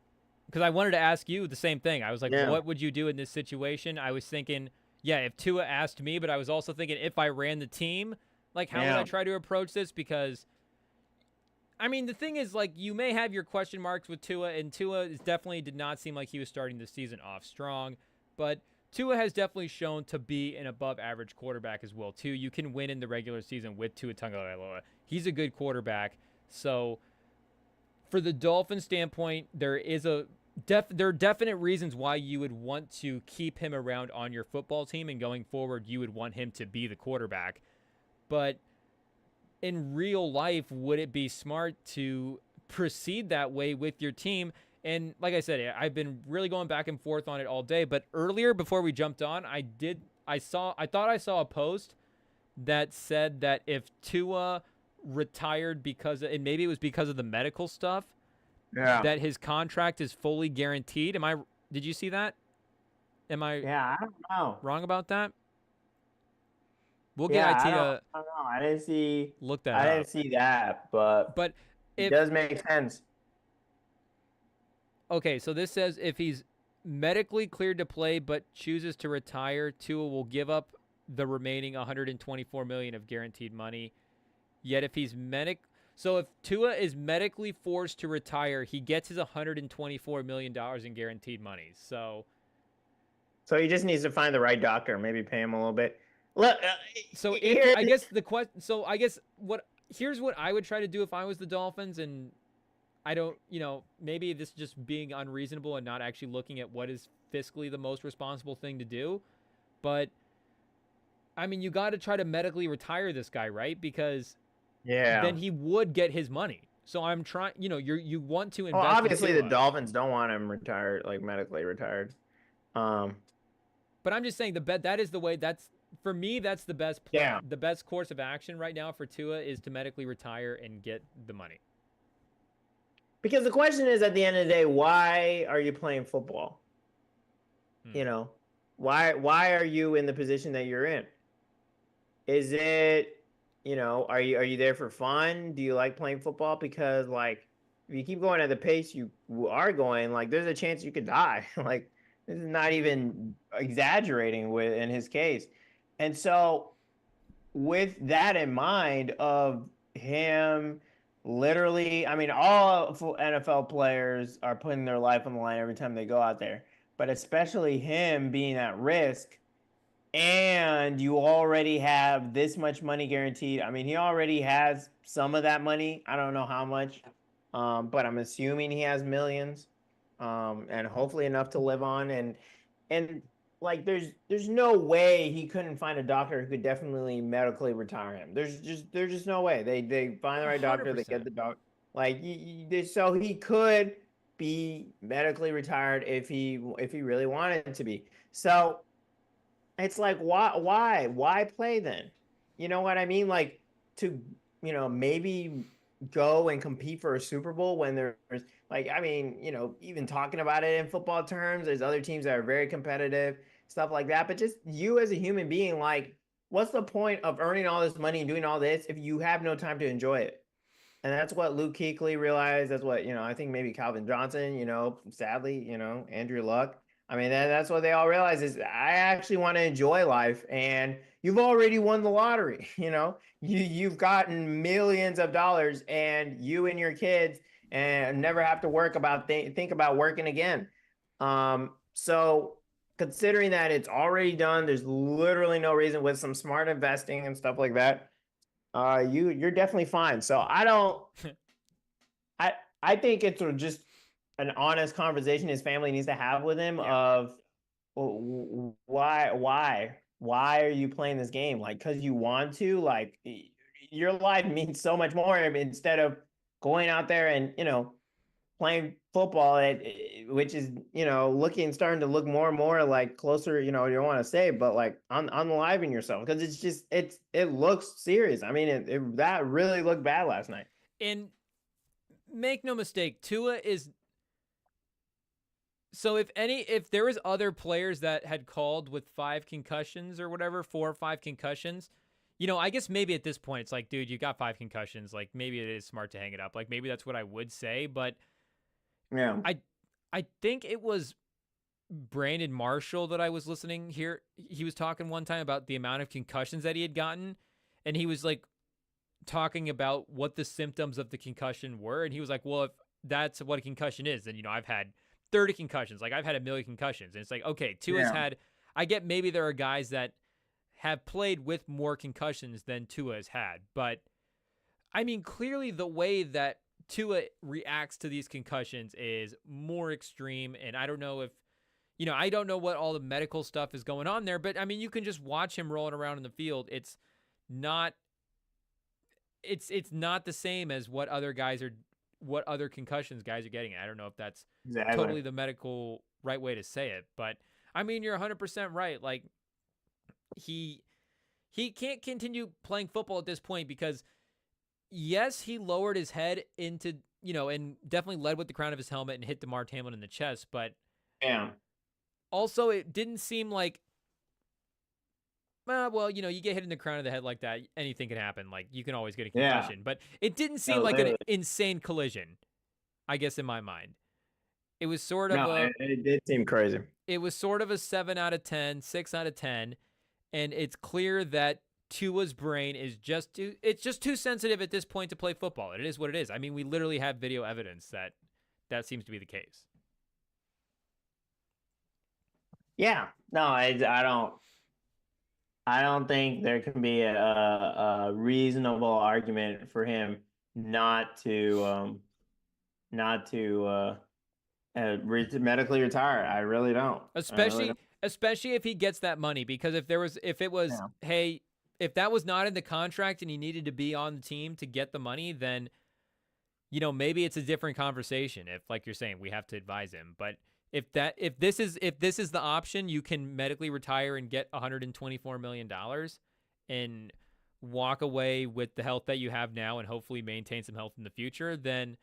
because I wanted to ask you the same thing. I was like, what would you do in this situation? I was thinking, if Tua asked me, but I was also thinking if I ran the team, like how would I try to approach this? Because I mean, the thing is, like, you may have your question marks with Tua, and Tua definitely did not seem like he was starting the season off strong. But Tua has definitely shown to be an above-average quarterback as well, too. You can win in the regular season with Tua Tagovailoa. He's a good quarterback. So for the Dolphins standpoint, there are definite reasons why you would want to keep him around on your football team, and going forward, you would want him to be the quarterback. But in real life, would it be smart to proceed that way with your team? And like I said, I've been really going back and forth on it all day. But earlier, before we jumped on, I thought I saw a post that said that if Tua retired and maybe it was because of the medical stuff, that his contract is fully guaranteed. Did you see that? Am I I don't know. wrong about that? We'll get IT I don't know. I didn't see. Look that I up. didn't see that, but it does make sense. Okay, so this says if he's medically cleared to play but chooses to retire, Tua will give up the remaining $124 million of guaranteed money. Yet if so if Tua is medically forced to retire, he gets his $124 million in guaranteed money. So he just needs to find the right doctor, maybe pay him a little bit. Look, so here's what I would try to do if I was the Dolphins, and I don't, maybe this is just being unreasonable and not actually looking at what is fiscally the most responsible thing to do. But, I mean, you got to try to medically retire this guy, right? Because then he would get his money. So I'm trying, you want to invest. Well, obviously the Dolphins don't want him retired, like medically retired. But I'm just saying that is the way. For me, that's the best plan. Yeah. The best course of action right now for Tua is to medically retire and get the money. Because the question is, at the end of the day, why are you playing football? Why are you in the position that you're in? Is it, are you there for fun? Do you like playing football? Because like, if you keep going at the pace you are going, like there's a chance you could die. Like this is not even exaggerating in his case. And so with that in mind of him literally, I mean, all NFL players are putting their life on the line every time they go out there, but especially him being at risk, and you already have this much money guaranteed. I mean, he already has some of that money. I don't know how much, but I'm assuming he has millions, and hopefully enough to live on. And like, there's no way he couldn't find a doctor who could definitely medically retire him. There's just no way. They find the right doctor. 100%. They get the doctor. Like, so he could be medically retired if he really wanted to be. So it's like, why play then? You know what I mean? Like, to maybe go and compete for a Super Bowl when there's like, I mean, even talking about it in football terms, there's other teams that are very competitive, stuff like that. But just you as a human being, like, what's the point of earning all this money and doing all this if you have no time to enjoy it? And that's what Luke Kuechly realized. That's what, I think maybe Calvin Johnson, sadly, Andrew Luck. I mean, that's what they all realize is I actually want to enjoy life. And you've already won the lottery. You've gotten millions of dollars, and you and your kids and never have to think about working again. So considering that it's already done, there's literally no reason with some smart investing and stuff like that. You're definitely fine. So I think it's just an honest conversation his family needs to have with him of why are you playing this game? Like, because you want to. Like, your life means so much more instead of going out there and playing football, which is starting to look more and more like closer. You don't want to say, but like unaliving yourself, because it's just it looks serious. I mean, that really looked bad last night. And make no mistake, Tua is. So if there was other players that had called with 5 concussions or whatever, 4 or 5 concussions, I guess maybe at this point it's like, dude, you got 5 concussions. Like, maybe it is smart to hang it up. Like, maybe that's what I would say. But yeah, I think it was Brandon Marshall that I was listening here. He was talking one time about the amount of concussions that he had gotten, and he was like talking about what the symptoms of the concussion were. And he was like, well, if that's what a concussion is, then I've had 30 concussions. Like, I've had 1 million concussions. And it's like, okay, Tua's had, I get maybe there are guys that have played with more concussions than Tua has had, but I mean, clearly the way that Tua reacts to these concussions is more extreme, and I don't know if, I don't know what all the medical stuff is going on there, but I mean, you can just watch him rolling around in the field. It's not the same as what other concussions guys are getting. I don't know if that's totally the medical right way to say it, but I mean, you're 100% right. Like he can't continue playing football at this point because yes, he lowered his head into, and definitely led with the crown of his helmet and hit DeMar Hamlin in the chest, but also it didn't seem like, well, you get hit in the crown of the head like that, anything can happen. Like, you can always get a concussion. But it didn't seem like an insane collision, I guess, in my mind. It was sort of it did seem crazy. It was sort of a 7 out of 10, 6 out of 10, and it's clear that Tua's brain is just too sensitive at this point to play football. It is what it is. I mean, we literally have video evidence that seems to be the case. Yeah. No, I don't think there can be a reasonable argument for him not to medically retire. I really don't. Especially if he gets that money, because if that was not in the contract and he needed to be on the team to get the money, then maybe it's a different conversation. If, like you're saying, we have to advise him, but if this is the option, you can medically retire and get $124 million and walk away with the health that you have now and hopefully maintain some health in the future, then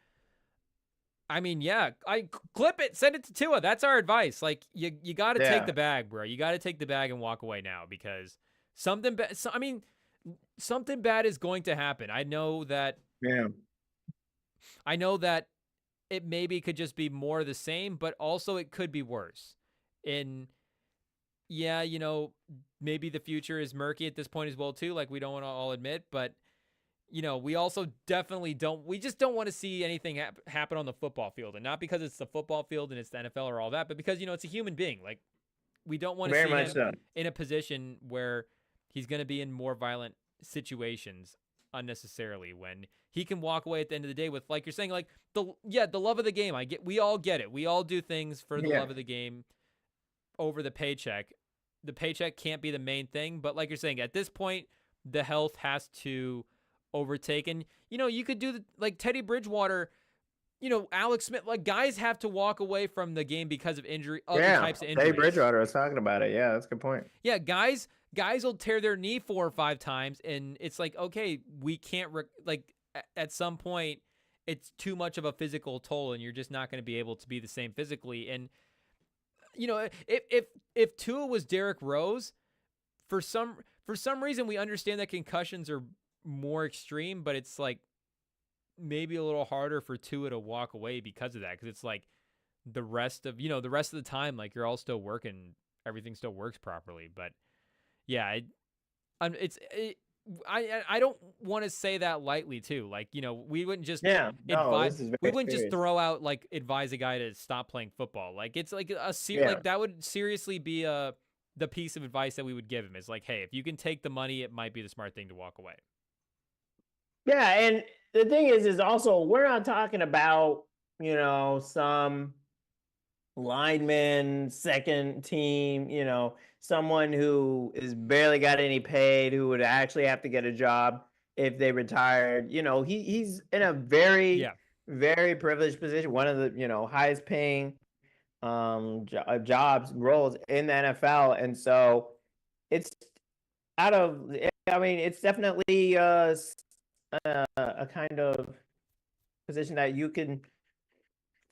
I mean, yeah, I clip it, send it to Tua. That's our advice. Like, you got to take the bag, bro. You got to take the bag and walk away now, because something bad is going to happen. I know that. Yeah. I know that it maybe could just be more of the same, but also it could be worse. And yeah, maybe the future is murky at this point as well too. Like, we don't want to all admit, but we also definitely we just don't want to see anything happen on the football field. And not because it's the football field and it's the NFL or all that, but because, it's a human being. Like, we don't want to see him in a position where he's going to be in more violent situations unnecessarily, when he can walk away at the end of the day with, like you're saying, like the love of the game. We all get it. We all do things for the love of the game over the paycheck. The paycheck can't be the main thing, but like you're saying, at this point, the health has to overtake. And you could do like Teddy Bridgewater, Alex Smith, like, guys have to walk away from the game because of other types of injuries. Teddy Bridgewater was talking about it. Yeah, that's a good point. Yeah, guys will tear their knee 4 or 5 times, and it's like, okay, we can't at some point it's too much of a physical toll, and you're just not going to be able to be the same physically. And if Tua was Derrick Rose, for some reason we understand that concussions are more extreme, but it's like maybe a little harder for Tua to walk away because of that, because it's like the rest of the time, like, you're all still working, everything still works properly. But yeah, I don't want to say that lightly too. Like, we wouldn't just just throw out, like, advise a guy to stop playing football. Like, it's like like, that would seriously be the piece of advice that we would give him, is like, hey, if you can take the money, it might be the smart thing to walk away. Yeah, and the thing is also, we're not talking about, some lineman, second team, someone who is barely got any paid, who would actually have to get a job if they retired. He's in a very, very privileged position, one of the, highest paying roles in the NFL. And so it's it's definitely a kind of position that you can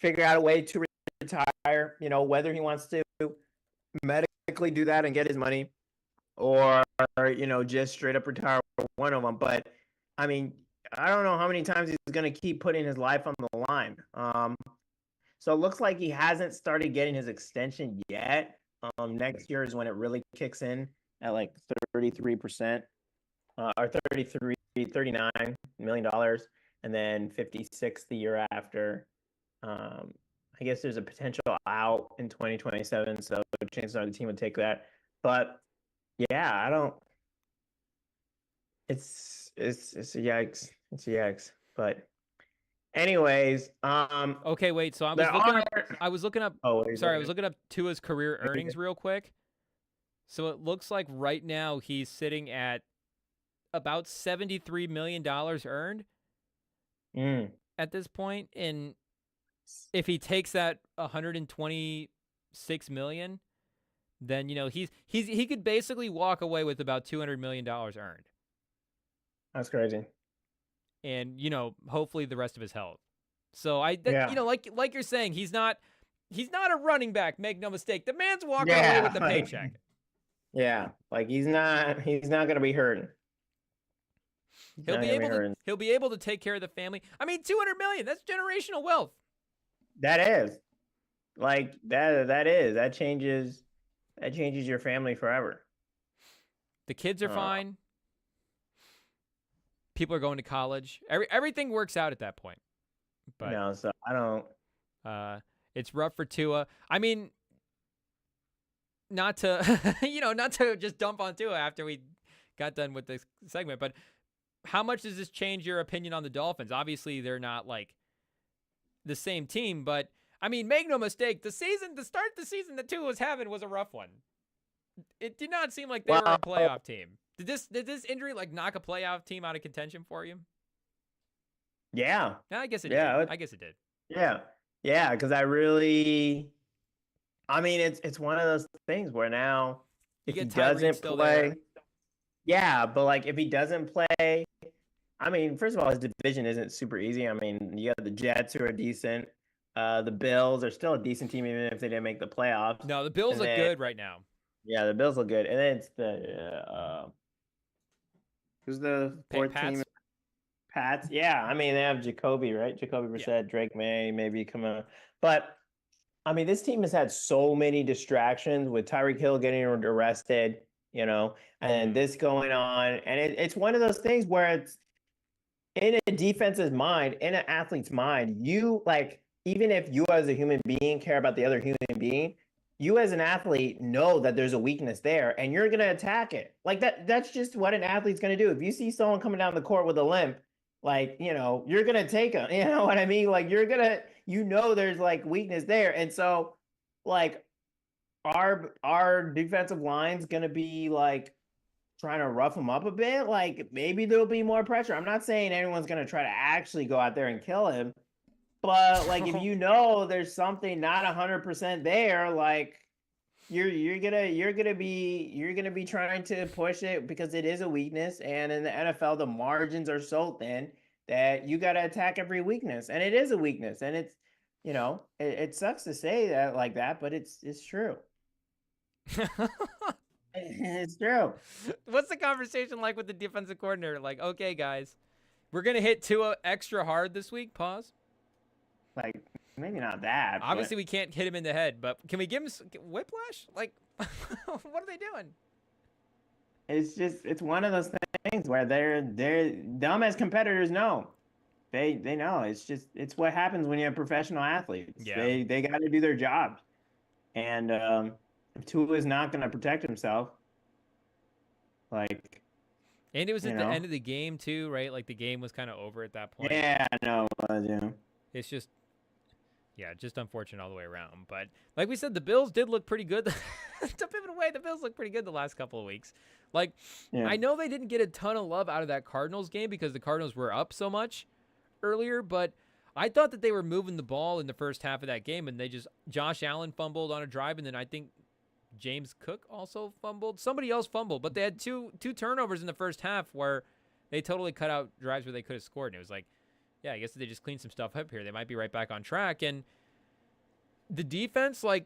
figure out a way to retire, whether he wants to medically do that and get his money, or just straight up retire one of them. But I mean, I don't know how many times he's going to keep putting his life on the line. So it looks like he hasn't started getting his extension yet. Next year is when it really kicks in at like 33%, or $39 million, and then 56 the year after. I guess there's a potential out in 2027, so chances are the team would take that. But yeah, I don't. It's a yikes. It's a yikes. But anyways, Okay, wait. So there are. I was looking up. Oh, what are you Sorry, I looking was at? looking up Tua's career What are you earnings real quick. So it looks like right now he's sitting at about $73 million earned Mm. at this point. And if he takes that 126 million, then he could basically walk away with about $200 million earned, That's crazy. and hopefully the rest of his health. So Yeah. like you're saying, he's not a running back. Make no mistake, the man's walking away Yeah. with the Like, paycheck. yeah. Like he's not gonna be hurting. He's He'll not be gonna be able to hurting. he'll be able to take care of the family. I mean, 200 million, that's generational wealth. That is. Like that changes your family forever. The kids are Uh, fine. People are going to college. Everything works out at that point. But so I don't. it's rough for Tua. I mean, not to not to just dump on Tua after we got done with this segment, but how much does this change your opinion on the Dolphins? Obviously, they're not like the same team, but I mean, make no mistake, the start of the season that Tua was having was a rough one. It did not seem like they were a playoff team. Did this injury like knock a playoff team out of contention for you? Yeah. I guess it Yeah. did. I guess it did. Yeah. Yeah. Because I mean, it's one of those things where now if he doesn't play, yeah, but like if he doesn't play, I mean, first of all, his division isn't super easy. I mean, you have the Jets who are decent. The Bills are still a decent team even if they didn't make the playoffs. No, the Bills look good right now. Yeah, the Bills look good, and then it's the who's the fourth team? Pats. Yeah, I mean they have Jacoby, right? Jacoby Brissett, Drake May, maybe come on. But I mean, this team has had so many distractions with Tyreek Hill getting arrested, and this going on, and it's one of those things where it's in a defense's mind, in an athlete's mind, you like even if you as a human being care about the other human being, you as an athlete know that there's a weakness there and you're going to attack it. Like that's just what an athlete's going to do. If you see someone coming down the court with a limp, like, you're going to take them. You know what I mean? Like there's like weakness there. And so like our defensive line's going to be like trying to rough them up a bit. Like maybe there'll be more pressure. I'm not saying anyone's going to try to actually go out there and kill him. But like if there's something not 100% there, like you're gonna be trying to push it because it is a weakness, and in the NFL the margins are so thin that you gotta attack every weakness, and it is a weakness, and it's it sucks to say that like that, but it's true. It's true. What's the conversation like with the defensive coordinator? Like, okay, guys, we're gonna hit Tua extra hard this week. Pause. Like maybe not that. Obviously, we can't hit him in the head, but can we give him whiplash? Like, what are they doing? It's one of those things where they're dumb as competitors know. They know. It's what happens when you have professional athletes. Yeah. They got to do their jobs, and if Tua is not going to protect himself, like. And it was at the end of the game too, right? Like the game was kind of over at that point. Yeah, no, yeah. It's just unfortunate all the way around. But like we said, the Bills did look pretty good. To pivot away, the Bills look pretty good the last couple of weeks. Like, I know they didn't get a ton of love out of that Cardinals game because the Cardinals were up so much earlier, but I thought that they were moving the ball in the first half of that game, and Josh Allen fumbled on a drive, and then I think James Cook also fumbled. Somebody else fumbled, but they had two turnovers in the first half where they totally cut out drives where they could have scored, and it was like, yeah, I guess if they just clean some stuff up here, they might be right back on track. And the defense, like,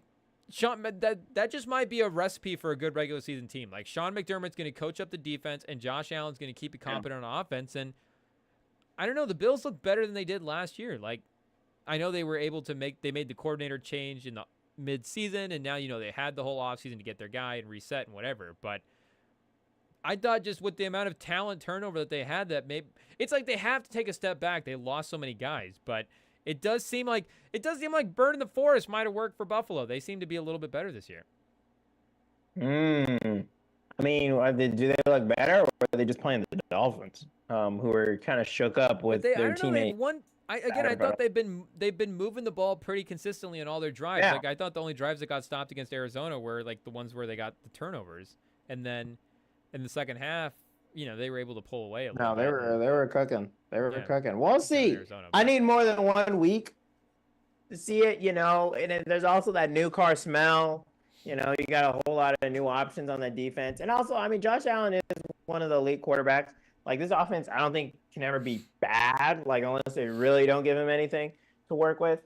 that just might be a recipe for a good regular season team. Like, Sean McDermott's going to coach up the defense, and Josh Allen's going to keep it competent on offense. And I don't know, the Bills look better than they did last year. Like, I know they were able to made the coordinator change in the mid-season, and now, they had the whole offseason to get their guy and reset and whatever. But I thought just with the amount of talent turnover that they had, that maybe it's like they have to take a step back. They lost so many guys, but it does seem like Bird in the Forest might have worked for Buffalo. They seem to be a little bit better this year. Mm. I mean, do they look better, or are they just playing the Dolphins, who are kind of shook up But with I their don't know. They've teammate? won. I thought they've been moving the ball pretty consistently in all their drives. Yeah. Like I thought the only drives that got stopped against Arizona were like the ones where they got the turnovers, and then in the second half, they were able to pull away a little No, they bit. were cooking. They were Yeah, cooking. We'll down in see. Arizona, I but need more than 1 week to see it, and then there's also that new car smell. You got a whole lot of new options on the defense. And also, I mean, Josh Allen is one of the elite quarterbacks. Like, this offense, I don't think can ever be bad, like, unless they really don't give him anything to work with.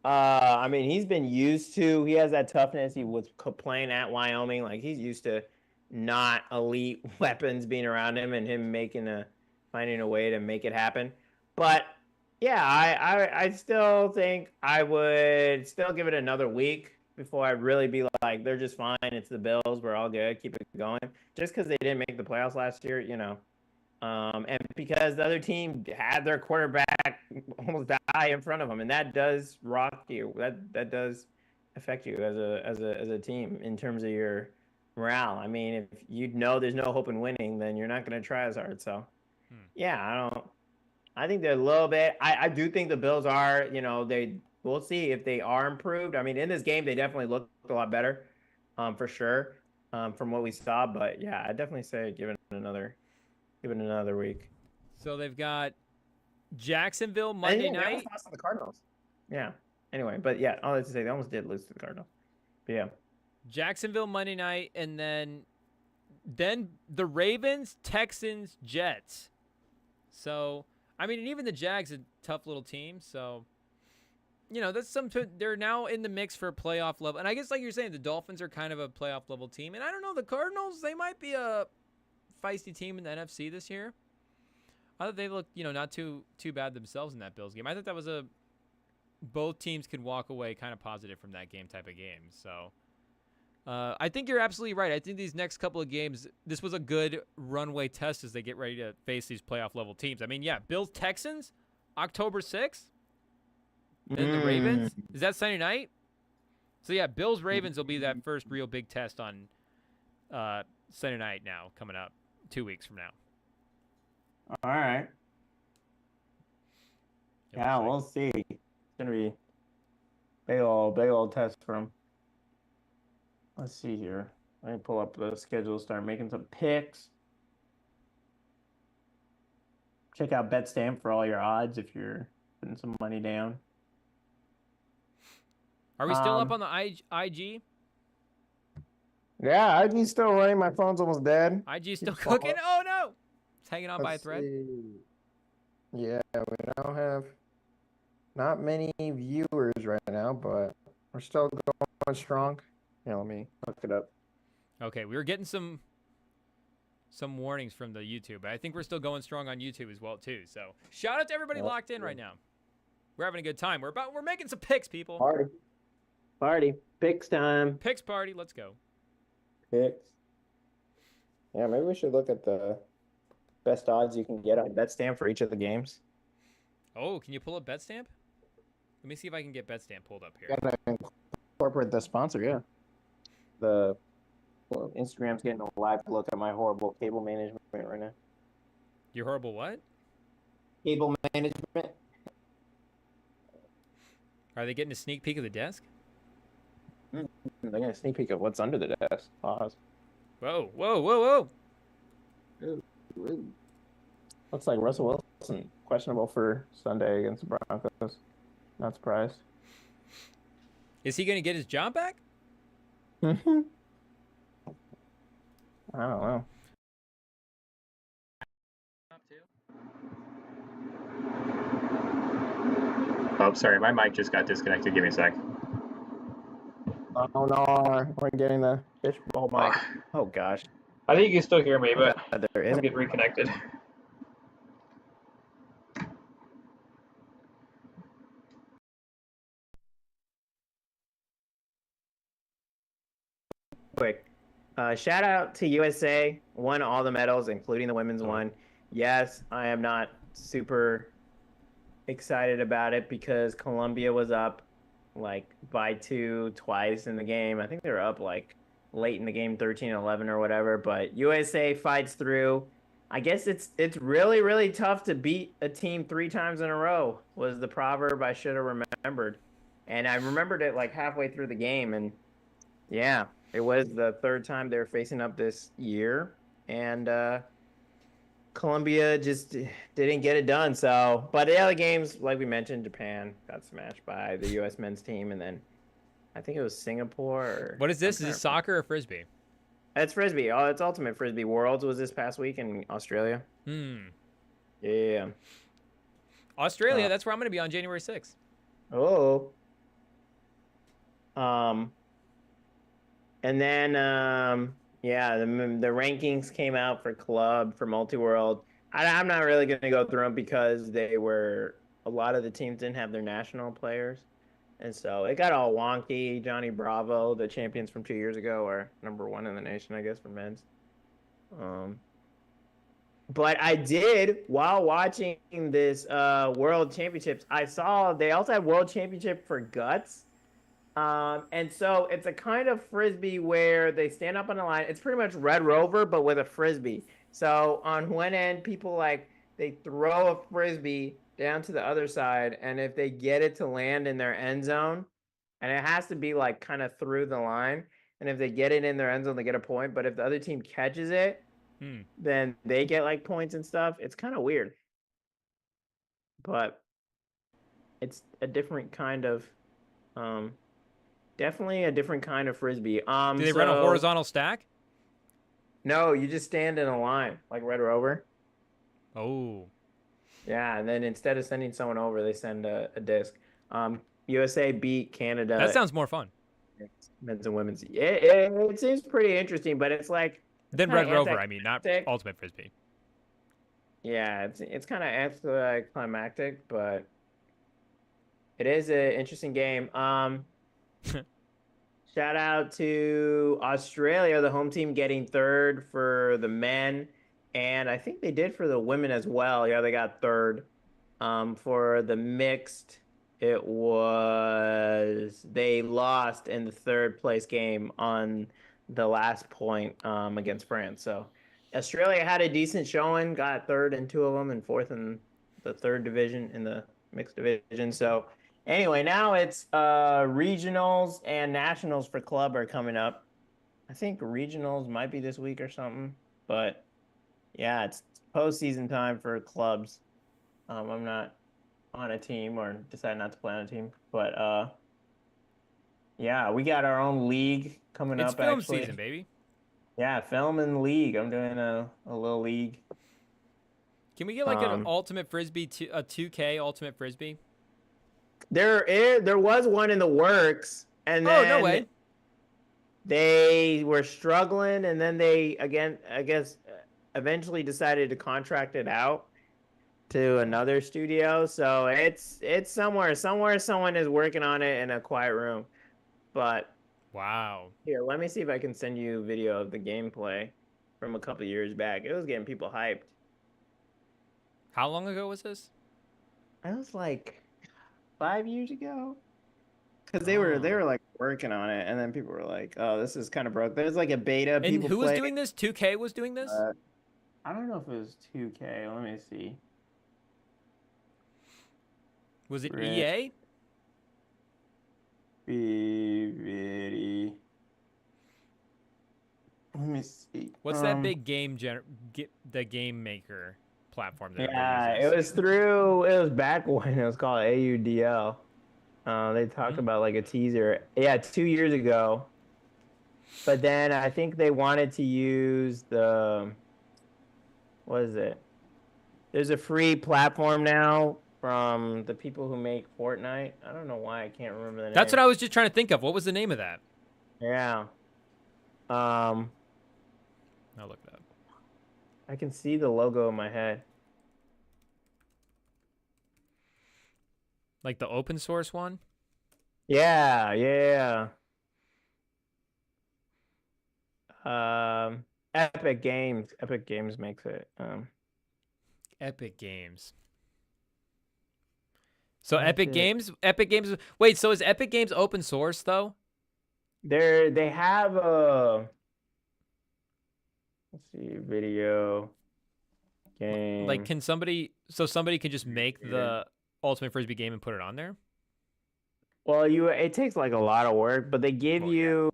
I mean, he's been used to, he has that toughness. He was playing at Wyoming. Like, he's used to not elite weapons being around him and him finding a way to make it happen. But yeah, I still think I would still give it another week before I'd really be like, they're just fine. It's the Bills. We're all good. Keep it going. Just because they didn't make the playoffs last year, and because the other team had their quarterback almost die in front of them, and that does rock you. That does affect you as a team in terms of your morale. I mean, if you know there's no hope in winning, then you're not going to try as hard. So, yeah, I don't. I think they're a little bit. I do think the Bills are. We'll see if they are improved. I mean, in this game, they definitely looked a lot better, for sure, from what we saw. But yeah, I definitely say give it another week. so they've got Jacksonville And Monday yeah, they almost night. lost to the Cardinals. Yeah. Anyway, but yeah, all that to say, they almost did lose to the Cardinals. But yeah. Jacksonville Monday night, and then the Ravens, Texans, Jets. So I mean, and even the Jags a tough little team. So that's they're now in the mix for a playoff level. And I guess like you're saying, the Dolphins are kind of a playoff level team. And I don't know, the Cardinals, they might be a feisty team in the NFC this year. I thought they looked, not too bad themselves in that Bills game. I thought that was both teams could walk away kind of positive from that game type of game. So I think you're absolutely right. I think these next couple of games, this was a good runway test as they get ready to face these playoff level teams. I mean, yeah, Bills Texans, October 6th. Then the Ravens, is that Sunday night? So yeah, Bills Ravens will be that first real big test on Sunday night now, coming up 2 weeks from now. All right. Yeah, we'll see. It's gonna be big old test for them. Let's see here. Let me pull up the schedule, start making some picks. Check out BetStamp for all your odds if you're putting some money down. Are we still up on the IG? Yeah, IG's still running. My phone's almost dead. IG still cooking? Oh no! It's hanging on by a thread. Yeah, we now have not many viewers right now, but we're still going strong. Yeah, let me look it up. Okay, we were getting some warnings from the YouTube, but I think we're still going strong on YouTube as well too. So shout out to everybody locked in right now. We're having a good time. We're making some picks, people. Party. Picks time. Picks party. Let's go. Picks. Yeah, maybe we should look at the best odds you can get on BetStamp for each of the games. Oh, can you pull up BetStamp? Let me see if I can get BetStamp pulled up here. Gotta incorporate the sponsor, yeah. Instagram's getting a live look at my horrible cable management right now. Your horrible what? Cable management. Are they getting a sneak peek of the desk? They're getting a sneak peek of what's under the desk. Pause. Whoa. Ooh. Looks like Russell Wilson questionable for Sunday against the Broncos. Not surprised. Is he going to get his job back? Mm-hmm. I don't know. Oh, sorry, my mic just got disconnected. Give me a sec. Oh no, we're getting the fishbowl mic. Oh gosh. I think you can still hear me, but there is. I'll get reconnected. Quick. Shout out to USA. Won all the medals, including the women's one. Yes, I am not super excited about it because Colombia was up like by 2 twice in the game. I think they were up like late in the game, 13-11 or whatever. But USA fights through. I guess it's really, really tough to beat a team 3 times in a row, was the proverb I should have remembered. And I remembered it like halfway through the game. And yeah, it was the 3rd time they were facing up this year. And Colombia just didn't get it done. So, but the other games, like we mentioned, Japan got smashed by the U.S. men's team, and then I think it was Singapore. What is this? Is it soccer or frisbee? It's frisbee. Oh, it's Ultimate Frisbee. Worlds was this past week in Australia. Yeah. Australia. That's where I'm going to be on January 6th. Oh. And then yeah, the rankings came out for club, for multi-world. I'm not really going to go through them because a lot of the teams didn't have their national players. And so it got all wonky. Johnny Bravo, the champions from 2 years ago, are #1 in the nation, I guess, for men's. But I did, while watching this World Championships, I saw they also had World Championship for guts. And so it's a kind of frisbee where they stand up on the line. It's pretty much Red Rover, but with a frisbee. So on one end, people they throw a frisbee down to the other side, and if they get it to land in their end zone, and it has to be like kind of through the line, and if they get it in their end zone, they get a point. But if the other team catches it, then they get like points and stuff. It's kind of weird, but it's a different kind of definitely a different kind of frisbee. Do they run a horizontal stack? No, you just stand in a line like Red Rover. Oh. Yeah, and then instead of sending someone over, they send a disc. USA beat Canada. That sounds more fun. Men's and women's. It seems pretty interesting, but it's like then Red Rover. I mean, not Ultimate Frisbee. Yeah, it's kind of anticlimactic, but it is an interesting game. Shout out to Australia, the home team, getting 3rd for the men, and I think they did for the women as well. Yeah, they got 3rd. For the mixed, they lost in the 3rd place game on the last point against France. So Australia had a decent showing, got 3rd in 2 of them and 4th in the 3rd division in the mixed division. So anyway, now it's regionals and nationals for club are coming up. I think regionals might be this week or something, but yeah, it's postseason time for clubs. I'm not on a team or decided not to play on a team, but yeah, we got our own league coming up. It's film season, baby. Yeah, film and league. I'm doing a little league. Can we get like an Ultimate Frisbee, a 2K Ultimate Frisbee? There was one in the works, and then no way. They were struggling, and then they I guess eventually decided to contract it out to another studio. So it's somewhere someone is working on it in a quiet room. But wow. Here, let me see if I can send you a video of the gameplay from a couple years back. It was getting people hyped. How long ago was this? It was like 5 years ago. Because they were like working on it, and then people were like, "Oh, this is kind of broke." There's like a beta. And who was doing this? 2K was doing this? I don't know if it was 2K. Let me see. Was it EA? Let me see. What's that big game the game maker platform that it was back when it was called AUDL. They talked about like a teaser. Yeah, 2 years ago. But then I think they wanted to use what is it? There's a free platform now from the people who make Fortnite. I don't know why I can't remember the name. That's what I was just trying to think of. What was the name of that? Yeah. I'll look it up. I can see the logo in my head. Like the open source one? Yeah. Epic Games makes it. Epic Games. So Epic Games. Wait, so is Epic Games open source though? They have a, let's see, video Like, game. can somebody can just make Creator. the Ultimate Frisbee game and put it on there? Well, it takes like a lot of work, but they give Well, yeah.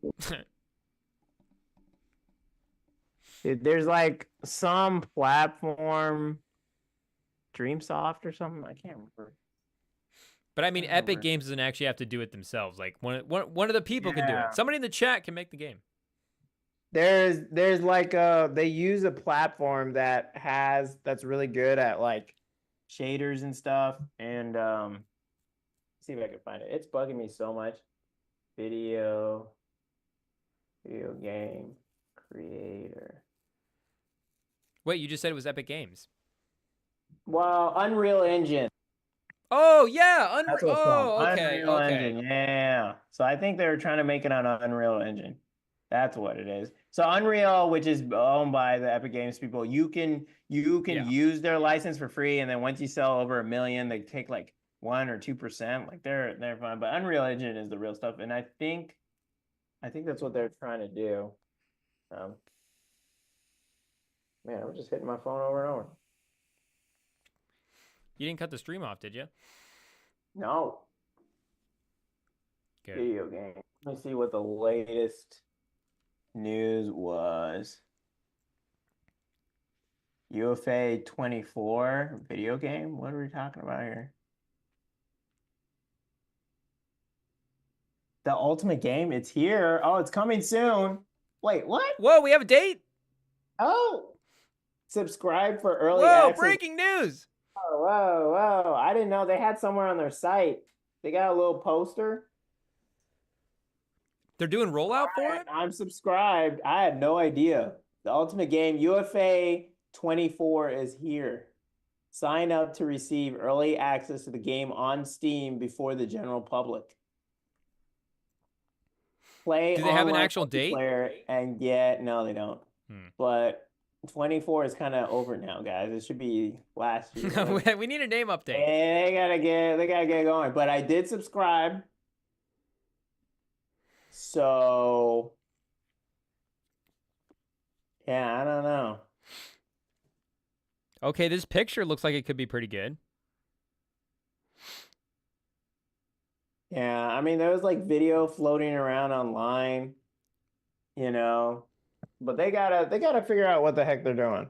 you there's like some platform, Dreamsoft or something. I can't remember. But I mean, I don't Epic remember. Games doesn't actually have to do it themselves. Like one of the people can do Yeah. it. Somebody in the chat can make the game. There's like they use a platform that's really good at like shaders and stuff. And see if I can find it. It's bugging me so much. Video game creator. Wait, you just said it was Epic Games. Well, Unreal Engine. Oh yeah, That's what it's called. oh okay, Unreal okay. Engine. Yeah. So I think they were trying to make it on Unreal Engine. That's what it is. So Unreal, which is owned by the Epic Games people, you can Yeah. use their license for free, and then once you sell over 1 million, they take like 1 or 2%. Like they're fine. But Unreal Engine is the real stuff, and I think that's what they're trying to do. Man, I'm just hitting my phone over and over. You didn't cut the stream off, did you? No. Good. Video game. Let me see what the latest news was. UFA 24 video game? What are we talking about here? The ultimate game? It's here. Oh, it's coming soon. Wait, what? Whoa, we have a date? Oh, subscribe for early Whoa, access. breaking news. Oh, whoa. I didn't know they had somewhere on their site. They got a little poster. They're doing rollout for it? I'm subscribed. I had no idea. The ultimate game, UFA 24, is here. Sign up to receive early access to the game on Steam before the general public. Play Do they have an online actual date? And no, they don't. But 24 is kind of over now, guys. It should be last year. We need a name update. They gotta get going. But I did subscribe. So yeah, I don't know. Okay, this picture looks like it could be pretty good. Yeah, I mean there was like video floating around online, but they gotta figure out what the heck they're doing.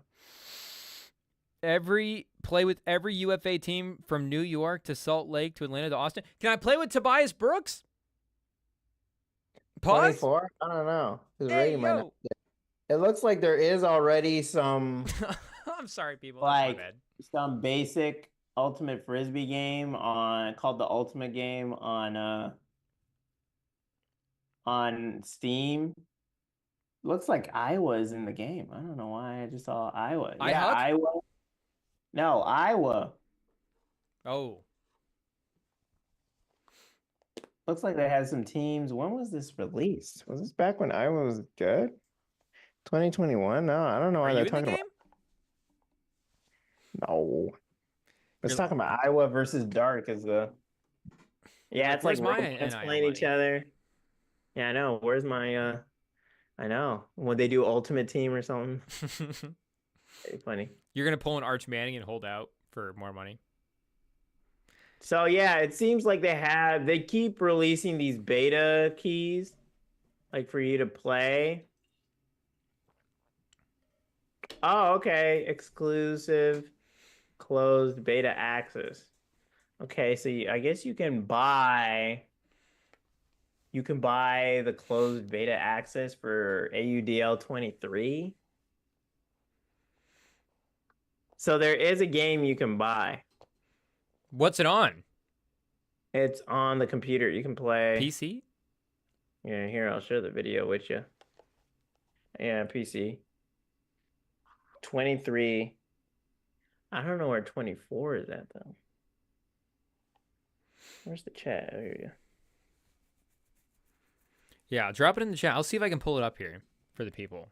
Play with every UFA team from New York to Salt Lake to Atlanta to Austin. Can I play with Tobias Brooks? Pause? 24? I don't know. Hey, yo. It looks like there is already some I'm sorry, people. like That's my bad. some basic Ultimate Frisbee game called the Ultimate Game on Steam. Looks like Iowa's in the game. I don't know why I just saw Iowa. Yeah, Iowa. No, Iowa. Oh. Looks like they had some teams. When was this released? Was this back when Iowa was good? 2021? No, I don't know why they're talking about. No. It's talking about Iowa versus Dark as the. Yeah, it's like robots playing each other. Yeah, I know. Where's my I know. Would they do Ultimate Team or something? Very funny. You're gonna pull an Arch Manning and hold out for more money. So yeah, it seems like they keep releasing these beta keys, like for you to play. Oh, okay. Exclusive, closed beta access. Okay, so I guess you can buy the closed beta access for AUDL 23. So there is a game you can buy. What's it on? It's on the computer. You can play PC? Yeah, here, I'll share the video with you. Yeah, PC. 23. I don't know where 24 is at, though. Where's the chat? Oh, here you go. Yeah, drop it in the chat. I'll see if I can pull it up here for the people.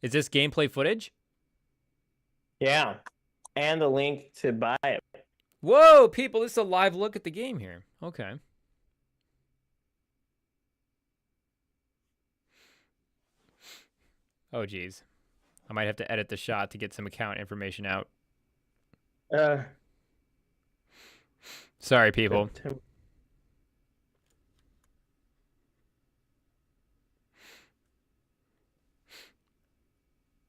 Is this gameplay footage? Yeah. and the link to buy it. Whoa, people, this is a live look at the game here. Okay. Oh, geez. I might have to edit the shot to get some account information out. Sorry, people.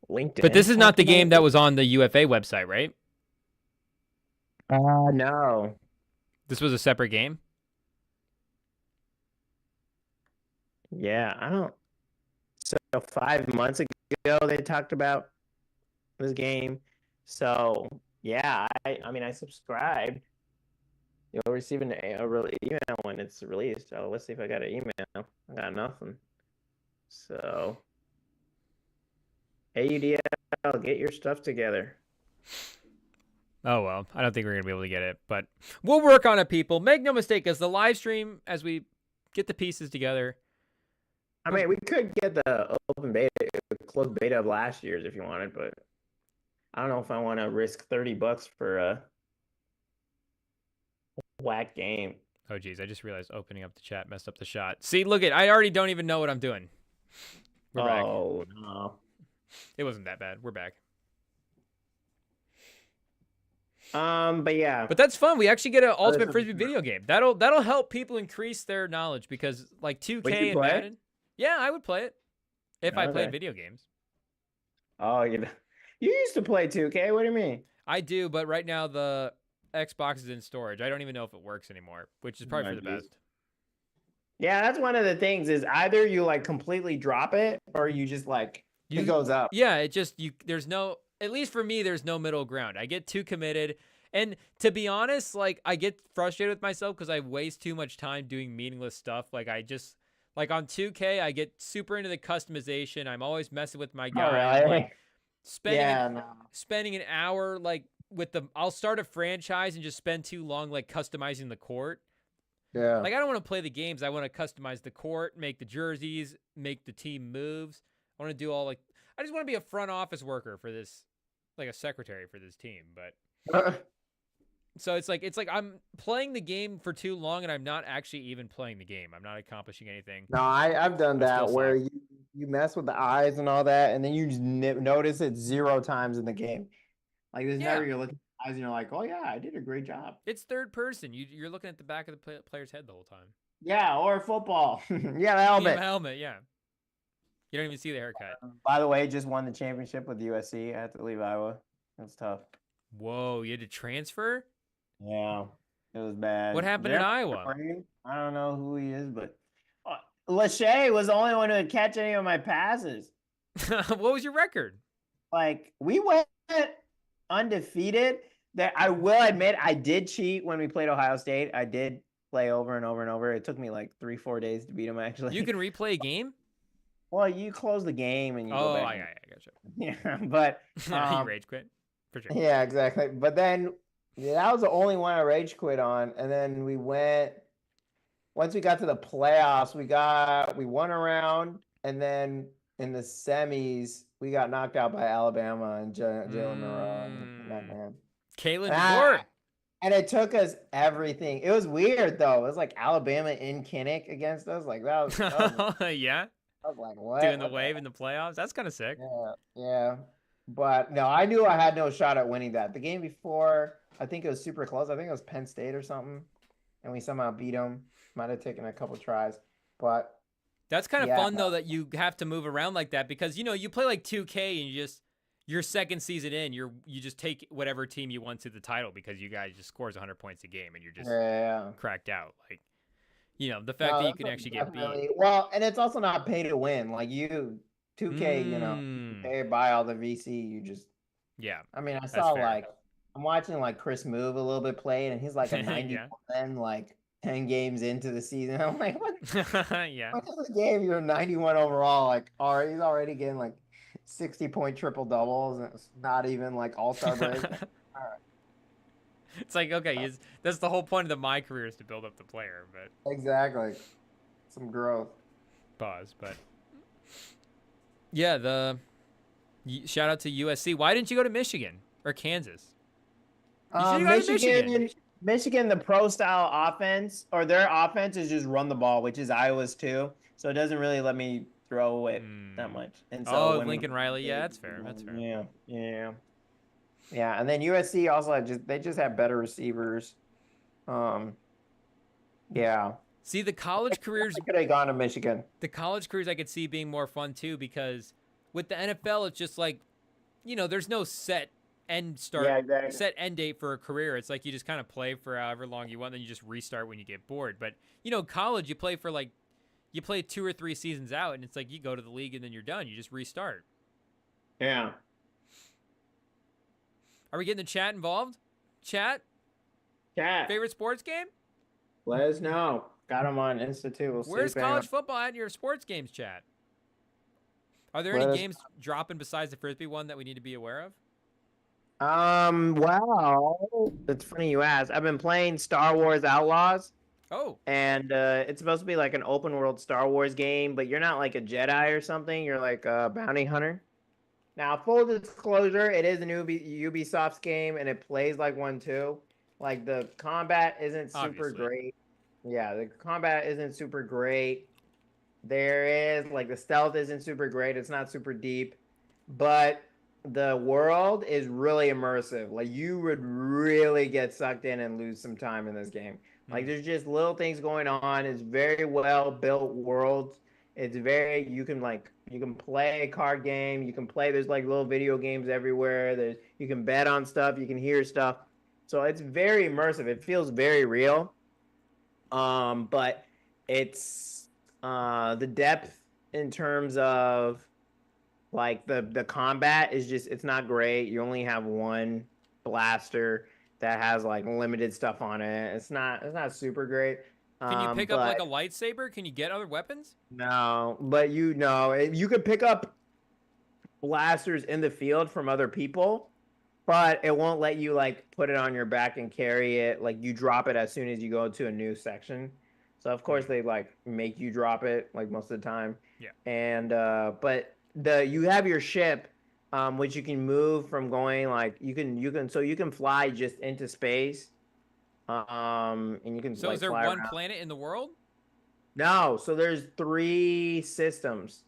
LinkedIn. But this is not the game that was on the UFA website, right? No. This was a separate game? Yeah, I don't. So 5 months ago, they talked about this game. So yeah, I mean, I subscribed. You'll receive a really email when it's released. Oh, let's see if I got an email. I got nothing. So, hey, UDL, get your stuff together. Oh, well, I don't think we're going to be able to get it, but we'll work on it, people. Make no mistake, as the live stream, as we get the pieces together. I mean, we could get the open beta, closed beta of last year's if you wanted, but I don't know if I want to risk $30 for a whack game. Oh, geez, I just realized opening up the chat messed up the shot. See, look I already don't even know what I'm doing. We're back. Oh, no. It wasn't that bad. We're back. But yeah. But that's fun. We actually get an Ultimate Frisbee video game. That'll help people increase their knowledge because like 2K and Madden. Yeah, I would play it if I played video games. Oh, you used to play 2K. What do you mean? I do, but right now the Xbox is in storage. I don't even know if it works anymore, which is probably for the best. Yeah, that's one of the things is either you like completely drop it or you just like it goes up. Yeah, it just there's no, at least for me, there's no middle ground. I get too committed. And to be honest, like I get frustrated with myself because I waste too much time doing meaningless stuff. Like like on 2K, I get super into the customization. I'm always messing with my guy. Really? Like spending an hour like I'll start a franchise and just spend too long like customizing the court. Yeah. Like I don't want to play the games. I want to customize the court, make the jerseys, make the team moves. I want to do all I just want to be a front office worker for this, like a secretary for this team. But so it's like I'm playing the game for too long and I'm not actually even playing the game. I'm not accomplishing anything. No, I've done that where you mess with the eyes and all that, and then you just notice it 0 times in the game. Like there's never you're looking at the eyes and you're like, oh yeah, I did a great job. It's third person. You're looking at the back of the player's head the whole time. Yeah, or football. Yeah, the helmet. Helmet, yeah. You don't even see the haircut. By the way, just won the championship with USC. I had to leave Iowa. That's tough. Whoa, you had to transfer? Yeah, it was bad. What happened in Iowa? I don't know who he is, but Lachey was the only one who would catch any of my passes. What was your record? Like, we went undefeated. That I will admit, I did cheat when we played Ohio State. I did play over and over and over. It took me like 3-4 days to beat him, actually. You can replay a game? Well, you close the game and you go back. I gotcha. Yeah, but you rage quit for sure. Yeah, exactly. But then that was the only one I rage quit on, and then once we got to the playoffs, we won a round, and then in the semis we got knocked out by Alabama and Jalen Monroe and that man. Kalen DeBoer. And it took us everything. It was weird though. It was like Alabama in Kinnick against us. Like that was yeah. I was like, what? Doing the wave in the playoffs? That's kind of sick. Yeah. But no, I knew I had no shot at winning that. The game before, I think it was super close. I think it was Penn State or something. And we somehow beat them. Might have taken a couple tries. But that's kind of fun, though, that you have to move around like that. Because, you play like 2K and your second season in, you just take whatever team you want to the title because you guys just scores 100 points a game and you're just cracked out. Like, the fact that you can actually get beat. Well, and it's also not pay to win. Like 2K, you pay buy all the VC. You just I mean, I saw I'm watching like Chris Move a little bit play, and he's like a 91, like 10 games into the season. I'm like, what? What is this game? You're 91 overall. Like, he's already getting like 60-point triple doubles, and it's not even like all-star break. All right. It's like, okay, that's the whole point of my career is to build up the player, but exactly, some growth. Pause, but yeah, shout out to USC. Why didn't you go to Michigan or Kansas? You should have gone to Michigan, Michigan, the pro style offense or their offense is just run the ball, which is Iowa's too. So it doesn't really let me throw it that much. And so Oh, when Lincoln Riley. Yeah, that's fair. That's fair. Yeah. And then USC also they just have better receivers. Yeah. See, the college careers. Could have gone to Michigan. The college careers I could see being more fun too, because with the NFL, it's just like, there's no set set end date for a career. It's like you just kind of play for however long you want, then you just restart when you get bored. But college, you play for you play 2 or 3 seasons out, and it's like you go to the league and then you're done. You just restart. Yeah. Are we getting the chat involved? Chat. Favorite sports game? Let us know. Got them on Institute. Where's college football at in your sports games chat? Are there any games dropping besides the Frisbee one that we need to be aware of? Well, it's funny you ask. I've been playing Star Wars Outlaws. Oh. And it's supposed to be like an open world Star Wars game, but you're not like a Jedi or something. You're like a bounty hunter. Now, full disclosure, it is a new Ubisoft's game, and it plays like one too. Like the combat isn't super great. Yeah, the combat isn't super great. There is like the stealth isn't super great. It's not super deep, but the world is really immersive. Like you would really get sucked in and lose some time in this game. Like there's just little things going on. It's very well built world. It's very you can play a card game. You can play there's like little video games everywhere. You can bet on stuff. You can hear stuff. So it's very immersive. It feels very real. But it's the depth in terms of like the combat is just it's not great. You only have one blaster that has like limited stuff on it. It's not super great. Can you pick up like a lightsaber? Can you get other weapons? No, but you could pick up blasters in the field from other people, but it won't let you like put it on your back and carry it. Like you drop it as soon as you go to a new section. So of course they like make you drop it like most of the time. Yeah. And but you have your ship, which you can move from going like you can fly just into space. And you can So like, is there fly one around. planet in the world? No, so there's 3 systems.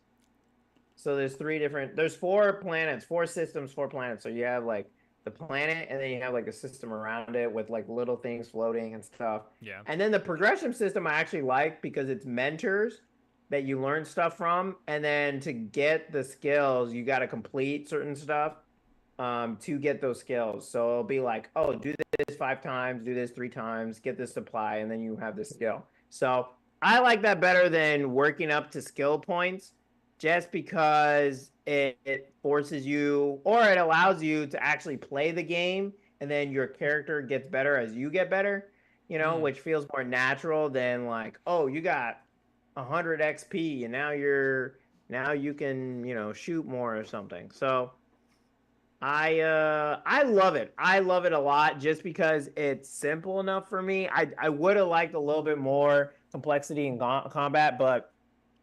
So there's 4 planets, 4 systems, 4 planets. So you have like the planet, and then you have like a system around it with like little things floating and stuff. Yeah. And then the progression system I actually like because it's mentors that you learn stuff from, and then to get the skills, you got to complete certain stuff to get those skills. So it'll be like, oh, do this 5 times, do this 3 times, get this supply, and then you have the skill. So I like that better than working up to skill points, just because it forces you, or it allows you to actually play the game, and then your character gets better as you get better, which feels more natural than like, oh, you got 100 XP, and now you can, shoot more or something. So I love it. I love it a lot just because it's simple enough for me. I would have liked a little bit more complexity in combat, but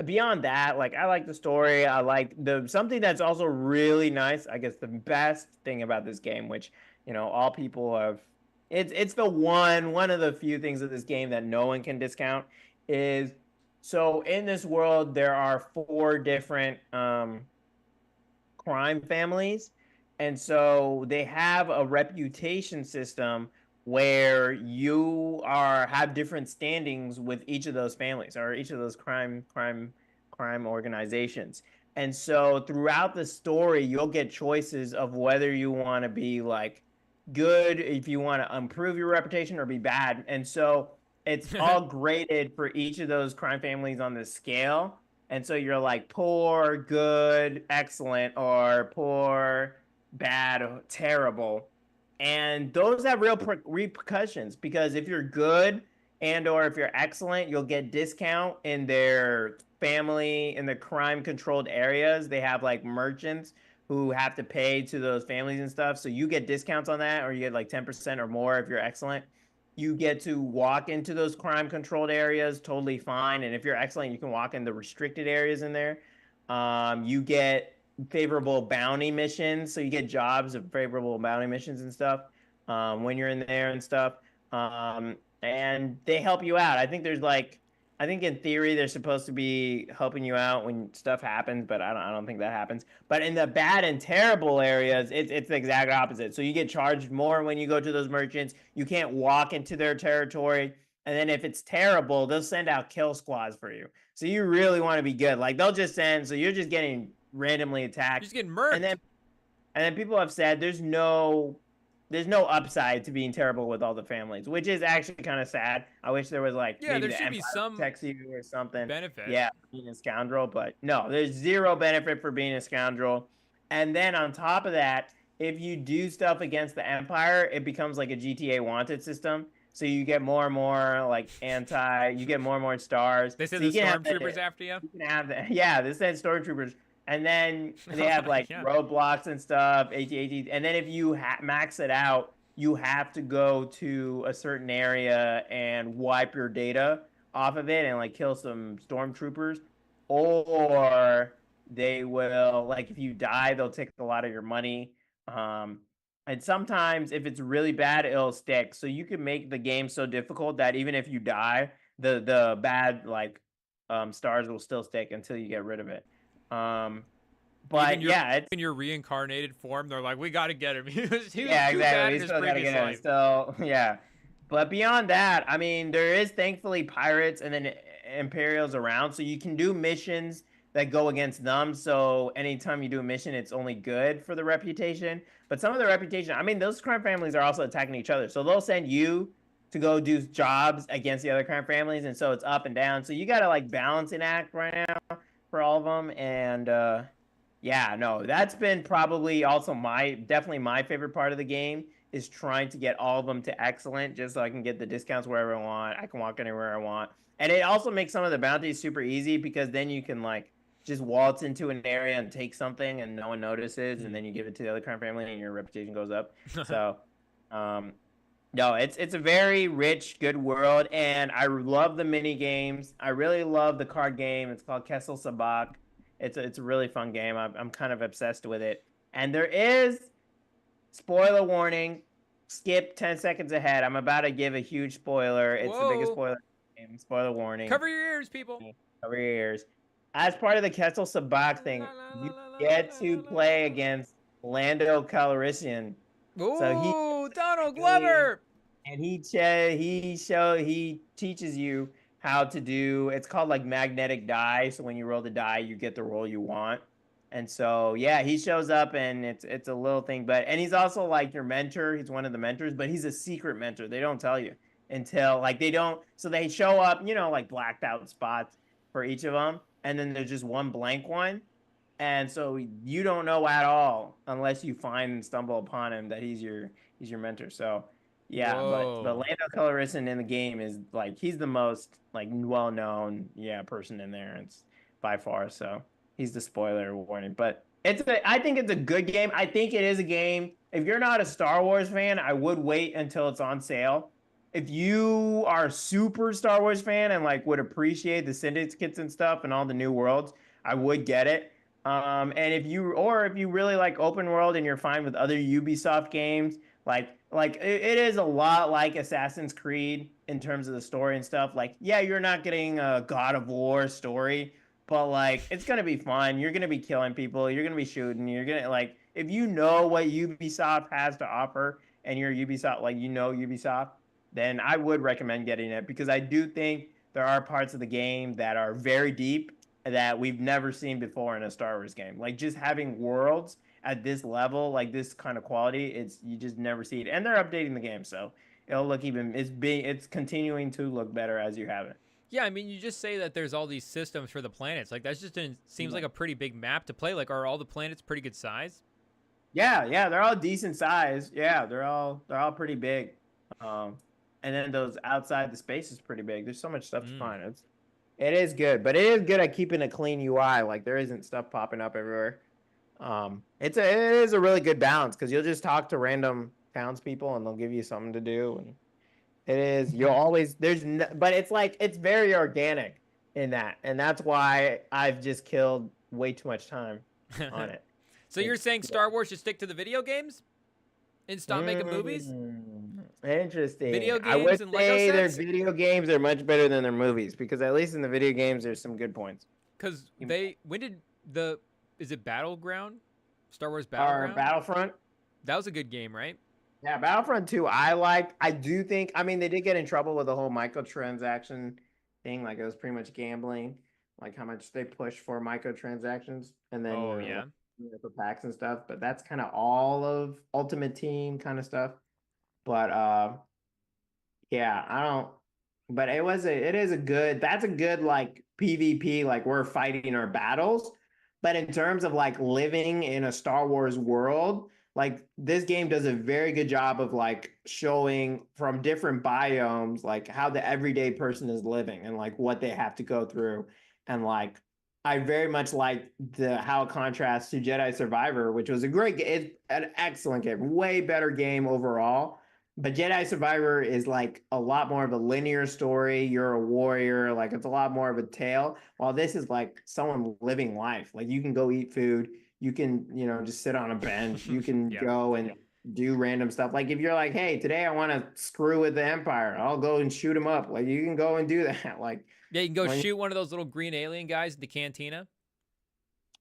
beyond that, like I like the story. I like something that's also really nice. I guess the best thing about this game, which all people have, it's the one of the few things of this game that no one can discount is. So in this world, there are 4 different crime families. And so they have a reputation system where you have different standings with each of those families or each of those crime organizations. And so throughout the story, you'll get choices of whether you want to be like good, if you want to improve your reputation, or be bad. And so it's all graded for each of those crime families on the scale. And so you're like poor, good, excellent, or poor, bad, terrible. And those have real repercussions, because if you're good and or if you're excellent, you'll get discount in their family, in the crime controlled areas. They have like merchants who have to pay to those families and stuff. So you get discounts on that, or you get like 10% or more if you're excellent. You get to walk into those crime controlled areas totally fine. And if you're excellent, you can walk in the restricted areas in there. You get favorable bounty missions. So you get jobs of favorable bounty missions and stuff. when you're in there and stuff. And they help you out. I think there's like, I think in theory they're supposed to be helping you out when stuff happens, but I don't think that happens. But in the bad and terrible areas, it's the exact opposite. So you get charged more when you go to those merchants. You can't walk into their territory. And then if it's terrible, they'll send out kill squads for you. So you really want to be good. Like they'll just send, so you're just getting randomly attacked. You're just getting murked. And then people have said there's no upside to being terrible with all the families, which is actually kind of sad. I wish there was like Yeah, maybe there the should be Empire some protects you or something. benefit. Yeah, being a scoundrel, but no, there's zero benefit for being a scoundrel. And then on top of that, if you do stuff against the Empire, it becomes like a GTA wanted system. So you get more and more like you get more and more stars. They said So the you can have stormtroopers after you. you can have the yeah, this said stormtroopers. And then they have like Yeah. roadblocks and stuff, AT-AT. And then if you max it out, you have to go to a certain area and wipe your data off of it and like kill some stormtroopers. Or they will, like, if you die, they'll take a lot of your money. And sometimes if it's really bad, it'll stick. So you can make the game so difficult that even if you die, the bad like stars will still stick until you get rid of it. But yeah, it's in your reincarnated form, they're like, we got to get him. He was yeah, too bad exactly. in We his still gotta previous get it. life. So yeah, but beyond that, I mean, there is thankfully pirates and then Imperials around, so you can do missions that go against them. So anytime you do a mission, it's only good for the reputation. But some of the reputation, I mean, those crime families are also attacking each other, so they'll send you to go do jobs against the other crime families, and so it's up and down. So you gotta like balance and act right now for all of them, and yeah, no, that's been probably also definitely my favorite part of the game is trying to get all of them to excellent just so I can get the discounts wherever I want. I can walk anywhere I want. And it also makes some of the bounties super easy because then you can like just waltz into an area and take something and no one notices and then you give it to the other crime family and your reputation goes up. So no, it's a very rich, good world, and I love the mini games. I really love the card game. It's called Kessel Sabak. It's a really fun game. I'm kind of obsessed with it. And there is spoiler warning. Skip 10 seconds ahead. I'm about to give a huge spoiler. It's the biggest Whoa. spoiler game. Spoiler warning. Cover your ears, people. Cover your ears. As part of the Kessel Sabak thing, you get to play against Lando Calrissian. Ooh, So Donald Glover. and he teaches you how to do, it's called like magnetic die. So when you roll the die, you get the roll you want. And so yeah, he shows up and it's a little thing, and he's also like your mentor. He's one of the mentors, but he's a secret mentor. They don't tell you until like so they show up, like blacked out spots for each of them, and then there's just one blank one. And so you don't know at all unless you find and stumble upon him that he's your mentor. So yeah, but Lando Calrissian in the game is like he's the most like well-known person in there. It's by far, so he's the spoiler warning. But I think it's a good game. I think it is a game. If you're not a Star Wars fan, I would wait until it's on sale. If you are a super Star Wars fan and like would appreciate the syndicates and stuff and all the new worlds, I would get it. And if you really like open world and you're fine with other Ubisoft games, it is a lot like Assassin's Creed in terms of the story and stuff. Like, yeah, you're not getting a God of War story, but like it's gonna be fun. You're gonna be killing people. You're gonna be shooting. You're gonna like if you know what Ubisoft has to offer and you're Ubisoft, like Ubisoft, then I would recommend getting it because I do think there are parts of the game that are very deep that we've never seen before in a Star Wars game. Like just having worlds at this level, like this kind of quality, you just never see it. And they're updating the game, so it'll look it's continuing to look better as you have it. Yeah, I mean, you just say that there's all these systems for the planets. Like, that's just seems like a pretty big map to play. Like, are all the planets pretty good size? Yeah, they're all decent size. Yeah, they're all pretty big. And then those outside the space is pretty big. There's so much stuff to find. It is good, but it is good at keeping a clean UI. Like there isn't stuff popping up everywhere. It is a really good balance because you'll just talk to random townspeople and they'll give you something to do. And it is but it's very organic in that, and that's why I've just killed way too much time on it. So you're saying Star Wars should stick to the video games? and stop making movies? Interesting. Video I would games and Lego say their sets? video games are much better than their movies because at least in the video games there's some good points. Because when did is it Battleground? Star Wars Or Battleground? Battlefront. That was a good game, right? Yeah, Battlefront 2, I liked. I do think, I mean, they did get in trouble with the whole microtransaction thing. Like, it was pretty much gambling, like how much they push for microtransactions. And then, Oh yeah. the packs and stuff. But that's kind of all of Ultimate Team kind of stuff. But, yeah, I don't. But it is a good, that's a good, like, PvP, like, we're fighting our battles. But in terms of, like, living in a Star Wars world, like this game does a very good job of like showing from different biomes like how the everyday person is living and like what they have to go through. And like I very much like the how it contrasts to Jedi Survivor, which was a great game. It's an excellent game, way better game overall. But Jedi Survivor is like a lot more of a linear story. You're a warrior, like it's a lot more of a tale. While this is like someone living life. Like you can go eat food, you can, just sit on a bench, you can go and do random stuff. Like if you're like, hey, today I want to screw with the Empire, I'll go and shoot him up. Like you can go and do that. Like yeah, you can go shoot one of those little green alien guys at the cantina.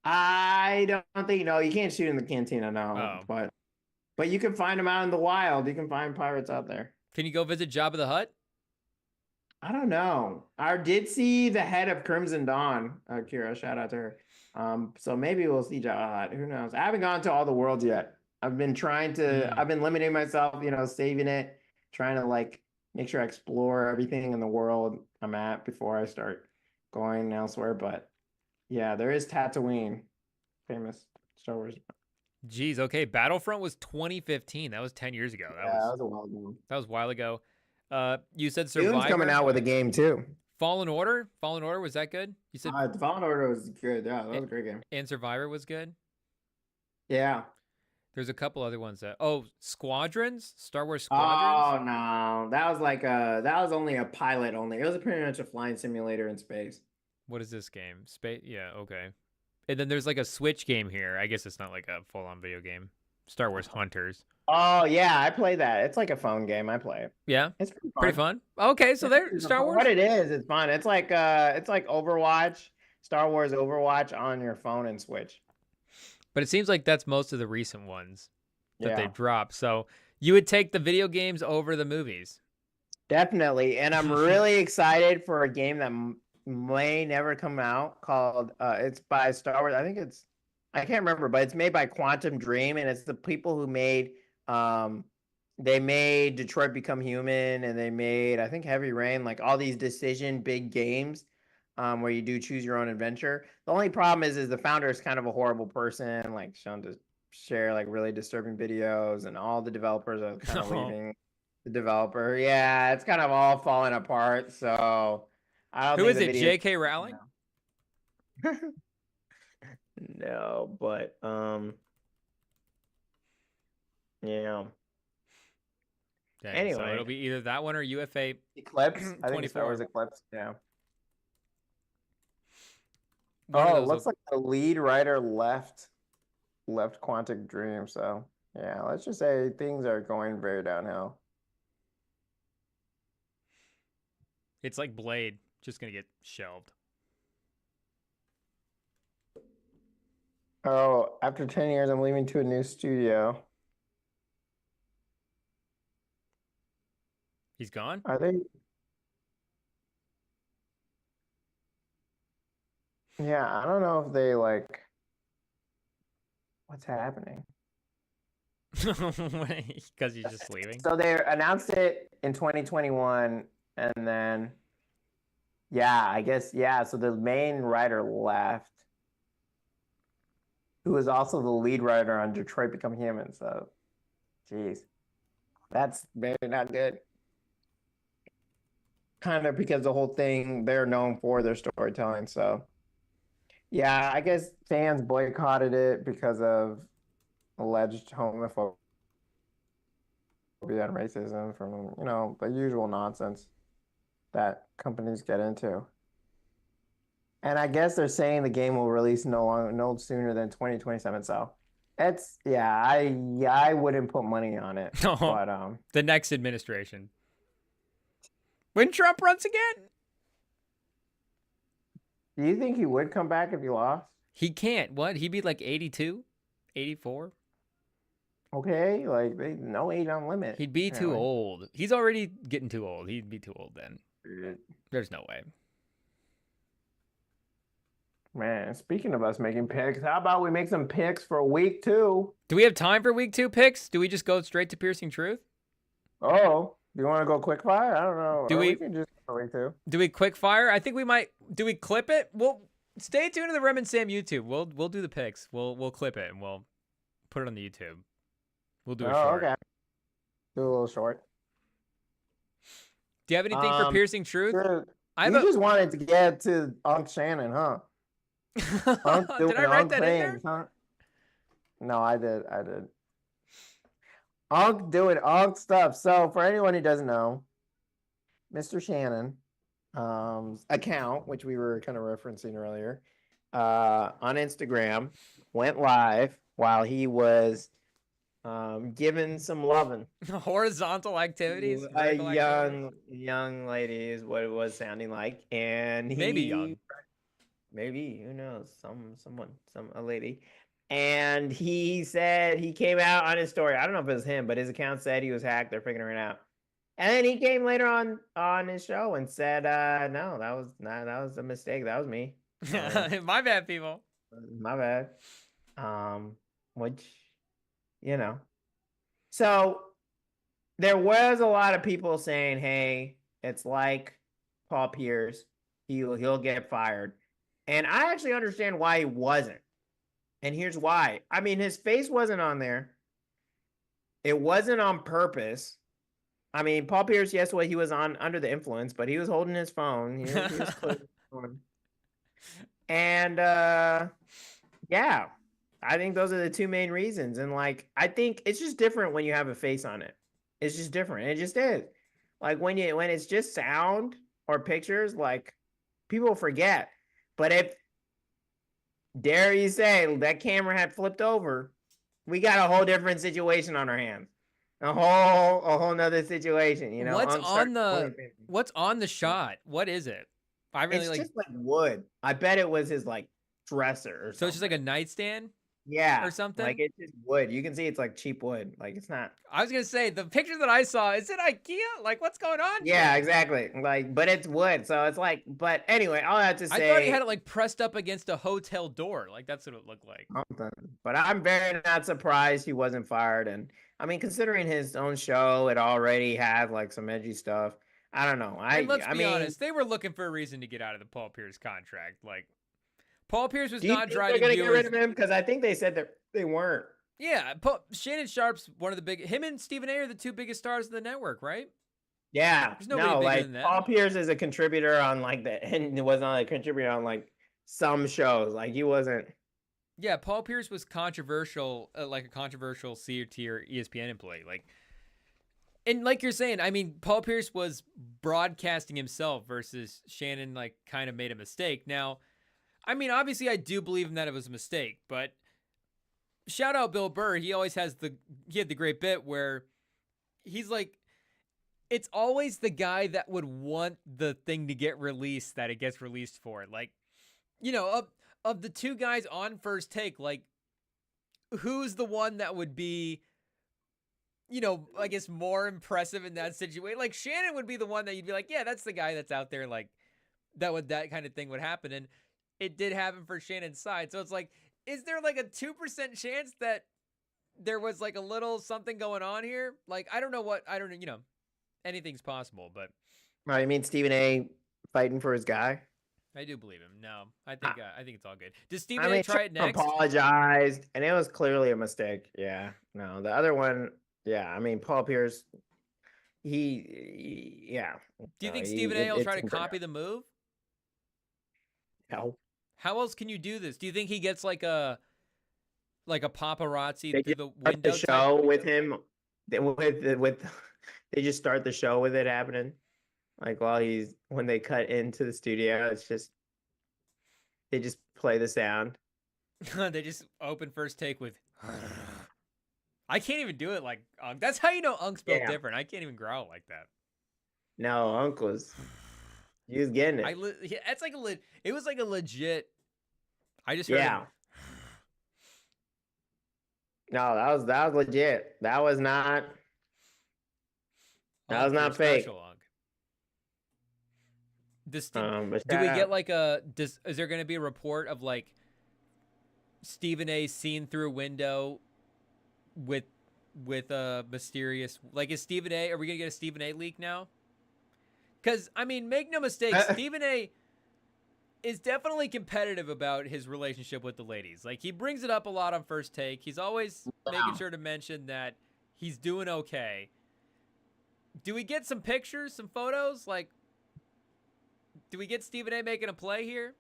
I don't think you can't shoot in the cantina now, but you can find them out in the wild. You can find pirates out there. Can you go visit Jabba the Hutt? I don't know. I did see the head of Crimson Dawn, Kira. Shout out to her. So maybe we'll see Jabba the Hutt. Who knows? I haven't gone to all the worlds yet. I've been trying to. I've been limiting myself. Saving it, trying to like make sure I explore everything in the world I'm at before I start going elsewhere. But yeah, there is Tatooine, famous Star Wars. Jeez, okay. Battlefront was 2015. That was 10 years ago. That was a while ago. That was a while ago. You said Survivor. Doom's coming out with a game too. Fallen Order? Fallen Order, was that good? You said Fallen Order was good. Yeah, that was a great game. And Survivor was good? Yeah. There's a couple other ones that Squadrons? Star Wars Squadrons? Oh no. That was only a pilot only. It was pretty much a flying simulator in space. What is this game? Space? Yeah, okay. And then there's like a Switch game here. I guess it's not like a full-on video game. Star Wars Hunters. Oh yeah, I play that. It's like a phone game. I play it. Yeah, it's pretty fun. Okay, so there, Star Wars. What it is, it's fun. It's like Overwatch, Star Wars Overwatch on your phone and Switch. But it seems like that's most of the recent ones that they've dropped. So you would take the video games over the movies. Definitely, and I'm really excited for a game that may never come out called. It's by Star Wars. I can't remember, but it's made by Quantum Dream, and it's the people who made. They made Detroit Become Human, and they made, I think, Heavy Rain, like all these decision big games where you do choose your own adventure. The only problem is the founder is kind of a horrible person, like shown to share like really disturbing videos, and all the developers are kind of leaving the developer. Yeah, it's kind of all falling apart. So I don't Who think is it? J.K. Rowling? No, but yeah. Dang, anyway, so it'll be either that one or UFA Eclipse. I think Star Wars Eclipse. Yeah. It looks like the lead writer left Quantic Dream. So yeah, let's just say things are going very downhill. It's like Blade, just gonna get shelved. Oh, after 10 years, I'm leaving to a new studio. He's gone? Are they? Yeah, I don't know if they like. What's happening? Because he's just leaving. So they announced it in 2021, and then, I guess, so the main writer left, who is also the lead writer on Detroit Become Human. So, geez, that's very not good. Kind of because the whole thing, they're known for their storytelling. So, yeah, I guess fans boycotted it because of alleged homophobia and racism from, the usual nonsense that companies get into. And I guess they're saying the game will release no sooner than 2027. So I wouldn't put money on it. But the next administration. When Trump runs again? do you think he would come back if he lost? He can't. What? He'd be like 82, 84. Okay, like no age on limit. He'd be too old. He's already getting too old. He'd be too old then. There's no way. Man, speaking of us making picks, how about we make some picks for week 2? Do we have time for week 2 picks? Do we just go straight to Piercing Truth? Oh, do you want to go quick fire? I don't know. Do we can just go week 2. Do we quick fire? I think we might. Do we clip it? Well, stay tuned to the Rem and Sam YouTube. We'll do the picks. We'll clip it and we'll put it on the YouTube. We'll do it short. Okay. Do a little short. Do you have anything for Piercing Truth? Sure. You just wanted to get to Unc Shannon, huh? Did I write that in there? Huh? No, I did. Unc doing Unc stuff. So for anyone who doesn't know, Mr. Shannon account, which we were kind of referencing earlier, on Instagram, went live while he was giving some loving. Horizontal activites. A young lady is what it was sounding like, and maybe young. Maybe, who knows, a lady. And he said he came out on his story. I don't know if it was him, but his account said he was hacked. They're figuring it out. And then he came later on his show and said, no, that was a mistake. That was me. My bad, people. My bad. Which, So there was a lot of people saying, hey, it's like Paul Pierce. He'll get fired. And I actually understand why he wasn't. And here's why. I mean, his face wasn't on there. It wasn't on purpose. I mean, Paul Pierce, yes, he was under the influence, but he was holding his phone. He was clicking. And yeah, I think those are the two main reasons. And like, I think it's just different when you have a face on it. It's just different. It just is. Like when it's just sound or pictures, like people forget. But if, dare you say, that camera had flipped over, we got a whole different situation on our hands. A whole nother situation, What's on the shot? What is it? It's just like wood. I bet it was his like dresser or something. So it's just like a nightstand? Yeah. Or something? Like it's just wood. You can see it's like cheap wood. Like it's not. I was going to say, the picture that I saw, is it IKEA? Like what's going on? Yeah, exactly. Like, but it's wood. So it's like, but anyway, all I have to say. I thought he had it like pressed up against a hotel door. Like that's what it looked like. But I'm very not surprised he wasn't fired. And I mean, considering his own show, it already had like some edgy stuff. I don't know. Let's be honest. They were looking for a reason to get out of the Paul Pierce contract. Like, Paul Pierce was not driving. They're going to get rid of him because I think they said that they weren't. Yeah, Shannon Sharp's one of the big. Him and Stephen A are the two biggest stars of the network, right? Yeah. There's nobody bigger than that. Paul Pierce is a contributor on like and it wasn't a contributor on like some shows. Like he wasn't. Yeah, Paul Pierce was controversial, like a controversial C-tier ESPN employee. Like, and like you're saying, I mean, Paul Pierce was broadcasting himself versus Shannon, like, kind of made a mistake. Now, I mean, obviously, I do believe that it was a mistake, but shout out Bill Burr. He always had the great bit where he's like, it's always the guy that would want the thing to get released that it gets released for. Like, of the two guys on First Take, like, who's the one that would be, I guess more impressive in that situation? Like, Shannon would be the one that you'd be like, yeah, that's the guy that's out there, like, that kind of thing would happen. And it did happen for Shannon's side. So it's like, is there like a 2% chance that there was like a little something going on here? Like, I don't know, anything's possible, but. Oh, you mean Stephen A fighting for his guy? I do believe him. No, I think it's all good. Does Stephen A try it next? Apologized, and it was clearly a mistake. Yeah, no, the other one. Yeah, I mean Paul Pierce. Yeah. Do you think Stephen A will try to copy the move? No. How else can you do this? Do you think he gets like a paparazzi through the window? The show with him, with they just start the show with it happening. Like when they cut into the studio, it's just, they just play the sound. They just open First Take with I can't even do it like Unk. That's how you know Unk's built Yeah. different. I can't even growl like that. No, Uncle's. He was getting it. Yeah, it's like it was like a legit. I just heard Yeah. him. No, that was legit. That was not Unk, you're fake. special, Unk. But Do we shout get out. like is there going to be a report of like Stephen A seen through a window with a mysterious, like, is Stephen A, are we going to get a Stephen A leak now? Because, I mean, make no mistake, Stephen A is definitely competitive about his relationship with the ladies. Like, he brings it up a lot on First Take. He's always making sure to mention that he's doing okay. Do we get some pictures, some photos? Like, do we get Stephen A making a play here?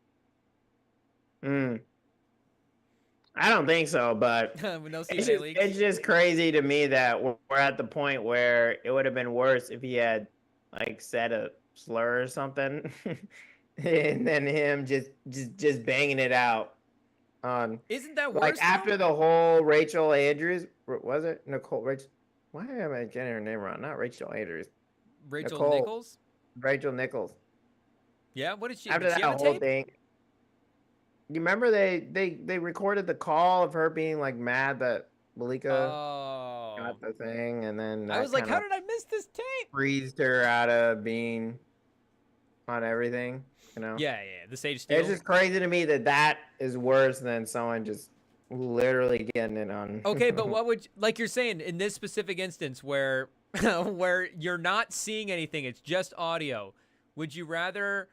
I don't think so, but No Stephen A leaks? it's just crazy to me that we're at the point where it would have been worse if he had like said a slur or something, and then him just banging it out on. Isn't that worse? Like after the whole Rachel Andrews, was it Nicole? Rachel, why am I getting her name wrong? Not Rachel Andrews. Rachel Nicole. Nichols? Rachel Nichols. Yeah, what did she? After Did that she have a whole tape? thing, you remember they recorded the call of her being like mad that Malika got the thing, and then I was like, how did I miss this tape? Freezed her out of being on everything, you know? Yeah, the Sage Steel. It's just crazy to me that is worse than someone just literally getting it on. Okay, but what would, like you're saying, in this specific instance where where you're not seeing anything, it's just audio, would you rather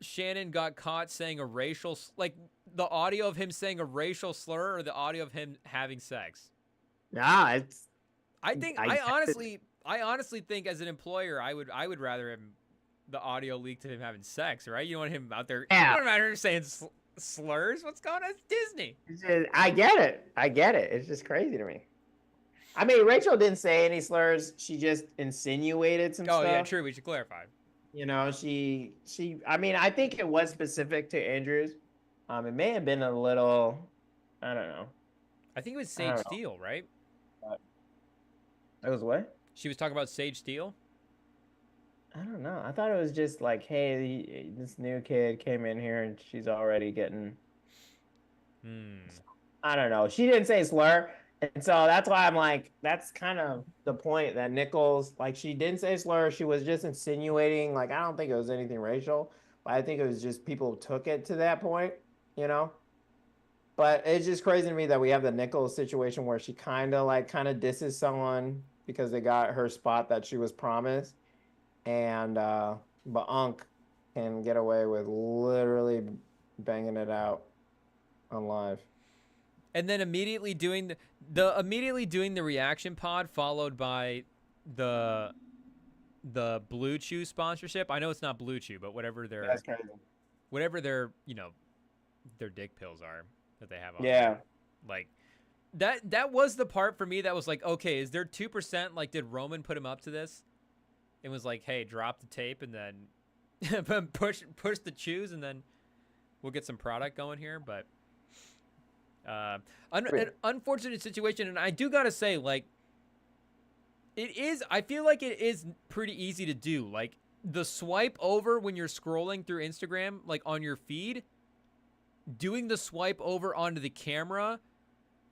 Shannon got caught saying a racial, like the audio of him saying a racial slur, or the audio of him having sex? Nah, it's. I honestly think as an employer, I would rather him the audio leak to him having sex, right? You don't want him out there. Yeah. You don't want him out here saying slurs. What's going on? It's Disney. I get it. It's just crazy to me. I mean, Rachel didn't say any slurs. She just insinuated some stuff. Oh yeah, true. We should clarify. You know, she. I mean, I think it was specific to Andrews. It may have been a little. I don't know. I think it was Sage Steel, right? It was what? She was talking about Sage Steel. I don't know. I thought it was just like, hey, this new kid came in here and she's already getting. I don't know. She didn't say slur. And so that's why I'm like, that's kind of the point that Nichols, like, she didn't say slur. She was just insinuating, like, I don't think it was anything racial, but I think it was just people took it to that point, you know? But it's just crazy to me that we have the Nichols situation where she kind of disses someone because they got her spot that she was promised. And, but Unk can get away with literally banging it out on live. And then immediately doing the reaction pod, followed by the Blue Chew sponsorship. I know it's not Blue Chew, but whatever their their dick pills are that they have on. Yeah. There. Like that was the part for me that was like, okay, is there 2%? Like, did Roman put him up to this? It was like, hey, drop the tape and then push the chews, and then we'll get some product going here. But an unfortunate situation, and I do gotta say, like, I feel like it is pretty easy to do. Like, the swipe over when you're scrolling through Instagram, like on your feed, doing the swipe over onto the camera,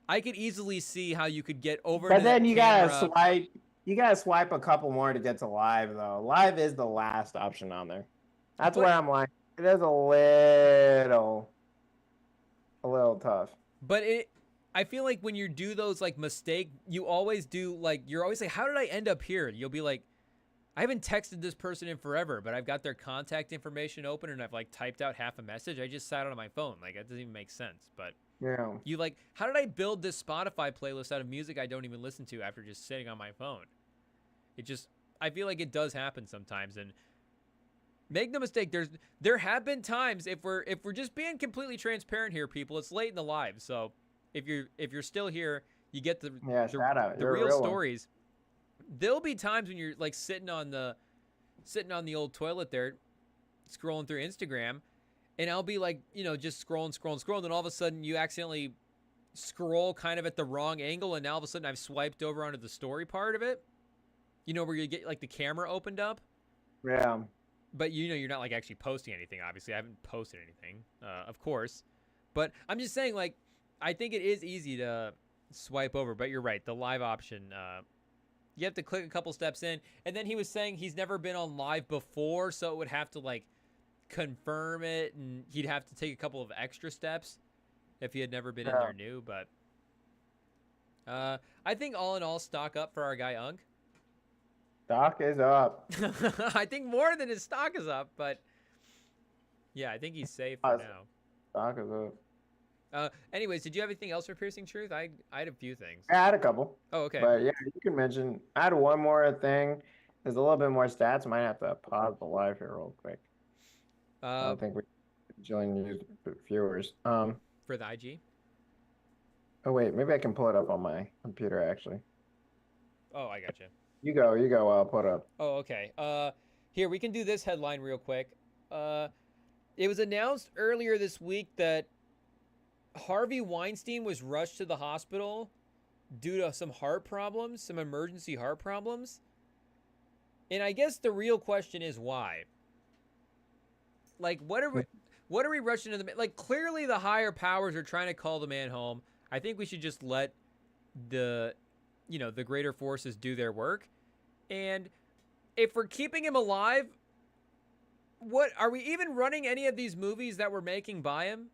I could easily see how you could get over. But then you gotta swipe. You gotta swipe a couple more to get to live, though. Live is the last option on there. That's where I'm like, it is a little tough. But I feel like when you do those like mistake, you always do like, you're always like, how did I end up here? You'll be like, I haven't texted this person in forever, but I've got their contact information open and I've like typed out half a message. I just sat on my phone. Like, that doesn't even make sense. But yeah, you like, how did I build this Spotify playlist out of music I don't even listen to after just sitting on my phone? I feel like it does happen sometimes. And make no mistake, there have been times, if we're just being completely transparent here, people, it's late in the live. So if you're still here, you get the real stories. There'll be times when you're like sitting on the old toilet there, scrolling through Instagram, and I'll be like, just scrolling, and all of a sudden you accidentally scroll kind of at the wrong angle, and now all of a sudden I've swiped over onto the story part of it. You know, where you get like the camera opened up. Yeah. But you know, you're not like actually posting anything. Obviously, I haven't posted anything, of course. But I'm just saying, like, I think it is easy to swipe over. But you're right, the live option. You have to click a couple steps in, and then he was saying he's never been on live before, so it would have to like confirm it, and he'd have to take a couple of extra steps if he had never been in there new. But I think all in all, stock up for our guy Unk. Stock is up. I think more than his stock is up, but yeah, I think he's safe for now. Stock is up. Anyways, did you have anything else for Piercing Truth? I had a few things. I had a couple. Oh, okay. But yeah, you can mention. I had one more thing. There's a little bit more stats. Might have to pause the live here real quick. I don't think we join you viewers. For the IG. Oh wait, maybe I can pull it up on my computer actually. Oh, I gotcha. You go. I'll put it up. Oh, okay. Here, we can do this headline real quick. It was announced earlier this week that Harvey Weinstein was rushed to the hospital due to some heart problems, some emergency heart problems. And I guess the real question is why? Like, what are we rushing to the man? Like, clearly the higher powers are trying to call the man home. I think we should just let the greater forces do their work. And if we're keeping him alive, what are we even running any of these movies that we're making by him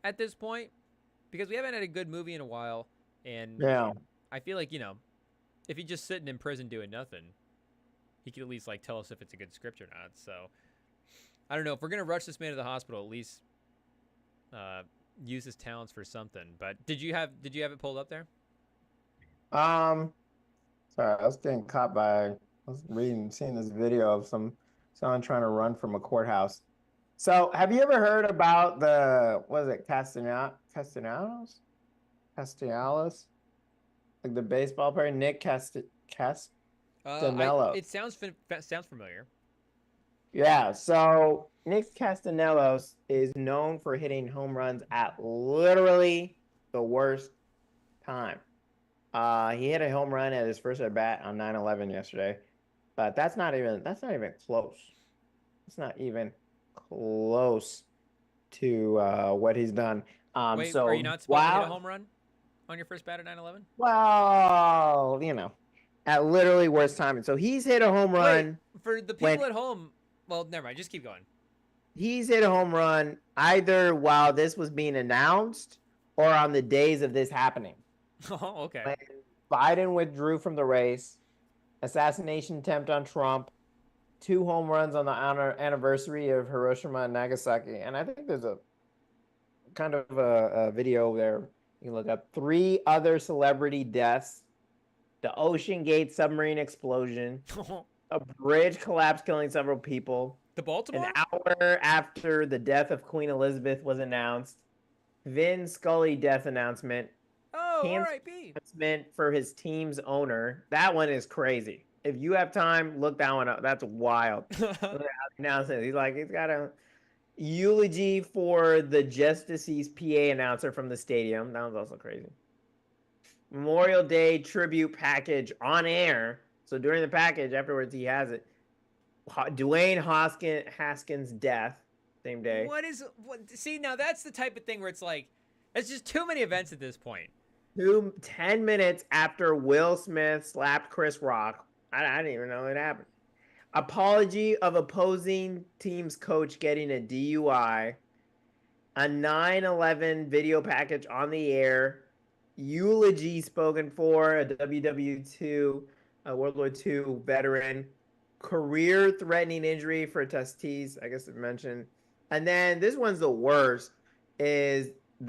at this point? Because we haven't had a good movie in a while, and yeah, I feel like, if he's just sitting in prison doing nothing, he could at least like tell us if it's a good script or not. So I don't know, if we're gonna rush this man to the hospital, at least use his talents for something. But did you have it pulled up there? Sorry, I was getting caught I was seeing this video of someone trying to run from a courthouse. So, have you ever heard about Castellanos? Like the baseball player, Nick Castellanos. It sounds familiar. Yeah, so Nick Castellanos is known for hitting home runs at literally the worst time. He hit a home run at his first at bat on 9/11 yesterday, but that's not even close. It's not even close to what he's done. Wait, so are you not supposed to hit a home run on your first bat at 9/11? Well, at literally worst timing. So he's hit a home run. Wait, for the people at home, well, never mind. Just keep going. He's hit a home run either while this was being announced or on the days of this happening. Oh, okay. When Biden withdrew from the race, assassination attempt on Trump, 2 home runs on the anniversary of Hiroshima and Nagasaki. And I think there's a kind of a video there you can look up. 3 other celebrity deaths, the Ocean Gate submarine explosion, a bridge collapse killing several people. The Baltimore? An hour after the death of Queen Elizabeth was announced, Vin Scully death announcement. Oh, R.I.P. Announcement for his team's owner. That one is crazy. If you have time, look that one up. That's wild. Announcement. He's got a eulogy for the just deceased PA announcer from the stadium. That was also crazy. Memorial Day tribute package on air. So during the package, afterwards, he has it. Dwayne Haskins' death, same day. See, now that's the type of thing where it's like, it's just too many events at this point. 10 minutes after Will Smith slapped Chris Rock. I didn't even know it happened. Apology of opposing team's coach getting a DUI. A 9/11 video package on the air. Eulogy spoken for a World War II veteran. Career-threatening injury for Tatis, I guess it mentioned. And then this one's the worst, is and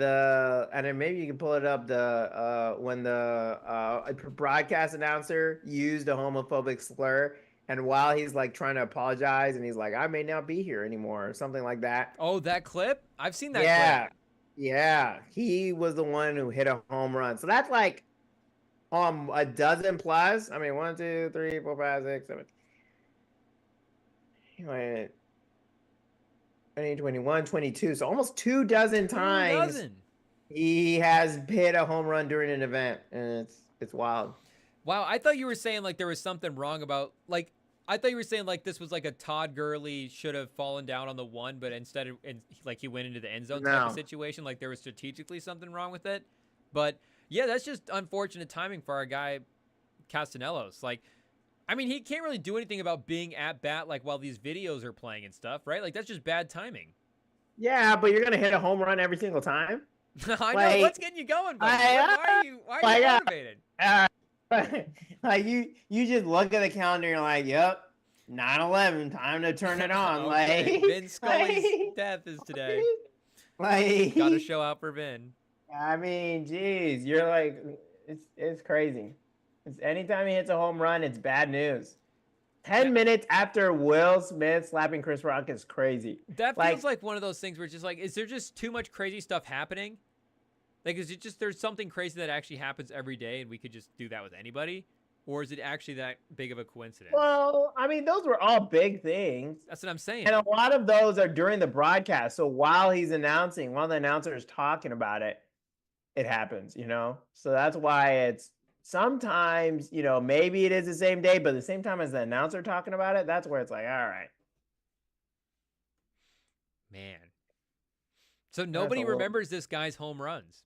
then maybe you can pull it up, when the broadcast announcer used a homophobic slur, and while he's like trying to apologize, and he's like, I may not be here anymore, or something like that. Oh, that clip? I've seen that clip. Yeah. He was the one who hit a home run. So that's like a dozen plus. I mean, 1, 2, 3, 4, 5, 6, 7. 20, 21, 22. So almost 2 dozen times He has hit a home run during an event, and it's wild. Wow, I thought you were saying like there was something wrong about like I thought you were saying like this was like a Todd Gurley should have fallen down on the one, but instead of like he went into the end zone type of No. situation. Like there was strategically something wrong with it. But yeah, that's just unfortunate timing for our guy Castellanos. Like, I mean, he can't really do anything about being at bat like while these videos are playing and stuff, right? Like that's just bad timing. Yeah, but you're gonna hit a home run every single time. I know Like, what's getting you going, buddy. Why are like, you motivated? like you just look at the calendar and you're like, yep, 9/11, time to turn it on. Okay, Like, Vin Scully's like, death is today. like, Gotta show out for Vin. I mean, geez, you're like, it's crazy. It's anytime he hits a home run, it's bad news. 10 minutes after Will Smith slapping Chris Rock is crazy. That feels like one of those things where it's just like, is there just too much crazy stuff happening? Like, is it just there's something crazy that actually happens every day and we could just do that with anybody? Or is it actually that big of a coincidence? Well, I mean, those were all big things. That's what I'm saying. And a lot of those are during the broadcast. So while he's announcing, while the announcer is talking about it, it happens, you know? So that's why it's sometimes, you know, maybe it is the same day, but the same time as the announcer talking about it, that's where it's like, all right. Man. So nobody remembers this guy's home runs.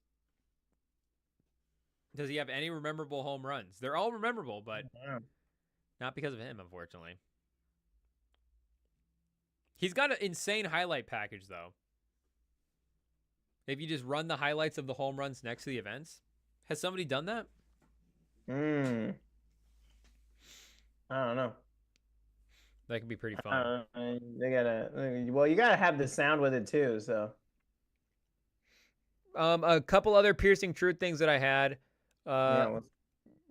Does he have any memorable home runs? They're all memorable, but not because of him, unfortunately. He's got an insane highlight package, though. If you just run the highlights of the home runs next to the events. Has somebody done that? I don't know. That could be pretty fun. You gotta have the sound with it too, so. A couple other piercing truth things that I had.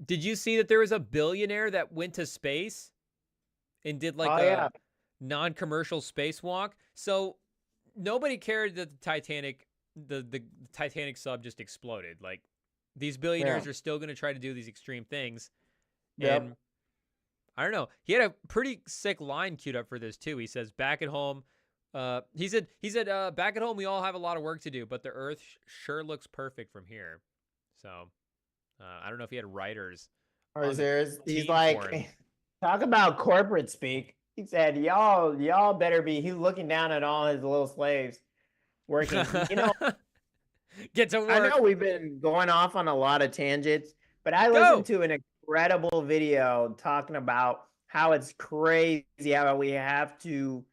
Did you see that there was a billionaire that went to space and did like a non-commercial spacewalk? So nobody cared that the Titanic sub just exploded. Like these billionaires are still going to try to do these extreme things. Yep. And I don't know. He had a pretty sick line queued up for this too. He says, "Back at home." He said, "Back at home, we all have a lot of work to do, but the Earth sure looks perfect from here." So. I don't know if he had writers. Or he's like, talk about corporate speak. He said, y'all better be. He's looking down at all his little slaves working. You know, get to work. I know we've been going off on a lot of tangents, but I listened to an incredible video talking about how it's crazy how we have to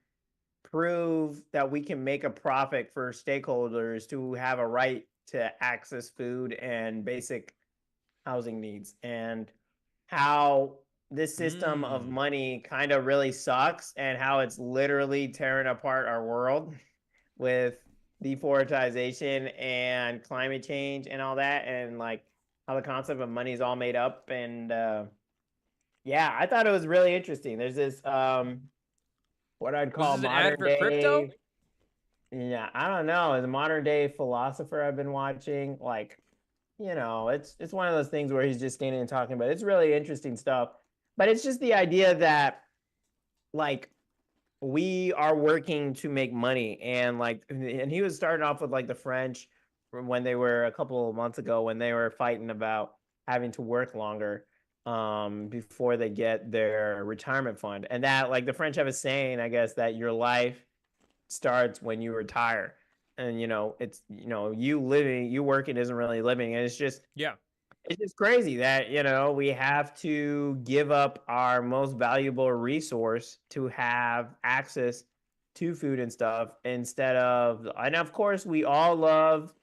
prove that we can make a profit for stakeholders to have a right to access food and basic housing needs, and how this system of money kind of really sucks, and how it's literally tearing apart our world with deforestation and climate change and all that, and like how the concept of money is all made up. And yeah, I thought it was really interesting. There's this what I'd call modern day crypto. Yeah, I don't know. As a modern day philosopher I've been watching, like, you know, it's one of those things where he's just standing and talking about it. It's really interesting stuff. But it's just the idea that, like, we are working to make money. And, like, and he was starting off with, like, the French when they were a couple of months ago when they were fighting about having to work longer before they get their retirement fund. And that, like, the French have a saying, I guess, that your life starts when you retire. And, you know, it's, you know, you working isn't really living. And it's just, it's just crazy that, you know, we have to give up our most valuable resource to have access to food and stuff instead of, and of course, we all love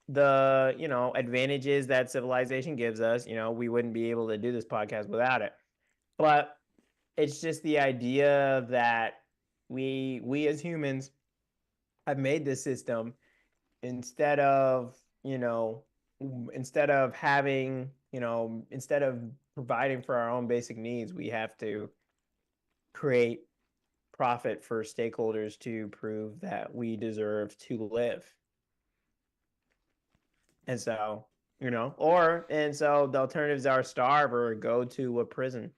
the, you know, advantages that civilization gives us. You know, we wouldn't be able to do this podcast without it. But it's just the idea that we as humans have made this system instead of having, you know, instead of providing for our own basic needs, we have to create profit for stakeholders to prove that we deserve to live. And so, you know, so the alternatives are starve or go to a prison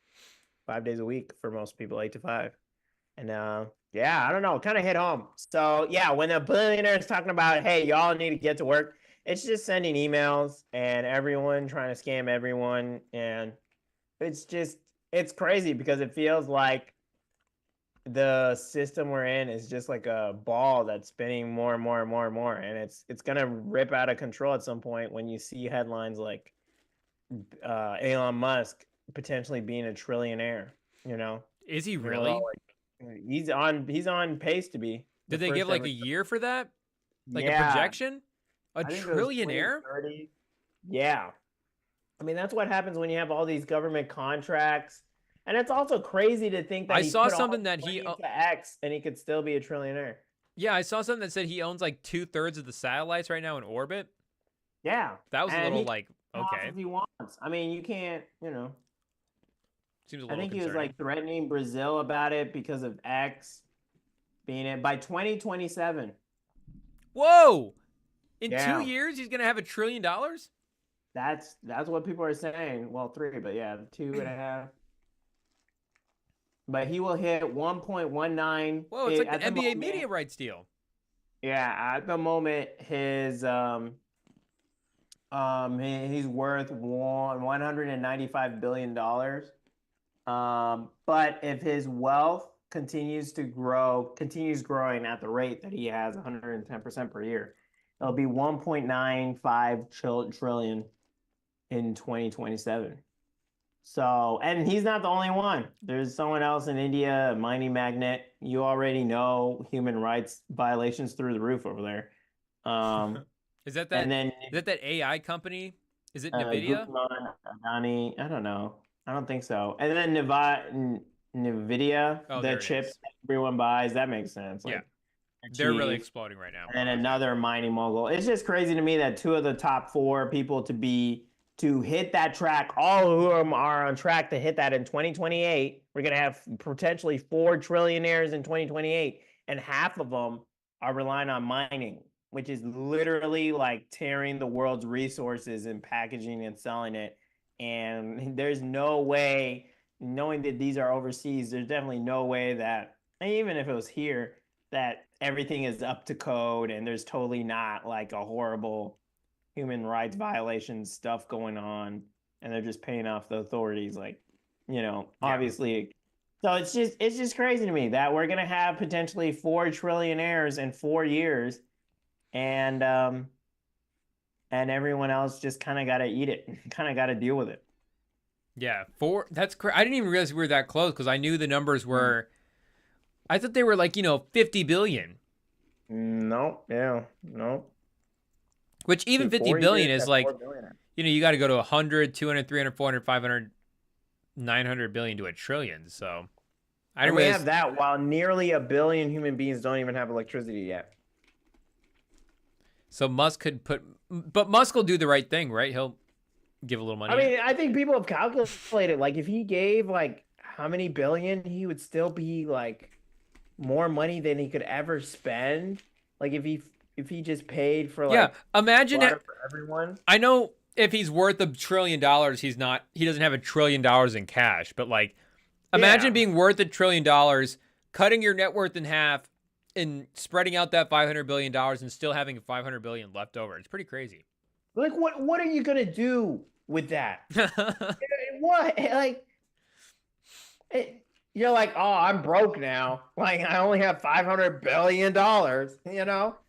5 days a week for most people, 8 to 5. And yeah, I don't know, kind of hit home. So yeah, when a billionaire is talking about, hey, y'all need to get to work, it's just sending emails and everyone trying to scam everyone, and it's crazy because it feels like the system we're in is just like a ball that's spinning more and more and more and more, and it's gonna rip out of control at some point when you see headlines like Elon Musk potentially being a trillionaire. You know, Is he we're really? all like, he's on pace to be. the Did they give first like ever- a year for that? Like a Yeah, projection? A I think it was trillionaire? 2030. Yeah, I mean that's what happens when you have all these government contracts, and it's also crazy to think that I he saw put all something his that money he into X and he could still be a trillionaire. Yeah, I saw something that said he owns like 2/3 of the satellites right now in orbit. Yeah, That was a and little he like, can off okay. if he wants. I mean, you can't, Seems a I little think he was concerning. like threatening Brazil about it because of X being it by 2027. Whoa! In 2 Yeah. years, he's going to have $1 trillion? That's what people are saying. Well, 3, but yeah, 2.5. But he will hit 1.19. Whoa, it's like the at the NBA moment. media rights deal. Yeah, at the moment, his he's worth $195 billion. But if his wealth continues growing at the rate that he has 110% per year, it'll be 1.95 trillion in 2027. So, and he's not the only one. There's someone else in India, a mining magnate. You already know human rights violations through the roof over there. Is that And then that AI company? Is it NVIDIA? Guzman, Adani, I don't know. I don't think so. And then NVIDIA, Oh, the there it chips is. that everyone buys, that makes sense. Yeah. Like, They're really cheap. exploding right now. And another mining mogul. It's just crazy to me that 2 of the top 4 people to hit that track, all of whom are on track to hit that in 2028. We're gonna have potentially 4 trillionaires in 2028, and half of them are relying on mining, which is literally like tearing the world's resources and packaging and selling it. And there's no way, knowing that these are overseas, there's definitely no way that, and even if it was here, that everything is up to code and there's totally not like a horrible human rights violations stuff going on, and they're just paying off the authorities, like, obviously. So it's just crazy to me that we're gonna have potentially 4 trillionaires in 4 years, and everyone else just kind of got to eat it, kind of got to deal with it. Yeah, 4. That's crazy. I didn't even realize we were that close because I knew the numbers were. I thought they were like 50 billion. No, yeah, no. Which even 50 billion is like, you got to go to 100, 200, 300, 400, 500, 900 billion to $1 trillion. So I didn't we realize have that while nearly 1 billion human beings don't even have electricity yet. So Musk could but Musk will do the right thing, right? He'll give a little money. I mean, I think people have calculated, like, if he gave like how many billion, he would still be like more money than he could ever spend. Like if he just paid for like imagine water for everyone. I know if he's worth $1 trillion, he doesn't have $1 trillion in cash, but like imagine being worth $1 trillion, cutting your net worth in half and spreading out that $500 billion and still having $500 billion left over. It's pretty crazy. Like what are you gonna do with that? What, like you're like, oh, I'm broke now. Like I only have $500 billion,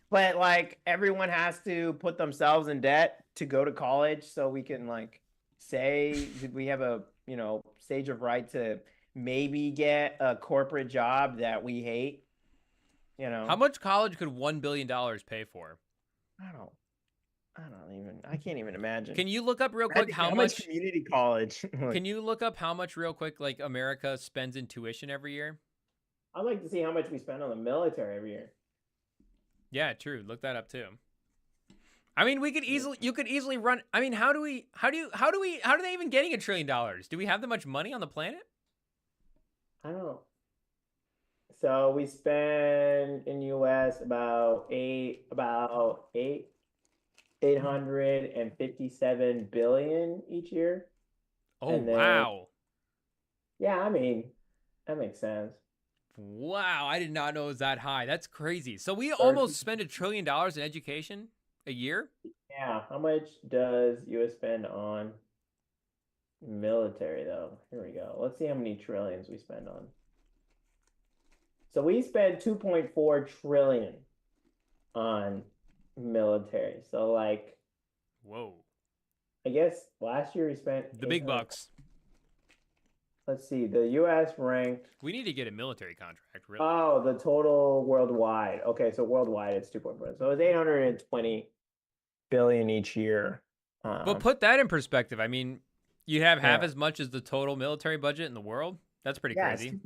but like everyone has to put themselves in debt to go to college so we can like say we have a stage of right to maybe get a corporate job that we hate. How much college could $1 billion pay for? I can't even imagine. Can you look up real quick how much community college? Can you look up how much real quick like America spends in tuition every year? I'd like to see how much we spend on the military every year. Yeah, true. Look that up too. I mean, you could easily run. I mean, how do they even getting $1 trillion? Do we have that much money on the planet? I don't know. So we spend in US about 857 billion each year. Oh, wow. Yeah, I mean, that makes sense. Wow, I did not know it was that high. That's crazy. So we almost spend $1 trillion in education? a year? Yeah. How much does US spend on military though? Here we go. Let's see how many trillions we spend on. So we spent 2.4 trillion on military. So like Whoa. I guess last year we spent The big 800. bucks. Let's see. The US ranked. We need to get a military contract, really. Oh, the total worldwide. Okay, so worldwide it's 2.4. So it's 820 billion each year. But put that in perspective. I mean, you have half Yeah. as much as the total military budget in the world. That's pretty crazy.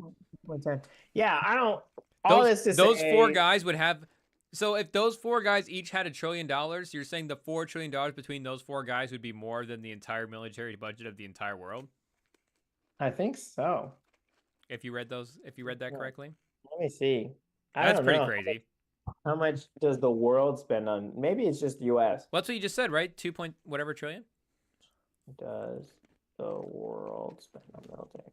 2.10. Yeah, I don't. All Those, this to those say, four guys would have. So if those four guys each had $1 trillion, you're saying the $4 trillion between those four guys would be more than the entire military budget of the entire world? I think so. If you read that correctly, Let me see. I that's don't pretty know. crazy. How much does the world spend on? Maybe it's just US. Well, that's what you just said, right? 2 point whatever trillion. Does the world spend on military?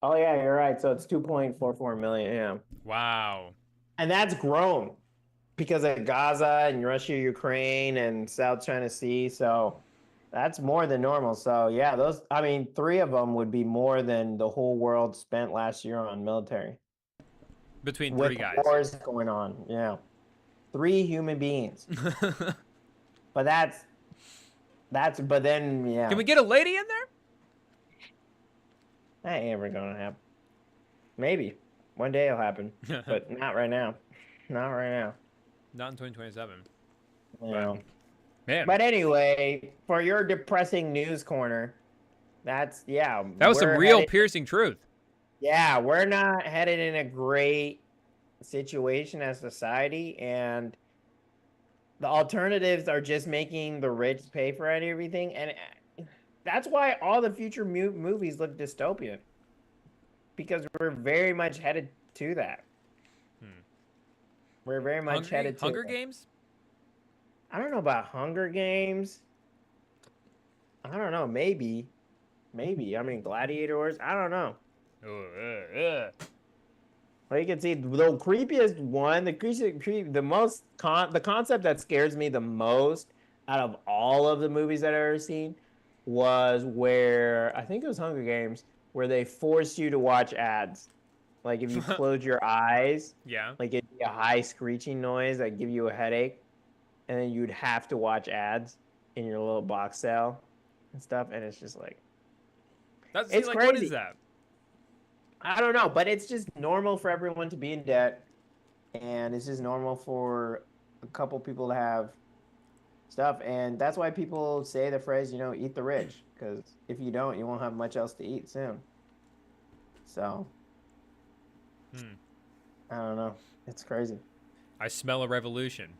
Oh yeah, you're right. So it's 2.44 million. Yeah. Wow. And that's grown because of Gaza and Russia, Ukraine, and South China Sea. So that's more than normal. So yeah, I mean, 3 of them would be more than the whole world spent last year on military. Between With 3 guys. wars going on. Yeah. 3 human beings. But but then, yeah. Can we get a lady in there? That ain't ever gonna happen. Maybe. One day it'll happen. But not right now. Not right now. Not in 2027. You know. Man. But anyway, for your depressing news corner, that was some real piercing truth. Yeah, we're not headed in a great situation as society, and the alternatives are just making the rich pay for everything, and that's why all the future movies look dystopian, because we're very much headed to that. We're very much headed to Hunger Games? I don't know about Hunger Games. I don't know. Maybe. I mean, Gladiators. I don't know. Well, you can see the creepiest one, the concept that scares me the most out of all of the movies that I've ever seen was where, I think it was Hunger Games, where they forced you to watch ads. Like if you close your eyes, like it'd be a high screeching noise that give you a headache, and then you'd have to watch ads in your little box cell and stuff, and it's just like, it's like, crazy. What is that? I don't know, but it's just normal for everyone to be in debt, and it's just normal for a couple people to have stuff, and that's why people say the phrase, eat the rich, because if you don't, you won't have much else to eat soon. So, I don't know. It's crazy. I smell a revolution.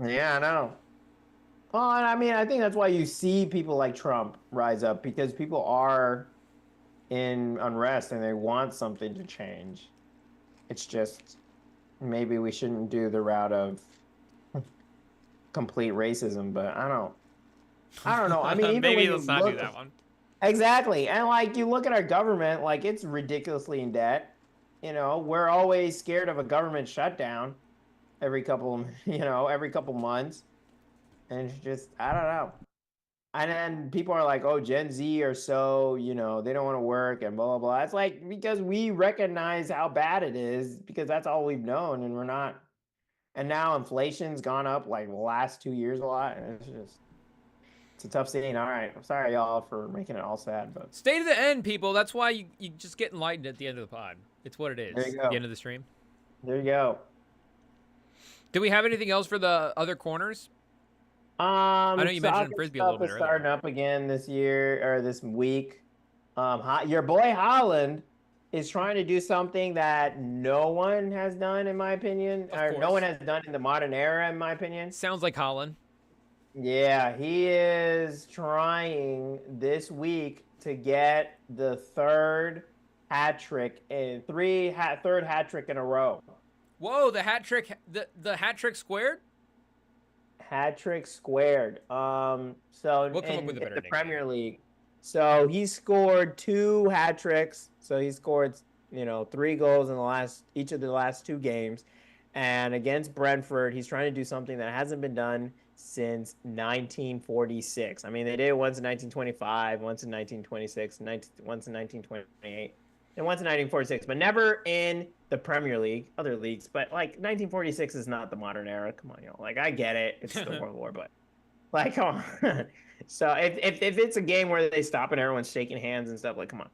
Yeah, I know. Well, I mean, I think that's why you see people like Trump rise up, because people are in unrest and they want something to change. It's just maybe we shouldn't do the route of complete racism, but I don't know. I mean, even maybe when let's not do that one. Exactly. And like you look at our government, like it's ridiculously in debt. We're always scared of a government shutdown every couple months. And it's just, I don't know. And then people are like, oh, Gen Z are so, they don't want to work and blah, blah, blah. It's like, because we recognize how bad it is, because that's all we've known, and we're not. And now inflation's gone up like the last 2 years a lot. And it's a tough scene. All right. I'm sorry, y'all, for making it all sad. But stay to the end, people. That's why you just get enlightened at the end of the pod. It's what it is. There you go. At the end of the stream. There you go. Do we have anything else for the other corners? I know you mentioned Frisbee a little bit earlier. Starting up again this year or this week. Your boy Holland is trying to do something that no one has done, in my opinion, or no one has done in the modern era, in my opinion. Sounds like Holland. Yeah, he is trying this week to get the third hat trick in third hat trick in a row. Whoa, the hat trick, the hat trick squared? Hat trick squared. So we'll come up with a better the Premier League. So he scored 2 hat tricks. So he scored, 3 goals in each of the last 2 games. And against Brentford, he's trying to do something that hasn't been done since 1946. I mean, they did it once in 1925, once in 1926, once in 1928, and once in 1946, but never in the Premier League, other leagues. But like 1946 is not the modern era. Come on, like I get it, it's the World War, but like come on. So if it's a game where they stop and everyone's shaking hands and stuff, like come on.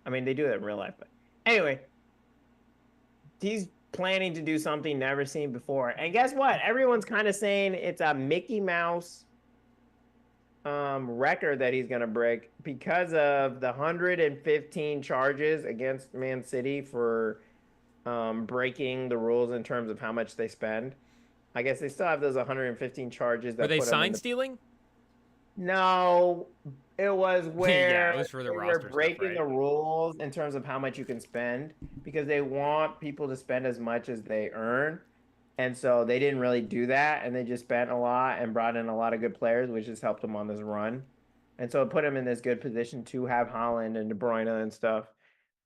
I mean, they do that in real life, but anyway, he's planning to do something never seen before. And guess what? Everyone's kind of saying it's a Mickey Mouse record that he's going to break because of the 115 charges against Man City for breaking the rules in terms of how much they spend. I guess they still have those 115 charges. That Were they sign stealing? No, it was where yeah, it was for the roster they're breaking stuff, right? the rules in terms of how much you can spend because they want people to spend as much as they earn. And so they didn't really do that, and they just spent a lot and brought in a lot of good players, which has helped them on this run. And so it put them in this good position to have Haaland and De Bruyne and stuff.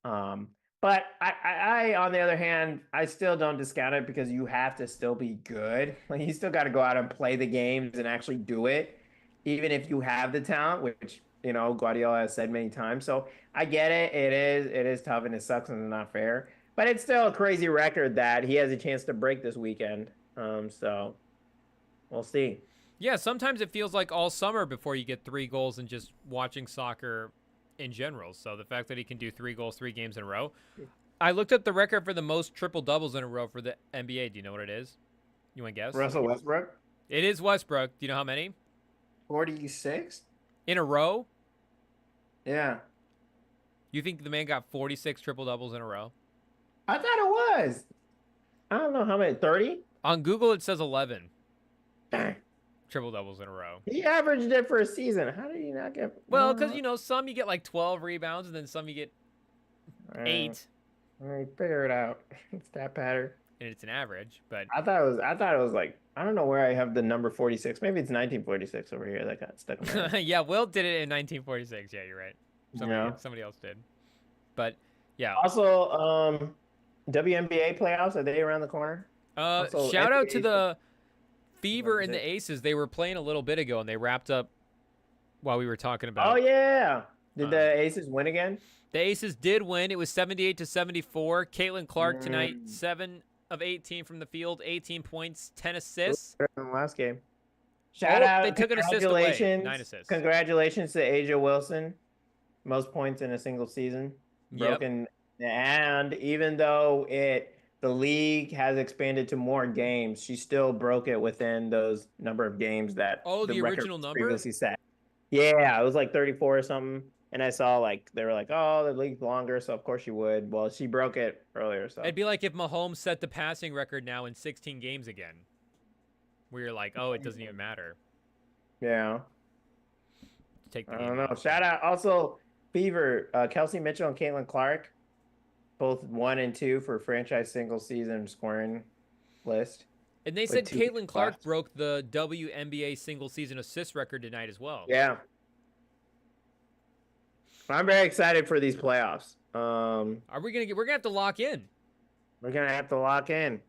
But I, on the other hand, I still don't discount it because you have to still be good. Like you still got to go out and play the games and actually do it. Even if you have the talent, which, you know, Guardiola has said many times. So I get it. It is tough and it sucks and it's not fair. But it's still a crazy record that he has a chance to break this weekend. So we'll see. Yeah, sometimes it feels like all summer before you get 3 goals and just watching soccer in general. So the fact that he can do 3 goals, 3 games in a row. I looked up the record for the most triple doubles in a row for the NBA. Do you know what it is? You want to guess? Russell Westbrook? It is Westbrook. Do you know how many? 46? In a row? Yeah. You think the man got 46 triple doubles in a row? I thought it was. I don't know how many. 30? On Google, it says 11 Dang. triple doubles in a row. He averaged it for a season. How did he not get? Well, because, you know, some you get like 12 rebounds and then some you get 8. All right, figure it out. It's that pattern. And it's an average, but I thought it was like, I don't know where I have the number 46. Maybe it's 1946 over here that got stuck in my head. yeah, Will did it in 1946. Yeah, you're right. Somebody else did. But yeah. Also, WNBA playoffs, are they around the corner? Also, shout out to NBA the Fever and the Aces. They were playing a little bit ago and they wrapped up while we were talking about. Oh yeah. Did the Aces win again? The Aces did win. It was 78-74. Caitlin Clark tonight, 7 of 18 from the field, 18 points, 10 assists. Better than the last game. Shout out. They took an assist away. 9 assists. Congratulations to Asia Wilson. Most points in a single season. Broken. Yep. And even though the league has expanded to more games, she still broke it within those number of games that the original number previously set. Yeah, it was like 34 or something. And I saw they were like, oh, the league's longer, so of course she would. Well, she broke it earlier, so. It'd be like if Mahomes set the passing record now in 16 games again. Where you're like, oh, it doesn't even matter. Yeah. Take the I game don't know. off. Shout out also Fever, Kelsey Mitchell and Caitlin Clark, both 1 and 2 for franchise single season scoring list. And they said Caitlin Clark broke the WNBA single season assist record tonight as well. Yeah. I'm very excited for these playoffs. We're gonna have to lock in. We're gonna have to lock in.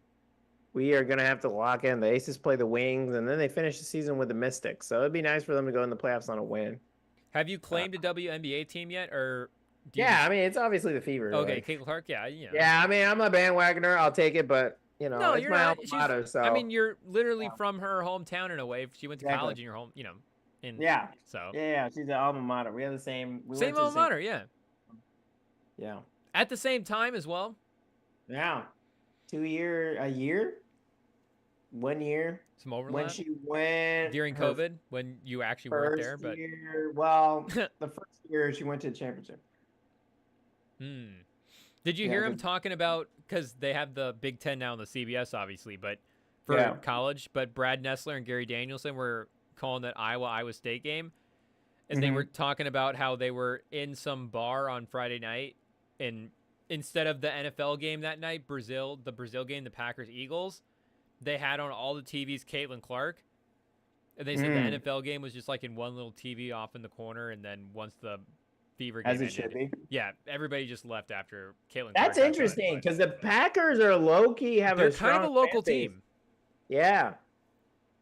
We are gonna have to lock in. The Aces play the Wings, and then they finish the season with the Mystics. So it'd be nice for them to go in the playoffs on a win. Have you claimed a WNBA team yet, or? I mean it's obviously the Fever. Okay, Caitlin Clark. Yeah, yeah. Yeah, I mean I'm a bandwagoner. I'll take it, but it's my alma mater. So I mean you're literally from her hometown in a way. She went to college in your home. So yeah, she's an alma mater. We have the same. Same alma mater, yeah. Yeah. At the same time as well. Yeah. A year. 1 year. Some overlap. When she went during COVID, when you actually weren't there, but the first year she went to the championship. Did you hear him talking about, because they have the Big Ten now on the CBS, obviously, but for college, but Brad Nessler and Gary Danielson were calling that Iowa State game, and they were talking about how they were in some bar on Friday night, and instead of the NFL game that night, the Brazil game, the Packers-Eagles, they had on all the TVs Caitlin Clark, and they said the NFL game was just like in one little TV off in the corner, and then once the Fever game ended, should be. Yeah, everybody just left after Caitlin Clark. That's interesting, because the Packers are low-key they're kind of a local team. Yeah.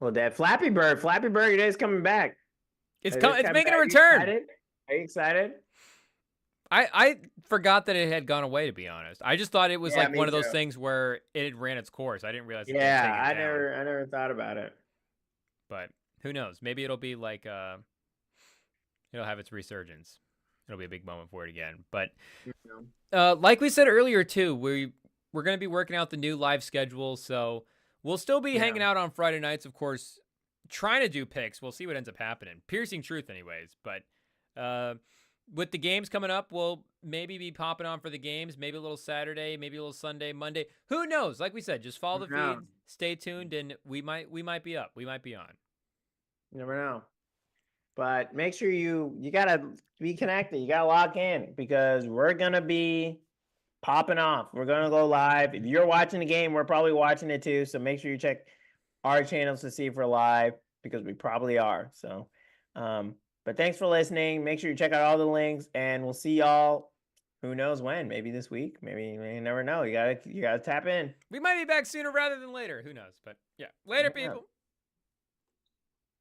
Well, Dad, Flappy Bird Day is coming back. It's It is it's coming making back. a return. Are you excited? I forgot that it had gone away, to be honest. I just thought it was Yeah, like me one of those too. things where it ran its course. I didn't realize that they'd Yeah, taken it I down. never thought about it. But who knows? Maybe it'll be like it'll have its resurgence. It'll be a big moment for it again. But like we said earlier too, we're going to be working out the new live schedule, so we'll still be hanging out on Friday nights, of course, trying to do picks. We'll see what ends up happening. Piercing truth anyways, but with the games coming up, we'll maybe be popping on for the games, maybe a little Saturday, maybe a little Sunday, Monday. Who knows? Like we said, just follow the feed, stay tuned, and we might be up. We might be on. You never know. But make sure you gotta be connected. You gotta lock in because we're gonna be popping off. We're gonna go live. If you're watching the game, we're probably watching it too. So make sure you check our channels to see if we're live because we probably are. So but thanks for listening. Make sure you check out all the links and we'll see y'all who knows when. Maybe this week. Maybe you never know. You gotta tap in. We might be back sooner rather than later. Who knows? But yeah. Later, people.